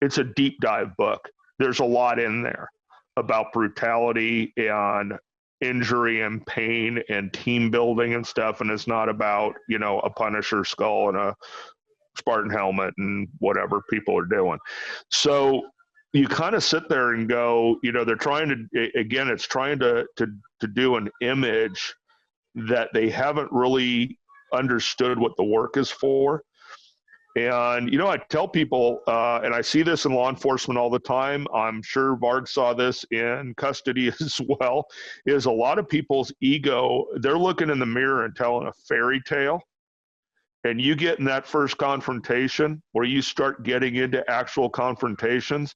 It's a deep dive book. There's a lot in there about brutality and injury and pain and team building and stuff. And it's not about, you know, a Punisher skull and a Spartan helmet and whatever people are doing. So you kind of sit there and go, you know, they're trying to, again, it's trying to do an image that they haven't really understood what the work is for. And, you know, I tell people, and I see this in law enforcement all the time, I'm sure Varg saw this in custody as well, is a lot of people's ego, they're looking in the mirror and telling a fairy tale. And you get in that first confrontation where you start getting into actual confrontations,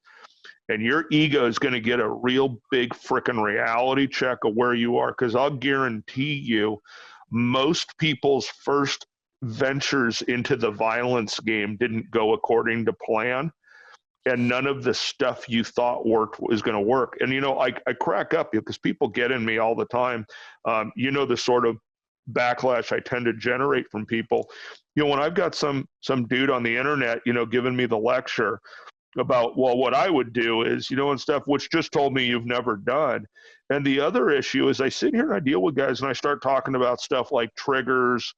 and your ego is going to get a real big frickin' reality check of where you are. Because I'll guarantee you, most people's first ventures into the violence game didn't go according to plan, and none of the stuff you thought worked was going to work. And, you know, I crack up because people get in me all the time. You know, the sort of backlash I tend to generate from people. You know, when I've got some dude on the internet, you know, giving me the lecture about, well, what I would do is, you know, and stuff, which just told me you've never done. And the other issue is I sit here and I deal with guys and I start talking about stuff like triggers,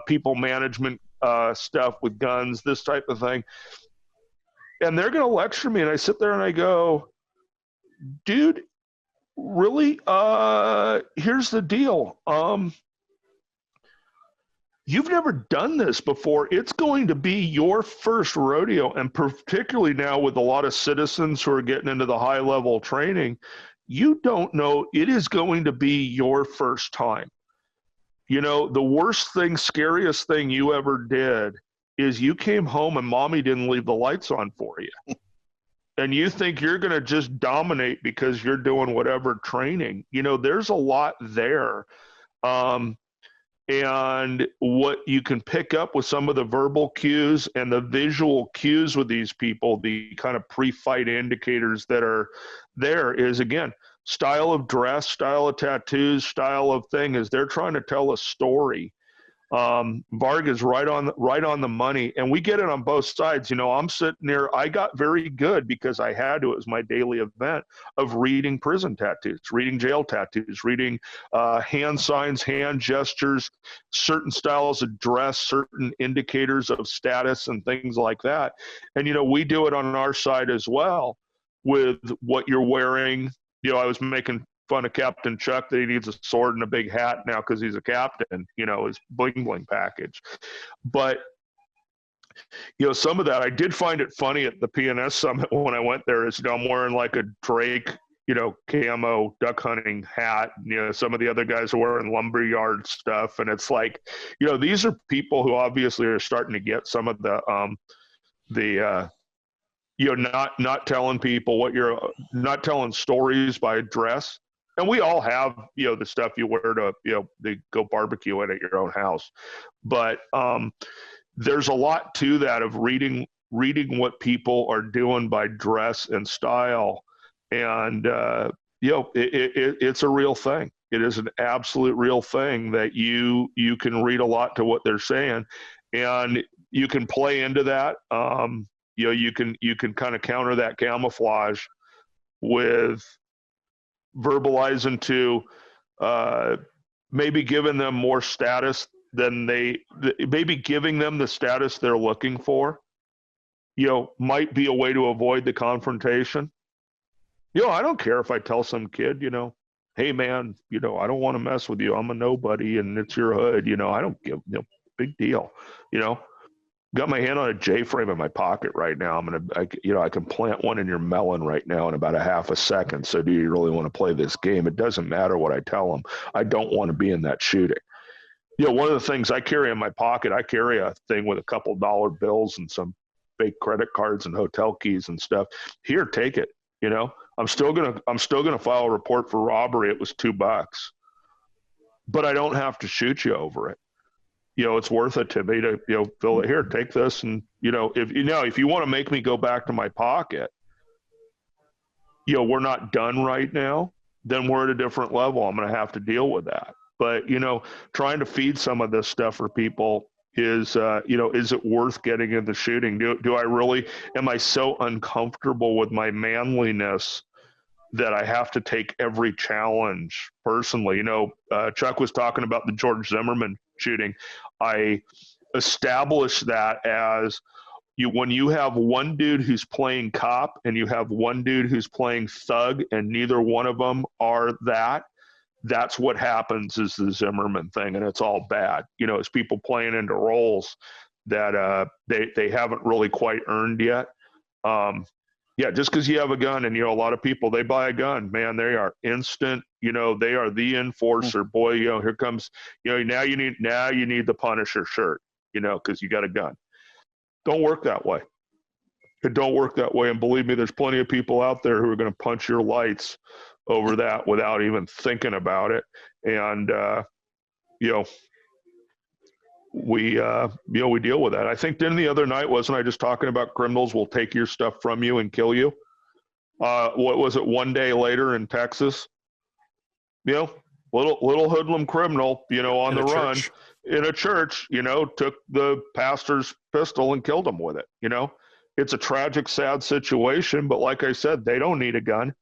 people management stuff with guns, this type of thing. And they're going to lecture me. And I sit there and I go, dude, really? Here's the deal. You've never done this before. It's going to be your first rodeo. And particularly now with a lot of citizens who are getting into the high level training, you don't know, it is going to be your first time. You know, the worst thing, scariest thing you ever did is you came home and mommy didn't leave the lights on for you. And you think you're going to just dominate because you're doing whatever training. You know, there's a lot there. And what you can pick up with some of the verbal cues and the visual cues with these people, the kind of pre-fight indicators that are there, is, again, style of dress, style of tattoos, style of thing, is they're trying to tell a story. Varg is right on the money, and we get it on both sides. You know, I'm sitting there, I got very good because I had to, it was my daily event, of reading prison tattoos, reading jail tattoos, reading hand signs, hand gestures, certain styles of dress, certain indicators of status and things like that. And, you know, we do it on our side as well with what you're wearing. You know, I was making fun of Captain Chuck that he needs a sword and a big hat now because he's a captain, you know, his bling bling package. But, you know, some of that, I did find it funny at the PNS summit when I went there, is, you know, I'm wearing like a Drake, you know, camo duck hunting hat. You know, some of the other guys are wearing lumberyard stuff. And it's like, you know, these are people who obviously are starting to get some of the you know, not telling people what you're, not telling stories by dress. And we all have, you know, the stuff you wear to, you know, they go barbecue at your own house. But there's a lot to that of reading what people are doing by dress and style. And, you know, it's a real thing. It is an absolute real thing that you can read a lot to what they're saying. And you can play into that. You know, you can kind of counter that camouflage with verbalizing to maybe giving them more status than maybe giving them the status they're looking for, you know, might be a way to avoid the confrontation. You know, I don't care if I tell some kid, you know, hey man, you know, I don't want to mess with you. I'm a nobody and it's your hood. You know, I don't give, you know, big deal, you know. Got my hand on a J-frame in my pocket right now. I can plant one in your melon right now in about a half a second. So do you really want to play this game? It doesn't matter what I tell them. I don't want to be in that shooting. One of the things I carry in my pocket, I carry a thing with a couple dollar bills and some fake credit cards and hotel keys and stuff. Here, take it. I'm still gonna file a report for robbery. It was $2, but I don't have to shoot you over it. It's worth it to me to, fill it here, take this. And, if you want to make me go back to my pocket, we're not done right now, then we're at a different level. I'm going to have to deal with that. But, trying to feed some of this stuff for people is it worth getting into shooting? Do I really, am I so uncomfortable with my manliness that I have to take every challenge personally? Chuck was talking about the George Zimmerman shooting. I established that as when you have one dude who's playing cop and you have one dude who's playing thug, and neither one of them are that's what happens is the Zimmerman thing, and it's all bad. It's people playing into roles that they haven't really quite earned yet. Just because you have a gun, and a lot of people, they buy a gun, man, they are instant. They are the enforcer. Boy, here comes. Now you need the Punisher shirt. Because you got a gun. Don't work that way. It don't work that way. And believe me, there's plenty of people out there who are going to punch your lights over that without even thinking about it. And we deal with that. I think then the other night, wasn't I just talking about criminals will take your stuff from you and kill you? What was it? One day later in Texas, little hoodlum criminal, on the run in a church, took the pastor's pistol and killed him with it. It's a tragic, sad situation, but like I said, they don't need a gun.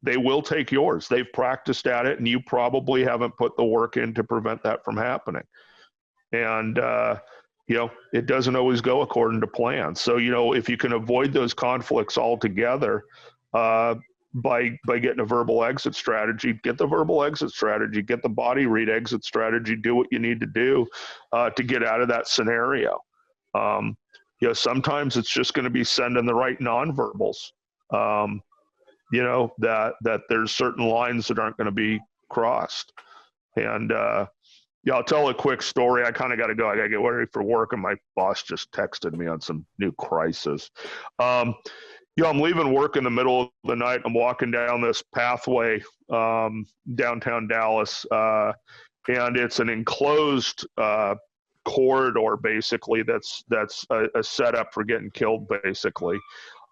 They will take yours. They've practiced at it, and you probably haven't put the work in to prevent that from happening. And, it doesn't always go according to plan. So, if you can avoid those conflicts altogether, by getting a verbal exit strategy, get the verbal exit strategy, get the body read exit strategy, do what you need to do to get out of that scenario. Sometimes it's just going to be sending the right nonverbals. That there's certain lines that aren't going to be crossed. And I'll tell a quick story. I kind of got to go. I got to get ready for work, and my boss just texted me on some new crisis. I'm leaving work in the middle of the night. I'm walking down this pathway downtown Dallas, and it's an enclosed corridor, basically, that's a setup for getting killed, basically.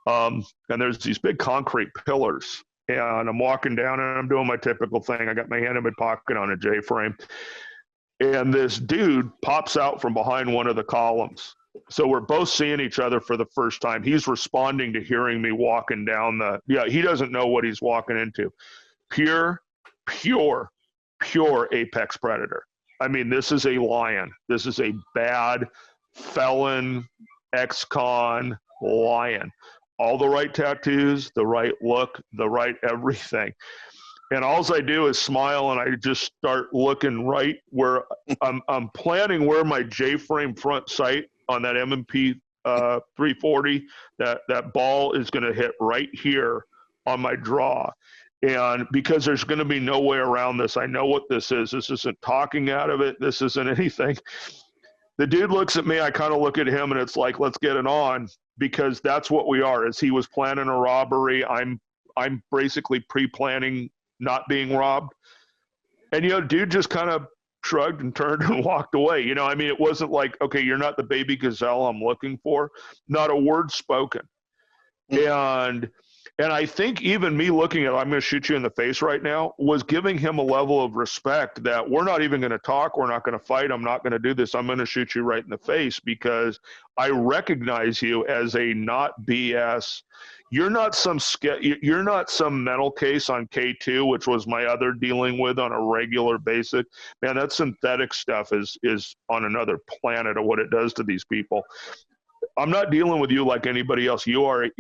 And there's these big concrete pillars, and I'm walking down, and I'm doing my typical thing. I got my hand in my pocket on a J-frame, and this dude pops out from behind one of the columns. So we're both seeing each other for the first time. He's responding to hearing me walking down he doesn't know what he's walking into. Pure apex predator. I mean, this is a lion. This is a bad felon, ex-con lion. All the right tattoos, the right look, the right everything. And all I do is smile, and I just start looking right where I'm planning where my J-frame front sight on that M&P 340, that ball is going to hit right here on my draw. And because there's going to be no way around this, I know what this is. This isn't talking out of it. This isn't anything. The dude looks at me. I kind of look at him, and it's like, let's get it on, because that's what we are. As he was planning a robbery, I'm basically pre-planning not being robbed. And, dude just kind of shrugged and turned and walked away. It wasn't like, okay, you're not the baby gazelle I'm looking for. Not a word spoken. And I think even me looking at, I'm going to shoot you in the face right now, was giving him a level of respect that we're not even going to talk. We're not going to fight. I'm not going to do this. I'm going to shoot you right in the face because I recognize you as a not BS. You're not some mental case on K2, which was my other dealing with on a regular basis. Man, that synthetic stuff is on another planet of what it does to these people. I'm not dealing with you like anybody else. You are,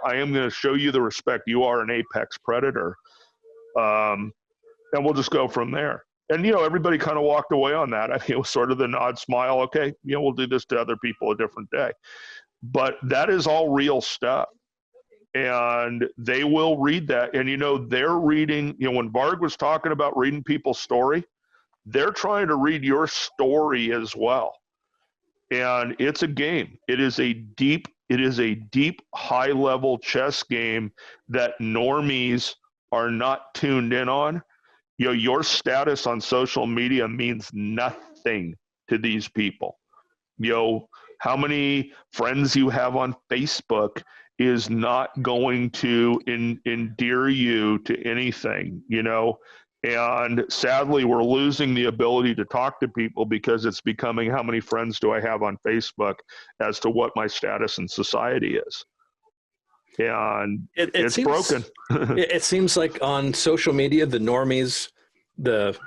I am going to show you the respect. You are an apex predator. And we'll just go from there. And, everybody kind of walked away on that. I mean, it was sort of the nod, smile. Okay, we'll do this to other people a different day. But that is all real stuff. And they will read that. And, they're reading, when Varg was talking about reading people's story, they're trying to read your story as well. And it's a game. It is a deep, high level chess game that normies are not tuned in on. Your status on social media means nothing to these people. How many friends you have on Facebook is not going to endear you to anything, and sadly we're losing the ability to talk to people because it's becoming how many friends do I have on Facebook as to what my status in society is. And it's broken. It seems like on social media, the normies, the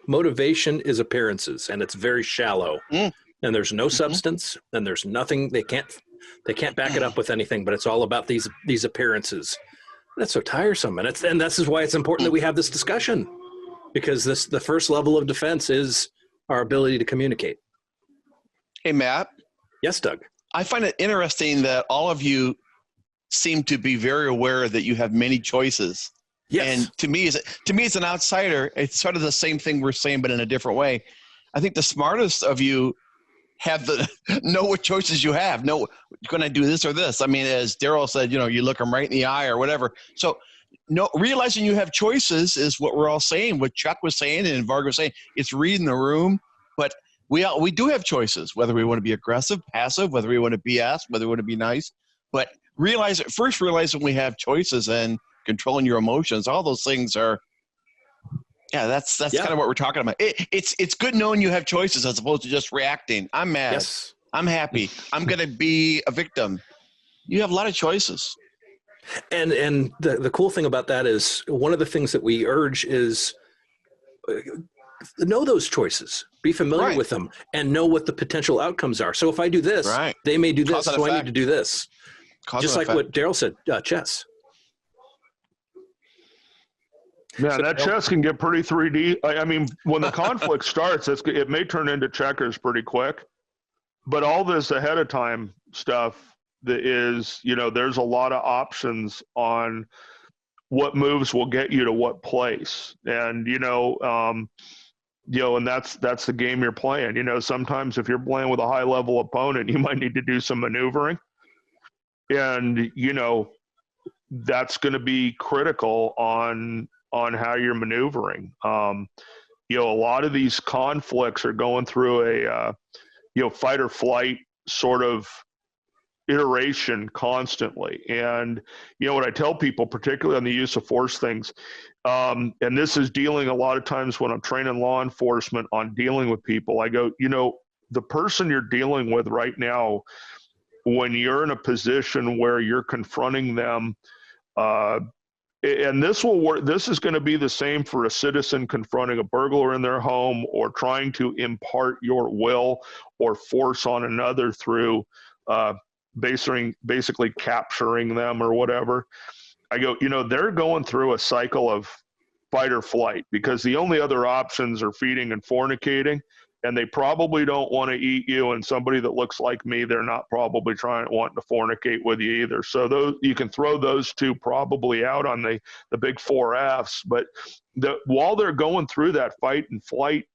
motivation is appearances, and it's very shallow. And there's no substance, and there's nothing. They can't back it up with anything. But it's all about these appearances. That's so tiresome, and this is why it's important that we have this discussion, because the first level of defense is our ability to communicate. Hey, Matt. Yes, Doug. I find it interesting that all of you seem to be very aware that you have many choices. Yes. And to me, as an outsider, it's sort of the same thing we're saying, but in a different way. I think the smartest of you have know what choices you have. Know, going to do this or this. I mean, as Darryl said, you look them right in the eye or whatever. So realizing you have choices is what we're all saying, what Chuck was saying and Varg was saying. It's reading the room, but we do have choices, whether we want to be aggressive, passive, whether we want to BS, whether we want to be nice. But realizing we have choices and controlling your emotions, all those things are, that's kind of what we're talking about. It's good knowing you have choices as opposed to just reacting. I'm mad. Yes. I'm happy. I'm going to be a victim. You have a lot of choices. And the cool thing about that is one of the things that we urge is know those choices, be familiar with them, and know what the potential outcomes are. So if I do this, they may do this, so I need to do this. Just like what Darryl said, chess. Yeah, that chess can get pretty 3D. I mean, when the conflict starts, it may turn into checkers pretty quick. But all this ahead of time stuff that is, there's a lot of options on what moves will get you to what place. And, and that's the game you're playing. Sometimes if you're playing with a high level opponent, you might need to do some maneuvering. And, that's going to be critical on how you're maneuvering. A lot of these conflicts are going through a, fight or flight sort of iteration constantly. And, what I tell people, particularly on the use of force things, and this is dealing a lot of times when I'm training law enforcement on dealing with people, I go, the person you're dealing with right now, when you're in a position where you're confronting them, and this will work. This is going to be the same for a citizen confronting a burglar in their home or trying to impart your will or force on another through basically capturing them or whatever. I go, they're going through a cycle of fight or flight because the only other options are feeding and fornicating, and they probably don't want to eat you. And somebody that looks like me, they're not probably wanting to fornicate with you either. So those, you can throw those two probably out on the big 4 Fs. But while they're going through that fight and flight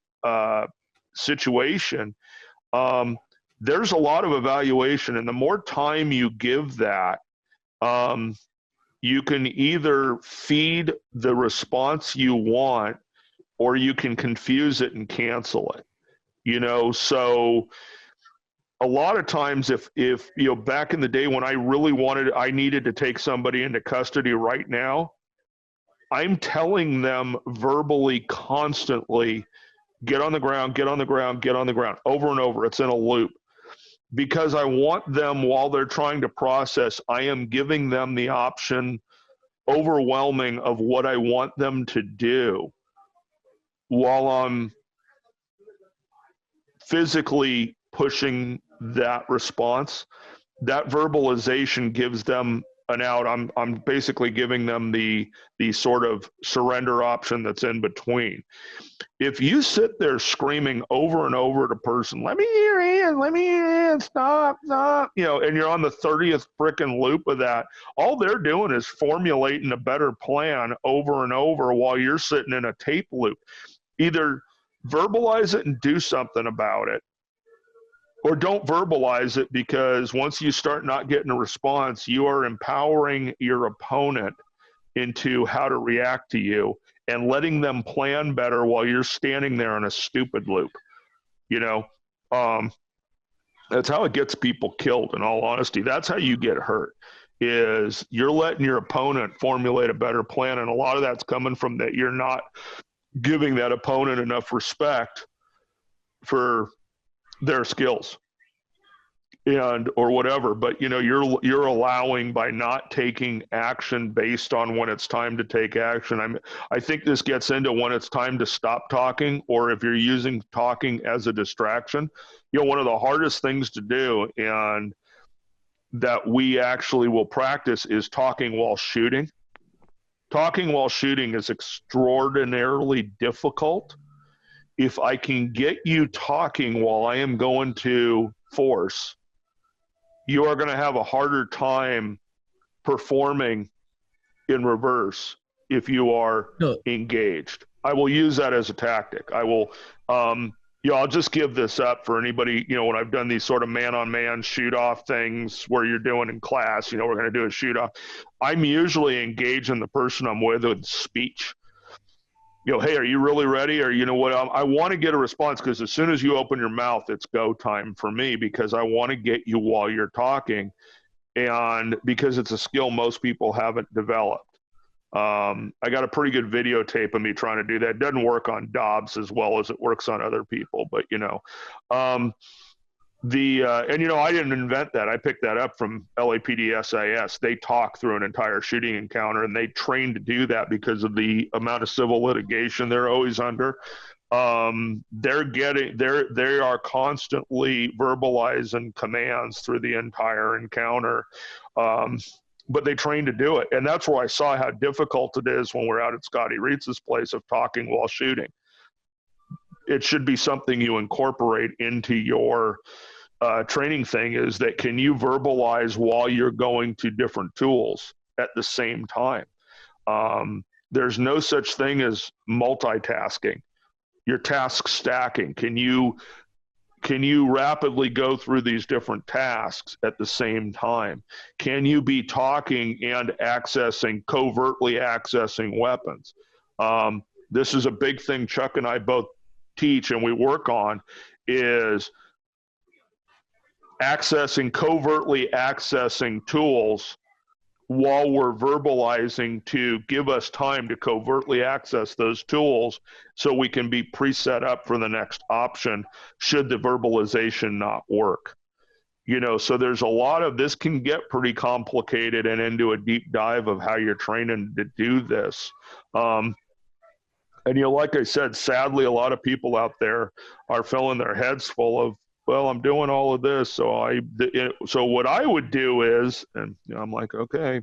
situation, there's a lot of evaluation. And the more time you give that, you can either feed the response you want, or you can confuse it and cancel it. So a lot of times if back in the day when I needed to take somebody into custody right now, I'm telling them verbally constantly, get on the ground, get on the ground, get on the ground, over and over. It's in a loop. Because I want them, while they're trying to process, I am giving them the option, overwhelming, of what I want them to do while I'm physically pushing that response. That verbalization gives them an out. I'm basically giving them the sort of surrender option that's in between. If you sit there screaming over and over at a person, let me in, stop, and you're on the 30th frickin' loop of that, all they're doing is formulating a better plan over and over while you're sitting in a tape loop. Either verbalize it and do something about it, or don't verbalize it, because once you start not getting a response, you are empowering your opponent into how to react to you and letting them plan better while you're standing there in a stupid loop. That's how it gets people killed, in all honesty. That's how you get hurt, is you're letting your opponent formulate a better plan. And a lot of that's coming from that you're not giving that opponent enough respect for their skills or whatever. But you're allowing, by not taking action based on when it's time to take action. I think this gets into when it's time to stop talking, or if you're using talking as a distraction. One of the hardest things to do, and that we actually will practice, is talking while shooting. Talking while shooting is extraordinarily difficult. If I can get you talking while I am going to force, you are going to have a harder time performing in reverse if you are engaged. I will use that as a tactic. I will, I'll just give this up for anybody, when I've done these sort of man-on-man shoot-off things where you're doing in class, we're going to do a shoot-off. I'm usually engaging the person I'm with speech. Hey, are you really ready? Or, I want to get a response, because as soon as you open your mouth, it's go time for me, because I want to get you while you're talking, and because it's a skill most people haven't developed. I got a pretty good videotape of me trying to do that. It doesn't work on Dobbs as well as it works on other people, but I didn't invent that. I picked that up from LAPD SAS. They talk through an entire shooting encounter, and they train to do that because of the amount of civil litigation they're always under. They are constantly verbalizing commands through the entire encounter. But they train to do it. And that's where I saw how difficult it is when we're out at Scotty Reitz's place, of talking while shooting. It should be something you incorporate into your training thing, is that can you verbalize while you're going to different tools at the same time? There's no such thing as multitasking. Your task stacking. Can you rapidly go through these different tasks at the same time? Can you be talking and covertly accessing weapons? This is a big thing Chuck and I both teach and we work on, is covertly accessing tools while we're verbalizing, to give us time to covertly access those tools so we can be preset up for the next option should the verbalization not work. So there's a lot of this, can get pretty complicated and into a deep dive of how you're training to do this. And like I said, sadly, a lot of people out there are filling their heads full of, well, I'm doing all of this. So what I would do is, and I'm like, okay,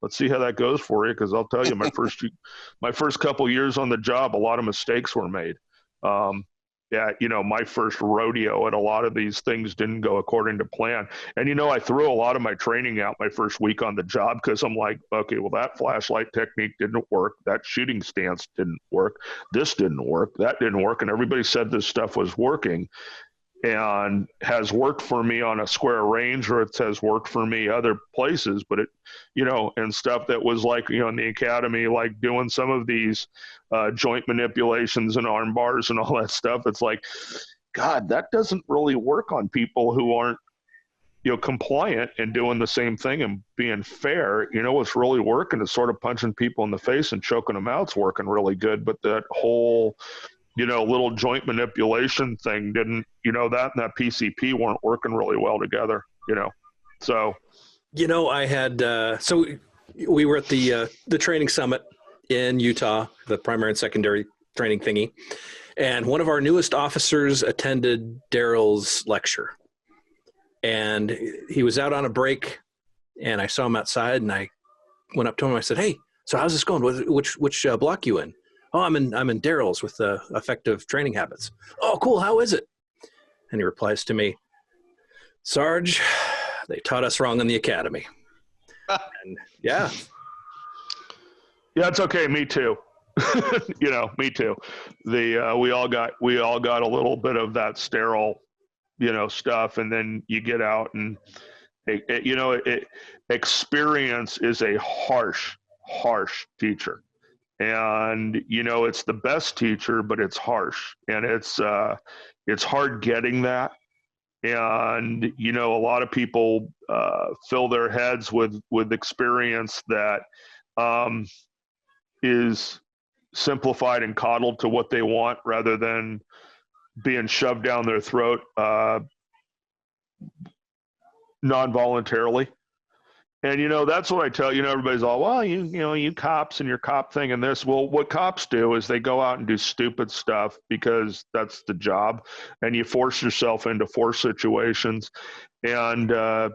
let's see how that goes for you. Cause I'll tell you, my first couple years on the job, a lot of mistakes were made. My first rodeo, and a lot of these things didn't go according to plan. And, I threw a lot of my training out my first week on the job, because I'm like, okay, well, that flashlight technique didn't work. That shooting stance didn't work. This didn't work. That didn't work. And everybody said this stuff was working, and has worked for me on a square range, or it has worked for me other places, but it, and stuff that was like, in the academy, like doing some of these joint manipulations and arm bars and all that stuff. It's like, God, that doesn't really work on people who aren't, compliant and doing the same thing and being fair. What's really working is sort of punching people in the face and choking them out. It's working really good. But that whole, little joint manipulation thing didn't, that and that PCP weren't working really well together, so. I had, so we were at the training summit in Utah, the primary and secondary training thingy. And one of our newest officers attended Darryl's lecture, and he was out on a break and I saw him outside, and I went up to him. I said, "Hey, so how's this going? Which block you in?" "Oh, I'm in Darryl's with Effective Training Habits." "Oh, cool. How is it?" And he replies to me, "Sarge, they taught us wrong in the academy." And yeah. Yeah, it's okay. Me too. Me too. We all got a little bit of that sterile, stuff, and then you get out and experience is a harsh teacher, and it's the best teacher, but it's harsh, and it's hard getting that. And a lot of people fill their heads with experience that is simplified and coddled to what they want, rather than being shoved down their throat non-voluntarily. And that's what I tell everybody's all, well, you cops and your cop thing and this. Well, what cops do is they go out and do stupid stuff because that's the job, and you force yourself into force situations. And I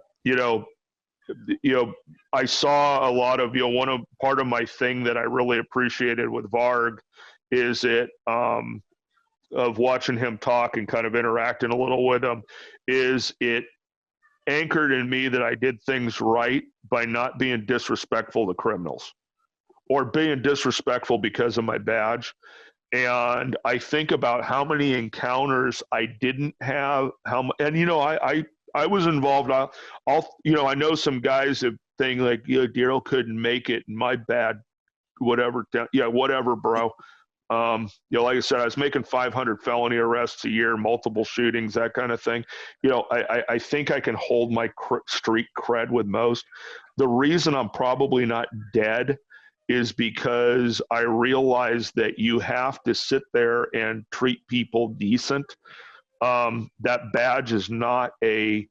saw a lot of part of my thing that I really appreciated with Varg is of watching him talk and kind of interacting a little with him, is it anchored in me that I did things right by not being disrespectful to criminals or being disrespectful because of my badge. And I think about how many encounters I didn't have, I was involved. I know some guys that think like, Darryl couldn't make it, and my bad, whatever. Yeah, whatever, bro. Like I said, I was making 500 felony arrests a year, multiple shootings, that kind of thing. I think I can hold my street cred with most. The reason I'm probably not dead is because I realize that you have to sit there and treat people decent. That badge is not a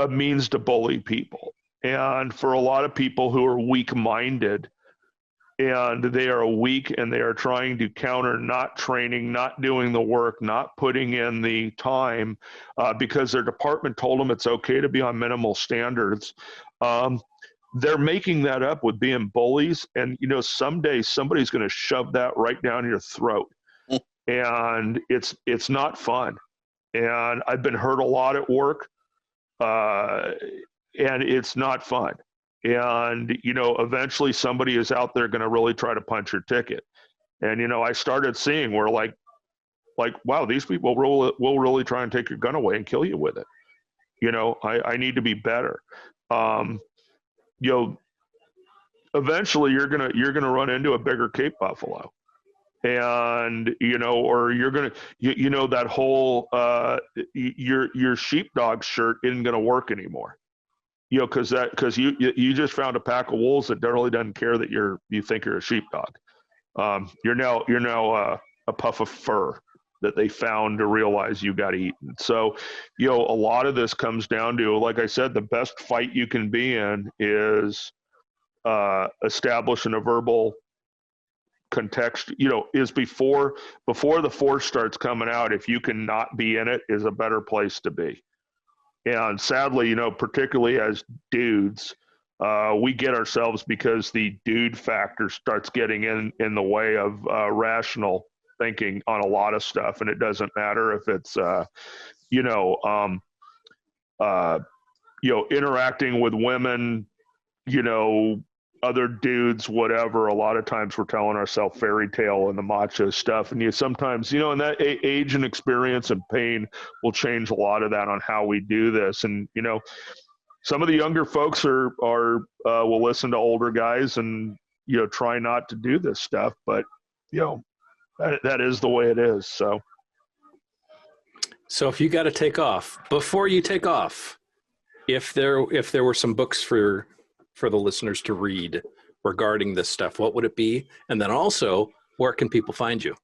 means to bully people. And for a lot of people who are weak-minded, and they are weak and they are trying to counter not training, not doing the work, not putting in the time because their department told them it's okay to be on minimal standards. They're making that up with being bullies. And, someday somebody's going to shove that right down your throat. And it's not fun. And I've been hurt a lot at work, and it's not fun. And, eventually somebody is out there going to really try to punch your ticket. And, I started seeing where like, wow, these people will really try and take your gun away and kill you with it. I need to be better. Eventually you're going to run into a bigger Cape Buffalo. And, or you're going to, that whole, your sheepdog shirt isn't going to work anymore. Because you just found a pack of wolves that really doesn't care that you think you're a sheepdog. You're now a puff of fur that they found to realize you got eaten. So, a lot of this comes down to, like I said, the best fight you can be in is establishing a verbal context. Is before the force starts coming out. If you can not be in it, is a better place to be. And sadly, particularly as dudes, we get ourselves because the dude factor starts getting in the way of rational thinking on a lot of stuff. And it doesn't matter if it's, interacting with women, other dudes, whatever. A lot of times we're telling ourselves fairy tale and the macho stuff. And sometimes, and that age and experience and pain will change a lot of that on how we do this. And, some of the younger folks will listen to older guys and, try not to do this stuff, but, that is the way it is. So if you got to take off, before you take off, if there were some books for the listeners to read regarding this stuff, what would it be? And then also, where can people find you?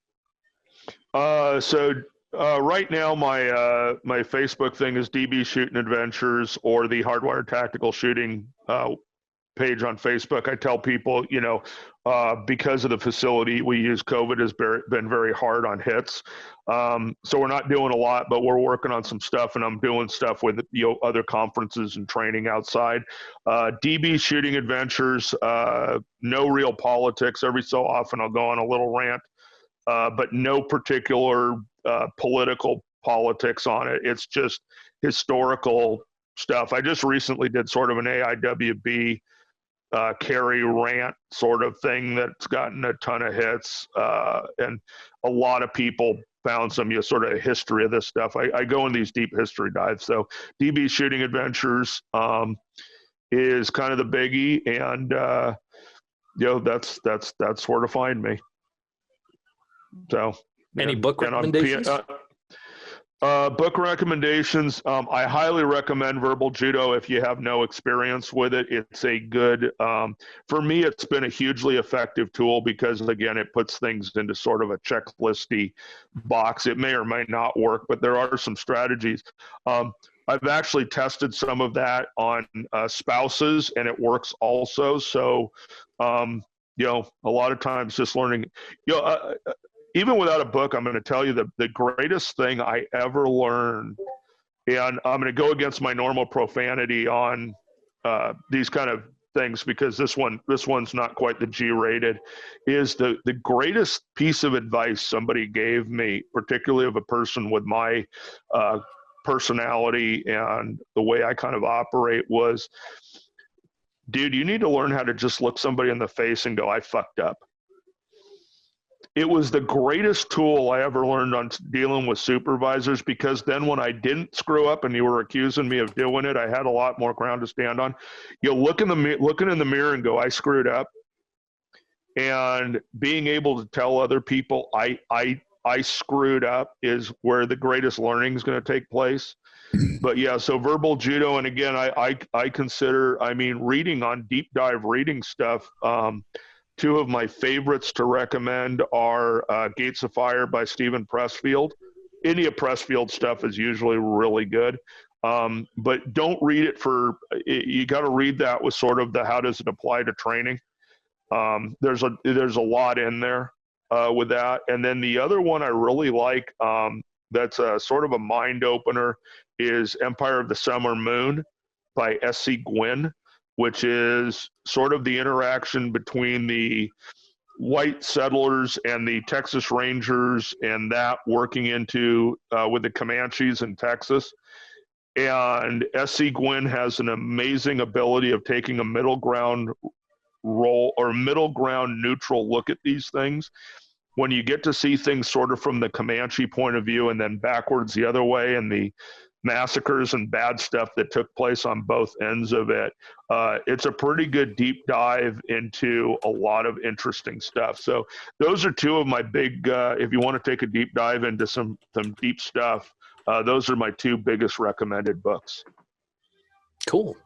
Right now, my Facebook thing is DB Shooting Adventures or the Hardwired Tactical Shooting page on Facebook. I tell people, because of the facility we use, COVID has been very hard on hits. So we're not doing a lot, but we're working on some stuff, and I'm doing stuff with other conferences and training outside. DB Shooting Adventures, no real politics. Every so often I'll go on a little rant, but no particular political politics on it. It's just historical stuff. I just recently did sort of an AIWB carry rant sort of thing that's gotten a ton of hits, and a lot of people found some sort of history of this stuff. I go in these deep history dives. So DB Shooting Adventures is kind of the biggie, and that's where to find me. So any book recommendations? Book recommendations. I highly recommend Verbal Judo if you have no experience with it. It's a good, for me, it's been a hugely effective tool because, again, it puts things into sort of a checklisty box. It may or may not work, but there are some strategies. I've actually tested some of that on spouses, and it works also. So, a lot of times just learning, even without a book, I'm going to tell you the greatest thing I ever learned, and I'm going to go against my normal profanity on these kind of things because this one's not quite the G-rated, is the greatest piece of advice somebody gave me, particularly of a person with my personality and the way I kind of operate, was, dude, you need to learn how to just look somebody in the face and go, I fucked up. It was the greatest tool I ever learned on dealing with supervisors, because then when I didn't screw up and you were accusing me of doing it, I had a lot more ground to stand on. Looking in the mirror and go, I screwed up. And being able to tell other people I screwed up is where the greatest learning is going to take place. But yeah, so Verbal Judo, and again, I consider, reading on deep dive reading stuff, two of my favorites to recommend are Gates of Fire by Stephen Pressfield. Any of Pressfield stuff is usually really good. But don't read it you got to read that with sort of the how does it apply to training. There's a lot in there with that. And then the other one I really like, that's a sort of a mind opener, is Empire of the Summer Moon by S.C. Gwynn, which is sort of the interaction between the white settlers and the Texas Rangers, and that working into with the Comanches in Texas. And S.C. Gwynn has an amazing ability of taking a middle ground role or middle ground neutral look at these things. When you get to see things sort of from the Comanche point of view and then backwards the other way, and the massacres and bad stuff that took place on both ends of it, it's a pretty good deep dive into a lot of interesting stuff. So those are two of my big, if you want to take a deep dive into some deep stuff, those are my two biggest recommended books. Cool.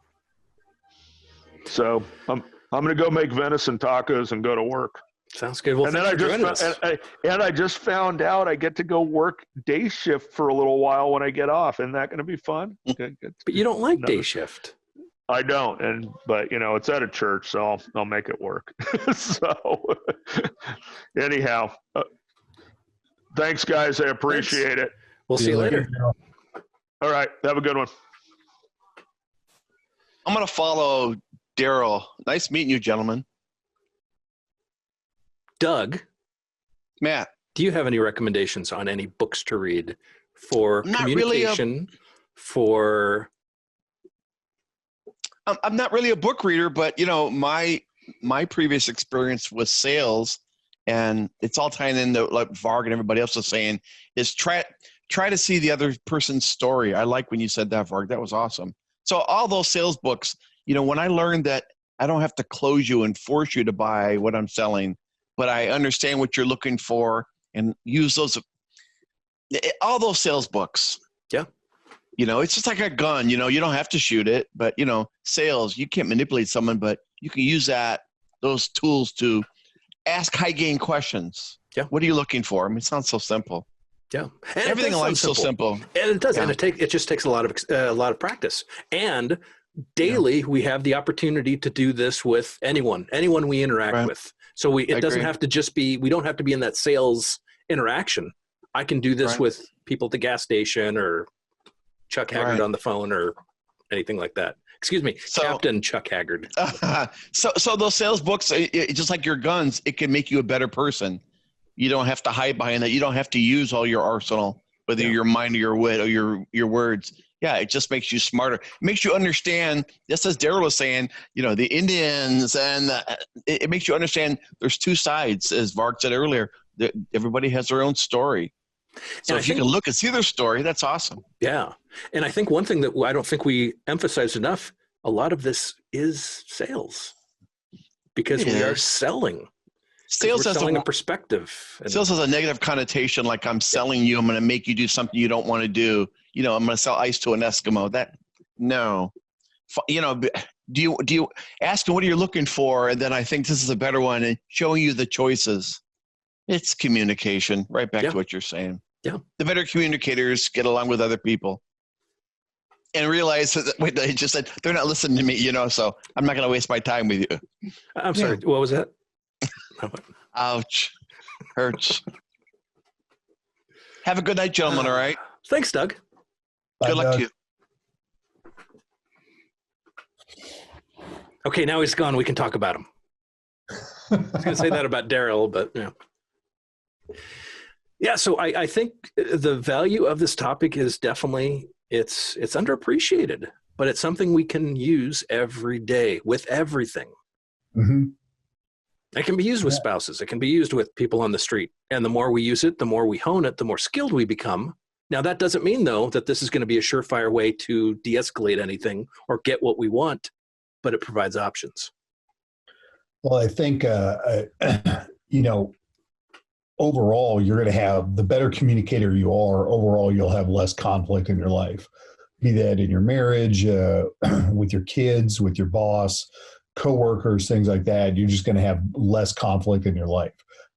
So I'm going to go make venison tacos and go to work. Sounds good. Well, and then I just found out I get to go work day shift for a little while when I get off. Isn't that going to be fun? But you don't like day shift. I don't, but it's at a church, so I'll make it work. So anyhow, thanks guys. I appreciate it. We'll see you later. All right. Have a good one. I'm going to follow Darryl. Nice meeting you, gentlemen. Doug, Matt, do you have any recommendations on any books to read for communication? I'm not really a book reader, but my previous experience with sales, and it's all tying into like Varg and everybody else was saying, is try to see the other person's story. I like when you said that, Varg. That was awesome. So all those sales books, when I learned that I don't have to close you and force you to buy what I'm selling, but I understand what you're looking for and use all those sales books. Yeah. It's just like a gun, you don't have to shoot it, but sales, you can't manipulate someone, but you can use those tools to ask high gain questions. Yeah. What are you looking for? it sounds so simple. Yeah. And everything in life is so simple. And it does. Yeah. And it just takes a lot of practice. And daily we have the opportunity to do this with anyone we interact with. So it doesn't have to just be, we don't have to be in that sales interaction. I can do this with people at the gas station or Chuck Haggard on the phone or anything like that. Excuse me, Captain Chuck Haggard. So those sales books, just like your guns, it can make you a better person. You don't have to hide behind that. You don't have to use all your arsenal, whether your mind or your wit or your words. Yeah, it just makes you smarter. It makes you understand, just as Darryl was saying, the Indians, and it makes you understand there's two sides, as Varg said earlier. Everybody has their own story. So if you can look and see their story, that's awesome. Yeah. And I think one thing that I don't think we emphasize enough, a lot of this is sales, because we are selling. Sales has selling a perspective. Sales has a negative connotation, like I'm selling you. I'm going to make you do something you don't want to do. I'm going to sell ice to an Eskimo. Do you ask them what are you looking for? And then I think this is a better one, and showing you the choices. It's communication, right back to what you're saying. Yeah. The better communicators get along with other people and realize that, wait, they just said, they're not listening to me, so I'm not going to waste my time with you. I'm sorry. What was that? Ouch. Hurts. Have a good night, gentlemen, all right? Thanks, Doug. Good luck to you. Okay, now he's gone. We can talk about him. I was going to say that about Darryl, but yeah. So I think the value of this topic is definitely it's underappreciated, but it's something we can use every day with everything. Mm-hmm. It can be used with spouses. It can be used with people on the street. And the more we use it, the more we hone it, the more skilled we become. Now, that doesn't mean, though, that this is going to be a surefire way to de-escalate anything or get what we want, but it provides options. Well, I think, overall, you're going to have, the better communicator you are, overall, you'll have less conflict in your life. Be that in your marriage, with your kids, with your boss, coworkers, things like that. You're just going to have less conflict in your life.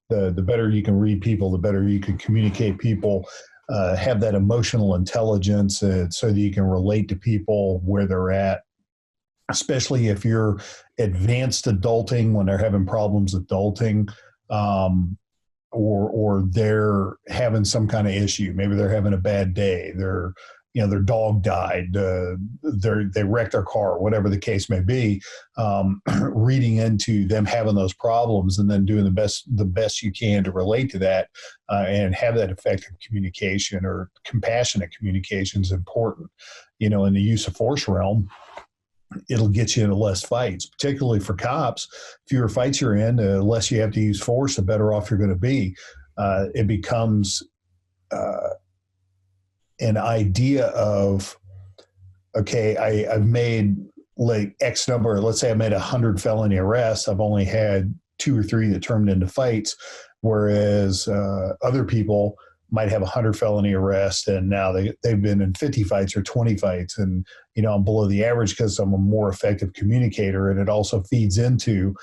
The better you can read people, the better you can communicate people, have that emotional intelligence so that you can relate to people where they're at, especially if you're advanced adulting when they're having problems adulting, or they're having some kind of issue. Maybe they're having a bad day. Their dog died. They wrecked their car, whatever the case may be. Reading into them having those problems and then doing the best you can to relate to that and have that effective communication or compassionate communication is important. In the use of force realm, it'll get you into less fights, particularly for cops. Fewer fights you're in, the less you have to use force, the better off you're going to be. It becomes an idea of, okay, I've made like X number, let's say I made 100 felony arrests. I've only had 2 or 3 that turned into fights, whereas other people might have 100 felony arrests and now they've been in 50 fights or 20 fights. And, I'm below the average because I'm a more effective communicator. And it also feeds into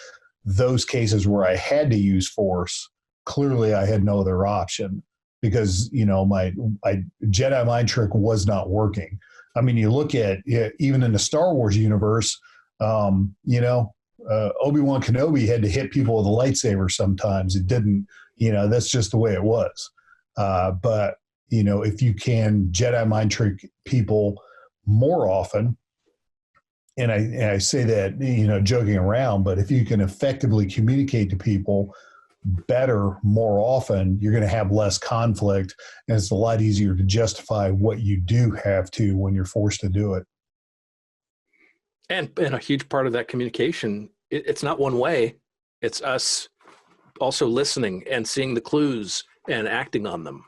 those cases where I had to use force. Clearly I had no other option because, my Jedi mind trick was not working. I mean, you look at even in the Star Wars universe, Obi-Wan Kenobi had to hit people with a lightsaber sometimes. It didn't, that's just the way it was. But if you can Jedi mind trick people more often, and I say that, joking around, but if you can effectively communicate to people better more often, you're going to have less conflict, and it's a lot easier to justify what you do have to when you're forced to do it. And a huge part of that communication, it's not one way. It's us also listening and seeing the clues and acting on them.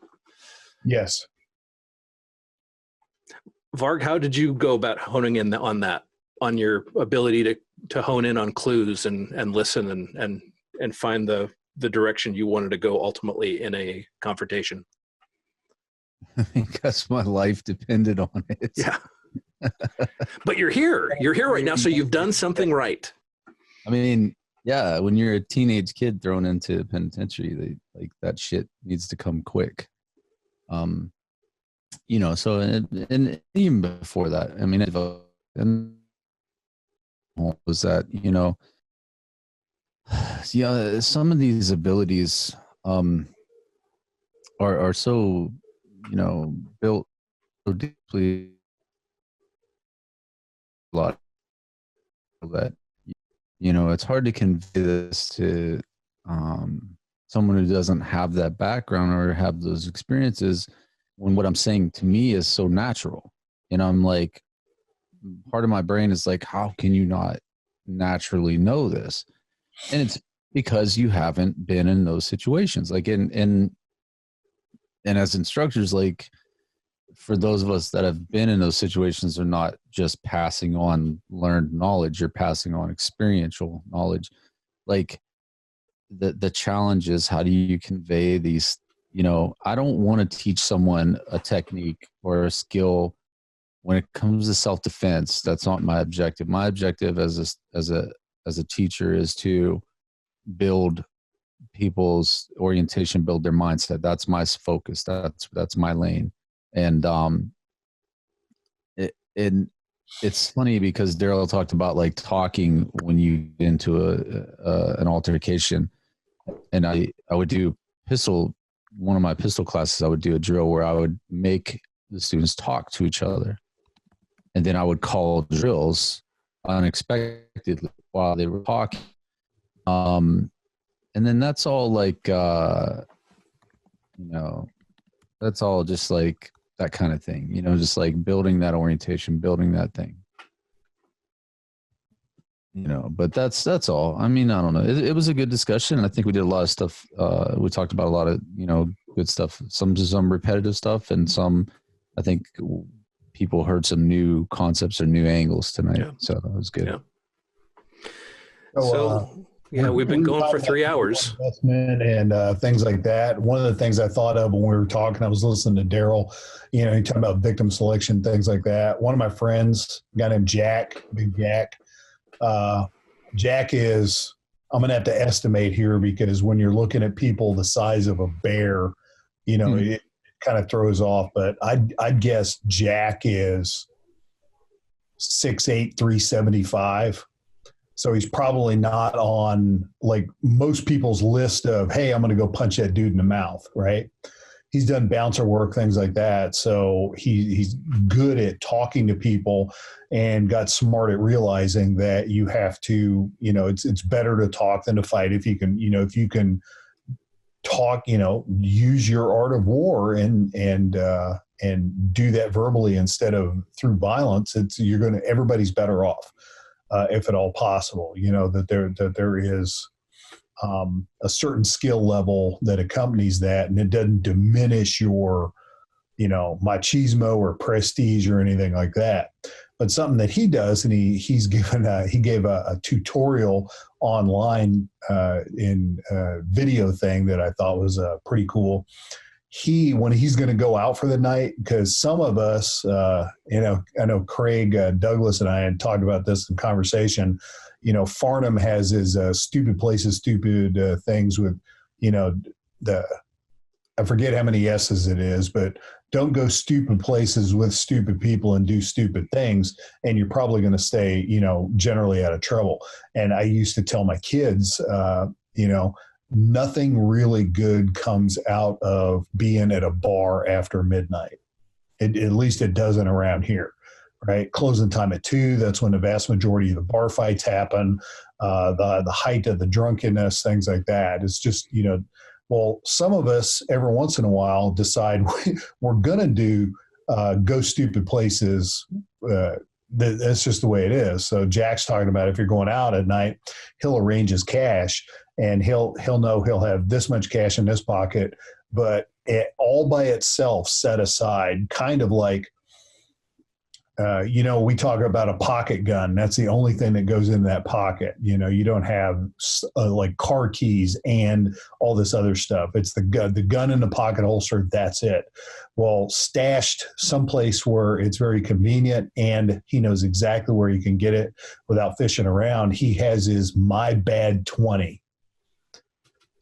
Yes. Varg, how did you go about honing in on that, on your ability to hone in on clues and listen and find the direction you wanted to go ultimately in a confrontation? Because my life depended on it. Yeah. But you're here right now. So you've done something right. I mean, yeah, when you're a teenage kid thrown into the penitentiary, that shit needs to come quick. So and even before that, I mean, was that, some of these abilities are so, built so deeply a lot that, it's hard to convey this to someone who doesn't have that background or have those experiences when what I'm saying to me is so natural. I'm like, part of my brain is like, how can you not naturally know this? And it's because you haven't been in those situations. Like and as instructors, like for those of us that have been in those situations, are not just passing on learned knowledge, you're passing on experiential knowledge. Like the challenge is, how do you convey these? I don't want to teach someone a technique or a skill when it comes to self-defense. That's not my objective. My objective as a teacher is to build people's orientation, build their mindset. That's my focus. That's my lane. And it's funny because Darryl talked about like talking when you get into an altercation, and I would do one of my pistol classes. I would do a drill where I would make the students talk to each other, and then I would call drills unexpectedly while they were talking. And then that's all like, that's all just like that kind of thing, just like building that orientation, building that thing, but that's all. I mean, I don't know. It was a good discussion. I think we did a lot of stuff. We talked about a lot of, good stuff, some repetitive stuff, and some, I think people heard some new concepts or new angles tonight. Yeah. So that was good. Yeah. We've been going for 3 hours. Investment and things like that. One of the things I thought of when we were talking, I was listening to Darryl, he talked about victim selection, things like that. One of my friends, a guy named Jack, Big Jack, Jack is, I'm going to have to estimate here because when you're looking at people the size of a bear, it kind of throws off, but I'd guess Jack is 6'8", 375. So he's probably not on like most people's list of, hey, I'm going to go punch that dude in the mouth, right? He's done bouncer work, things like that. So he's good at talking to people and got smart at realizing that you have to, it's better to talk than to fight. If you can talk, use your art of war and do that verbally instead of through violence, everybody's better off. If at all possible, that there is a certain skill level that accompanies that, and it doesn't diminish your, machismo or prestige or anything like that. But something that he does, and he gave a tutorial online in video thing that I thought was pretty cool. When he's going to go out for the night, because some of us, I know Craig Douglas and I had talked about this in conversation. Farnham has his stupid places, stupid things with, I forget how many S's it is, but don't go stupid places with stupid people and do stupid things, and you're probably going to stay, generally out of trouble. And I used to tell my kids, nothing really good comes out of being at a bar after midnight. At least it doesn't around here, right? Closing time at 2, that's when the vast majority of the bar fights happen. The height of the drunkenness, things like that. It's just, some of us every once in a while decide we're going to do go stupid places. That's just the way it is. So Jack's talking about if you're going out at night, he'll arrange his cash. And he'll know he'll have this much cash in his pocket, but all by itself set aside, kind of like, we talk about a pocket gun. That's the only thing that goes in that pocket. You don't have like car keys and all this other stuff. It's the gun in the pocket holster. That's it. Well, stashed someplace where it's very convenient and he knows exactly where you can get it without fishing around. He has his My Bad 20.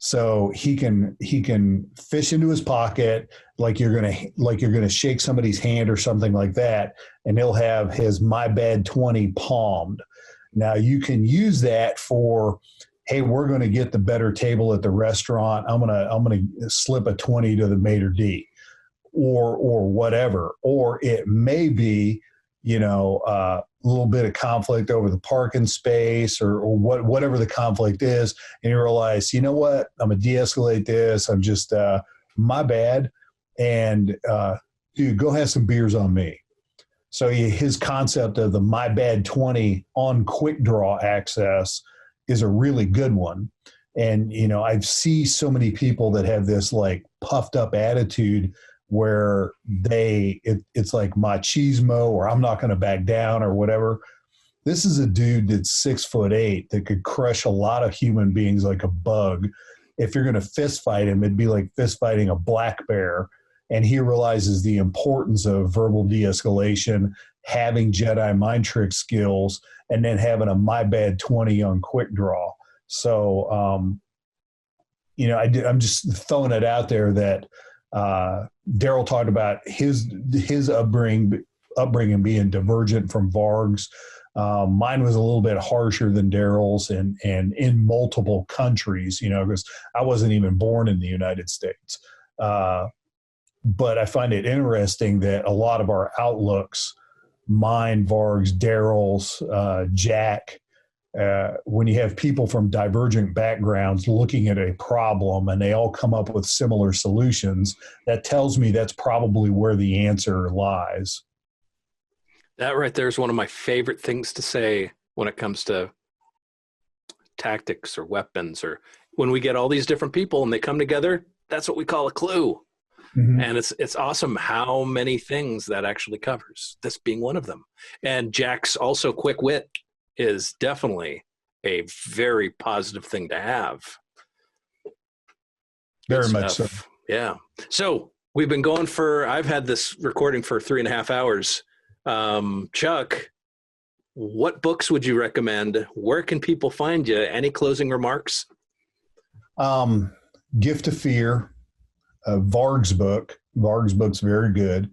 So he can fish into his pocket like you're gonna shake somebody's hand or something like that, and he'll have his My Bad 20 palmed. Now you can use that for, hey, we're going to get the better table at the restaurant. I'm going to slip a 20 to the maitre d', or whatever. Or it may be, a little bit of conflict over the parking space, or whatever the conflict is, and you realize, you know what, I'm going to de-escalate this. I'm just my bad, and dude, go have some beers on me. So his concept of the my bad 20 on quick draw access is a really good one. And, I see so many people that have this like puffed up attitude where it's like machismo, or I'm not going to back down, or whatever. This is a dude that's 6'8" that could crush a lot of human beings like a bug. If you're going to fist fight him, it'd be like fist fighting a black bear. And he realizes the importance of verbal de-escalation, having Jedi mind trick skills, and then having a my bad 20 on quick draw. So, I'm just throwing it out there that Darryl talked about his upbringing being divergent from Varg's. Mine was a little bit harsher than Darryl's, and in multiple countries, because I wasn't even born in the United States. But I find it interesting that a lot of our outlooks, mine, Varg's, Darryl's, Jack, when you have people from divergent backgrounds looking at a problem and they all come up with similar solutions, that tells me that's probably where the answer lies. That right there is one of my favorite things to say when it comes to tactics or weapons, or when we get all these different people and they come together, that's what we call a clue. Mm-hmm. And it's awesome how many things that actually covers, this being one of them. And Jack's also quick wit is definitely a very positive thing to have. Very much so. Yeah. So we've been going I've had this recording for 3.5 hours. Chuck, what books would you recommend? Where can people find you? Any closing remarks? Gift of Fear. Varg's book. Varg's book's very good.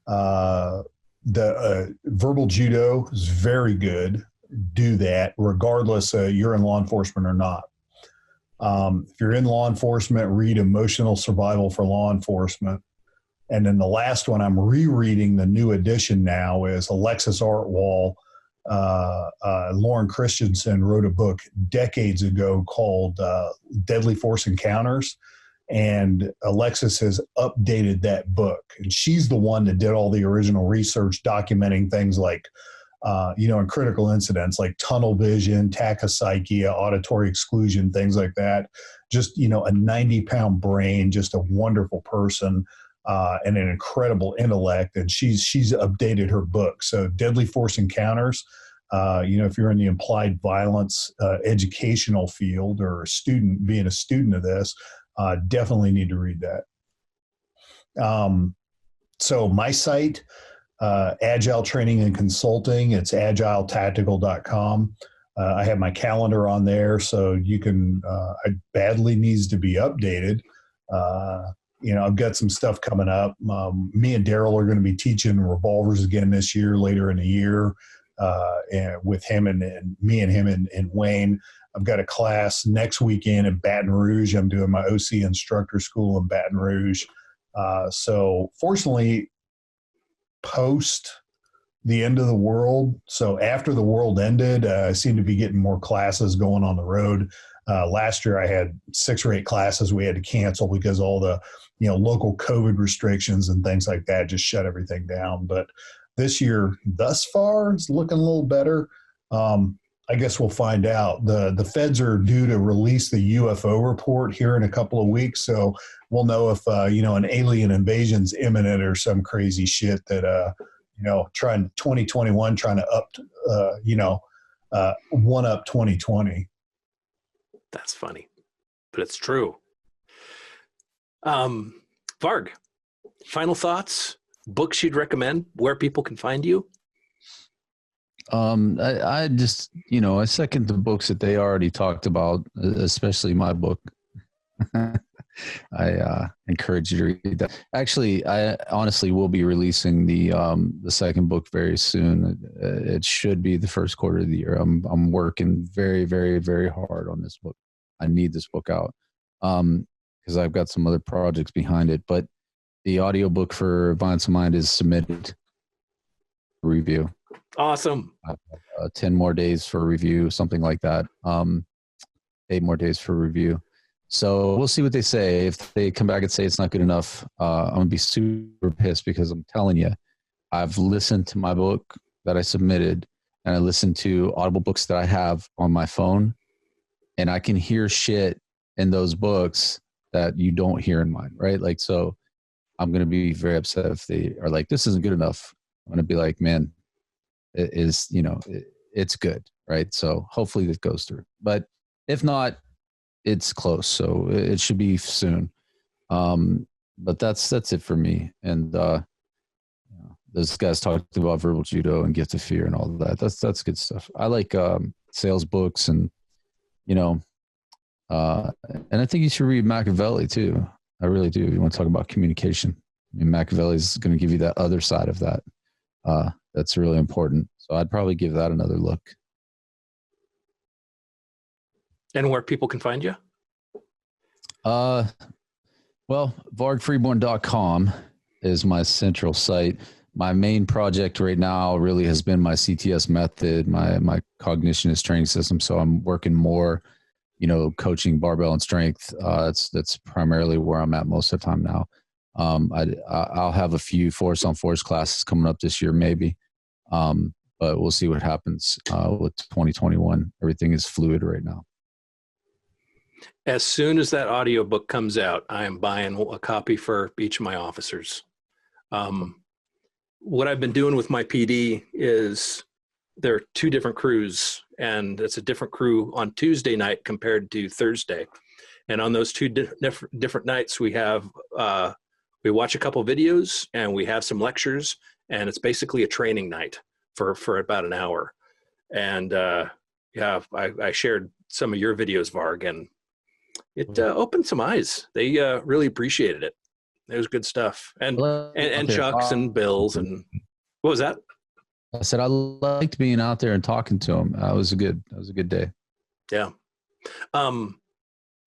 The Verbal Judo is very good. Do that regardless you're in law enforcement or not. If you're in law enforcement, read Emotional Survival for Law Enforcement. And then the last one, I'm rereading the new edition now, is Alexis Artwall. Lauren Christensen wrote a book decades ago called Deadly Force Encounters. And Alexis has updated that book. And she's the one that did all the original research documenting things like, in critical incidents like tunnel vision, tachypsychia, auditory exclusion, things like that. Just, a 90-pound brain, just a wonderful person, and an incredible intellect. And she's updated her book. So Deadly Force Encounters, if you're in the applied violence educational field, or being a student of this, definitely need to read that. So my site, Agile Training and Consulting, it's agiletactical.com. I have my calendar on there, so you can, it badly needs to be updated. I've got some stuff coming up. Me and Darryl are going to be teaching revolvers again this year, later in the year, and with him and me and him and Wayne. I've got a class next weekend in Baton Rouge. I'm doing my OC instructor school in Baton Rouge. So fortunately, post the end of the world, so after the world ended, I seem to be getting more classes going on the road. Last year I had 6 or 8 classes we had to cancel because all the local COVID restrictions and things like that just shut everything down. But this year, thus far, it's looking a little better. I guess we'll find out. The feds are due to release the UFO report here in a couple of weeks, so we'll know if an alien invasion's imminent or some crazy shit that 2021 trying to one up 2020. That's funny, but it's true. Varg, final thoughts? Books you'd recommend? Where people can find you? I just, I second the books that they already talked about, especially my book. I encourage you to read that. Actually, I honestly will be releasing the second book very soon. It should be the first quarter of the year. I'm working very, very, very hard on this book. I need this book out because I've got some other projects behind it. But the audiobook for Violence of Mind is submitted for review. Awesome. 10 more days for review, something like that. 8 more days for review. So we'll see what they say. If they come back and say it's not good enough, I'm going to be super pissed because I'm telling you, I've listened to my book that I submitted and I listened to Audible books that I have on my phone, and I can hear shit in those books that you don't hear in mine, right? Like, so I'm going to be very upset if they are like, this isn't good enough. I'm going to be like, man, it is, it's good, right? So hopefully that goes through. But if not, it's close, so it should be soon. But that's it for me. And those guys talked about verbal judo and gift of fear and all of that. That's good stuff. I like sales books, and and I think you should read Machiavelli too. I really do. If you want to talk about communication, I mean, Machiavelli is going to give you that other side of that. That's really important. So I'd probably give that another look. And where people can find you? Well, vargfreeborn.com is my central site. My main project right now really has been my CTS method, my cognitionist training system. So I'm working more, coaching barbell and strength. That's primarily where I'm at most of the time now. I'll have a few force on force classes coming up this year, maybe. But we'll see what happens with 2021. Everything is fluid right now. As soon as that audiobook comes out, I am buying a copy for each of my officers. What I've been doing with my PD is there are 2 different crews, and it's a different crew on Tuesday night compared to Thursday. And on those 2 different nights, we have we watch a couple videos and we have some lectures, and it's basically a training night for about an hour. And I shared some of your videos, Varg, and it opened some eyes. They really appreciated it. It was good stuff. And Chuck's and Bill's. And what was that? I said I liked being out there and talking to them. That was a good day. Yeah. And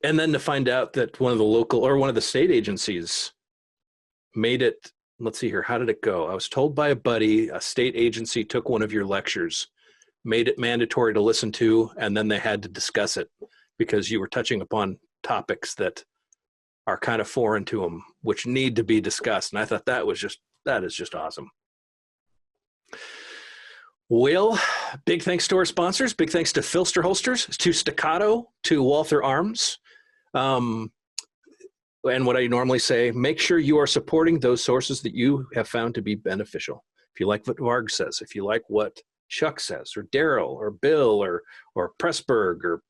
then to find out that one of the state agencies made it. Let's see here. How did it go? I was told by a buddy, a state agency took one of your lectures, made it mandatory to listen to, and then they had to discuss it because you were touching upon topics that are kind of foreign to them, which need to be discussed. And I thought that is just awesome. Well, big thanks to our sponsors. Big thanks to Filster Holsters, to Staccato, to Walther Arms. And what I normally say, make sure you are supporting those sources that you have found to be beneficial. If you like what Varg says, if you like what Chuck says, or Darryl, or Bill, or Pressburg, or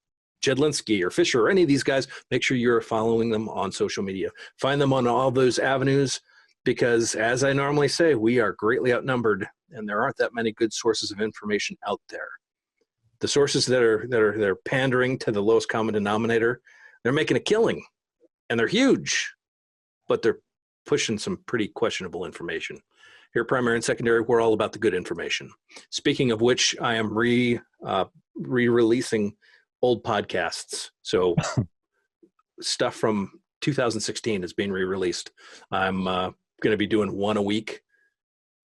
Jedlinski, or Fisher, or any of these guys, make sure you're following them on social media. Find them on all those avenues, because as I normally say, we are greatly outnumbered, and there aren't that many good sources of information out there. The sources that are pandering to the lowest common denominator, they're making a killing, and they're huge, but they're pushing some pretty questionable information. Here at Primary and Secondary, we're all about the good information. Speaking of which, I am re-releasing old podcasts. So stuff from 2016 is being re-released. I'm going to be doing one a week.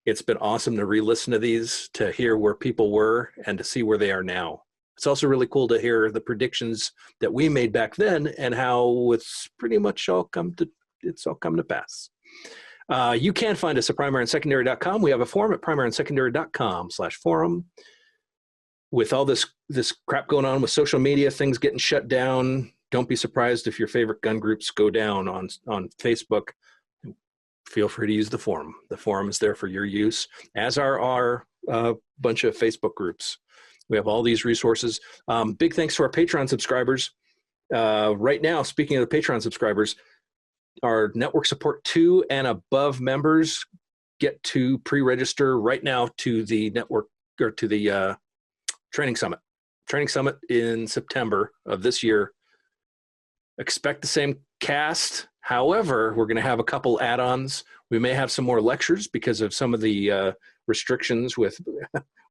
It's been awesome to re-listen to these, to hear where people were and to see where they are now. It's also really cool to hear the predictions that we made back then and how it's pretty much all come to pass. You can find us at primaryandsecondary.com. We have a forum at primaryandsecondary.com/forum. With all this crap going on with social media, things getting shut down, don't be surprised if your favorite gun groups go down on Facebook. Feel free to use the forum. The forum is there for your use, as are our bunch of Facebook groups. We have all these resources. Big thanks to our Patreon subscribers. Right now, speaking of the Patreon subscribers, our network support 2 and above members get to pre-register right now to the network, or to the training summit in September of this year. Expect the same ModCast. However, we're going to have a couple add-ons. We may have some more lectures because of some of the restrictions with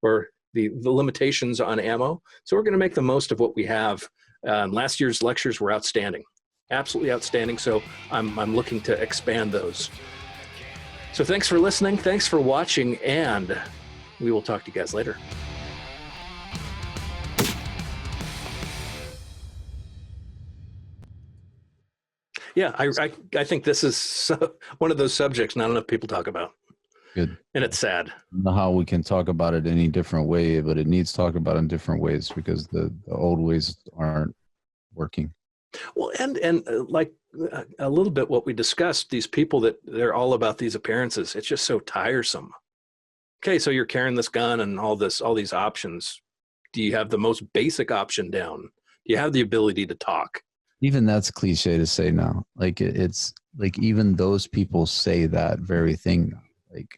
or the limitations on ammo. So we're going to make the most of what we have. Last year's lectures were outstanding, absolutely outstanding. So I'm looking to expand those. So thanks for listening. Thanks for watching, and we will talk to you guys later. Yeah, I think this is one of those subjects not enough people talk about. Good. And it's sad. I don't know how we can talk about it any different way, but it needs talked about in different ways because the old ways aren't working. Well, and like a little bit what we discussed, these people that they're all about these appearances. It's just so tiresome. Okay, so you're carrying this gun and all these options. Do you have the most basic option down? Do you have the ability to talk? Even that's cliche to say now. Like it's like even those people say that very thing now. Like,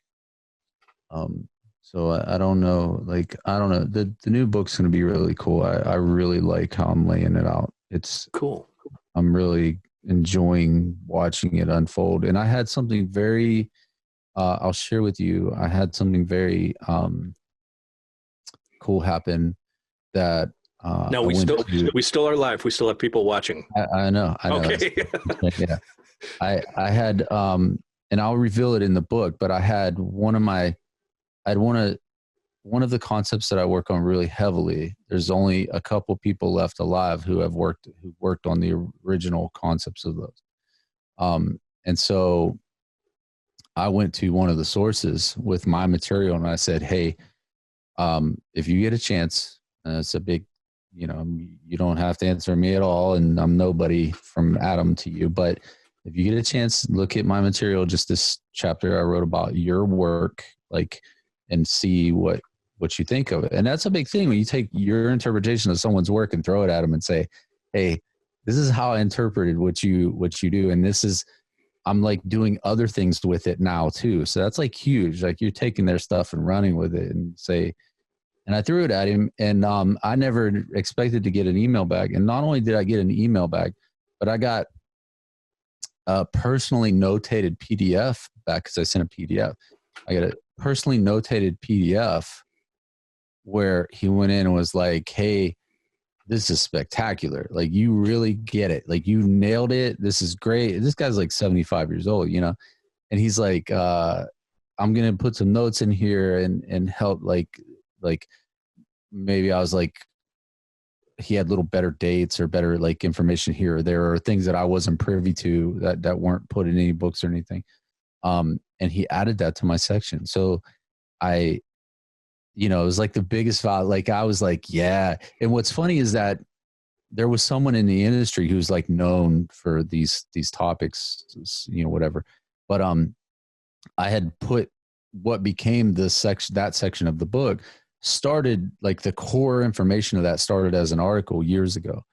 so I don't know. Like, I don't know. The new book's going to be really cool. I really like how I'm laying it out. It's cool. I'm really enjoying watching it unfold. And I had something very, I'll share with you. I had something very cool happen that. No, we still are live. We still have people watching. I know. Okay. Yeah. I had, and I'll reveal it in the book, but I had one of the concepts that I work on really heavily. There's only a couple people left alive who worked on the original concepts of those. And so I went to one of the sources with my material and I said, hey, if you get a chance, it's a big, you don't have to answer me at all. And I'm nobody from Adam to you, but if you get a chance, look at my material, just this chapter I wrote about your work, and see what you think of it. And that's a big thing when you take your interpretation of someone's work and throw it at them and say, hey, this is how I interpreted what you do. And I'm doing other things with it now too. So that's huge. You're taking their stuff and running with it and I threw it at him, and I never expected to get an email back. And not only did I get an email back, but I got a personally notated PDF back because I sent a PDF. I got a personally notated PDF where he went in and was like, hey, this is spectacular. You really get it. You nailed it. This is great. This guy's 75 years old, and he's like, I'm going to put some notes in here and help maybe I was he had little better dates or better information here or there, or things that I wasn't privy to that weren't put in any books or anything. And he added that to my section. So it was the biggest value. I was yeah. And what's funny is that there was someone in the industry who's known for these topics, whatever. But I had put what became that section of the book started the core information of that started as an article years ago.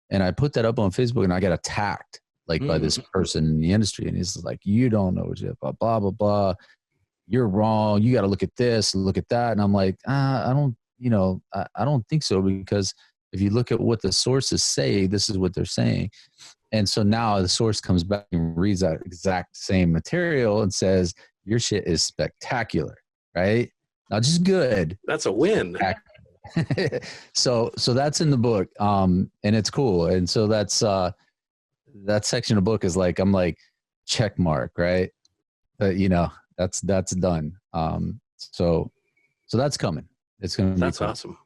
And I put that up on Facebook and I got attacked by this person in the industry. And he's you don't know shit, blah, blah, blah, blah. You're wrong. You got to look at this, look at that. And I'm I don't think so, because if you look at what the sources say, this is what they're saying. And so now the source comes back and reads that exact same material and says, your shit is spectacular, right? Not just good. That's a win. So that's in the book. And it's cool. And so that's that section of the book is I'm check mark, right? That's done. So that's coming. It's going to be That's cool. Awesome.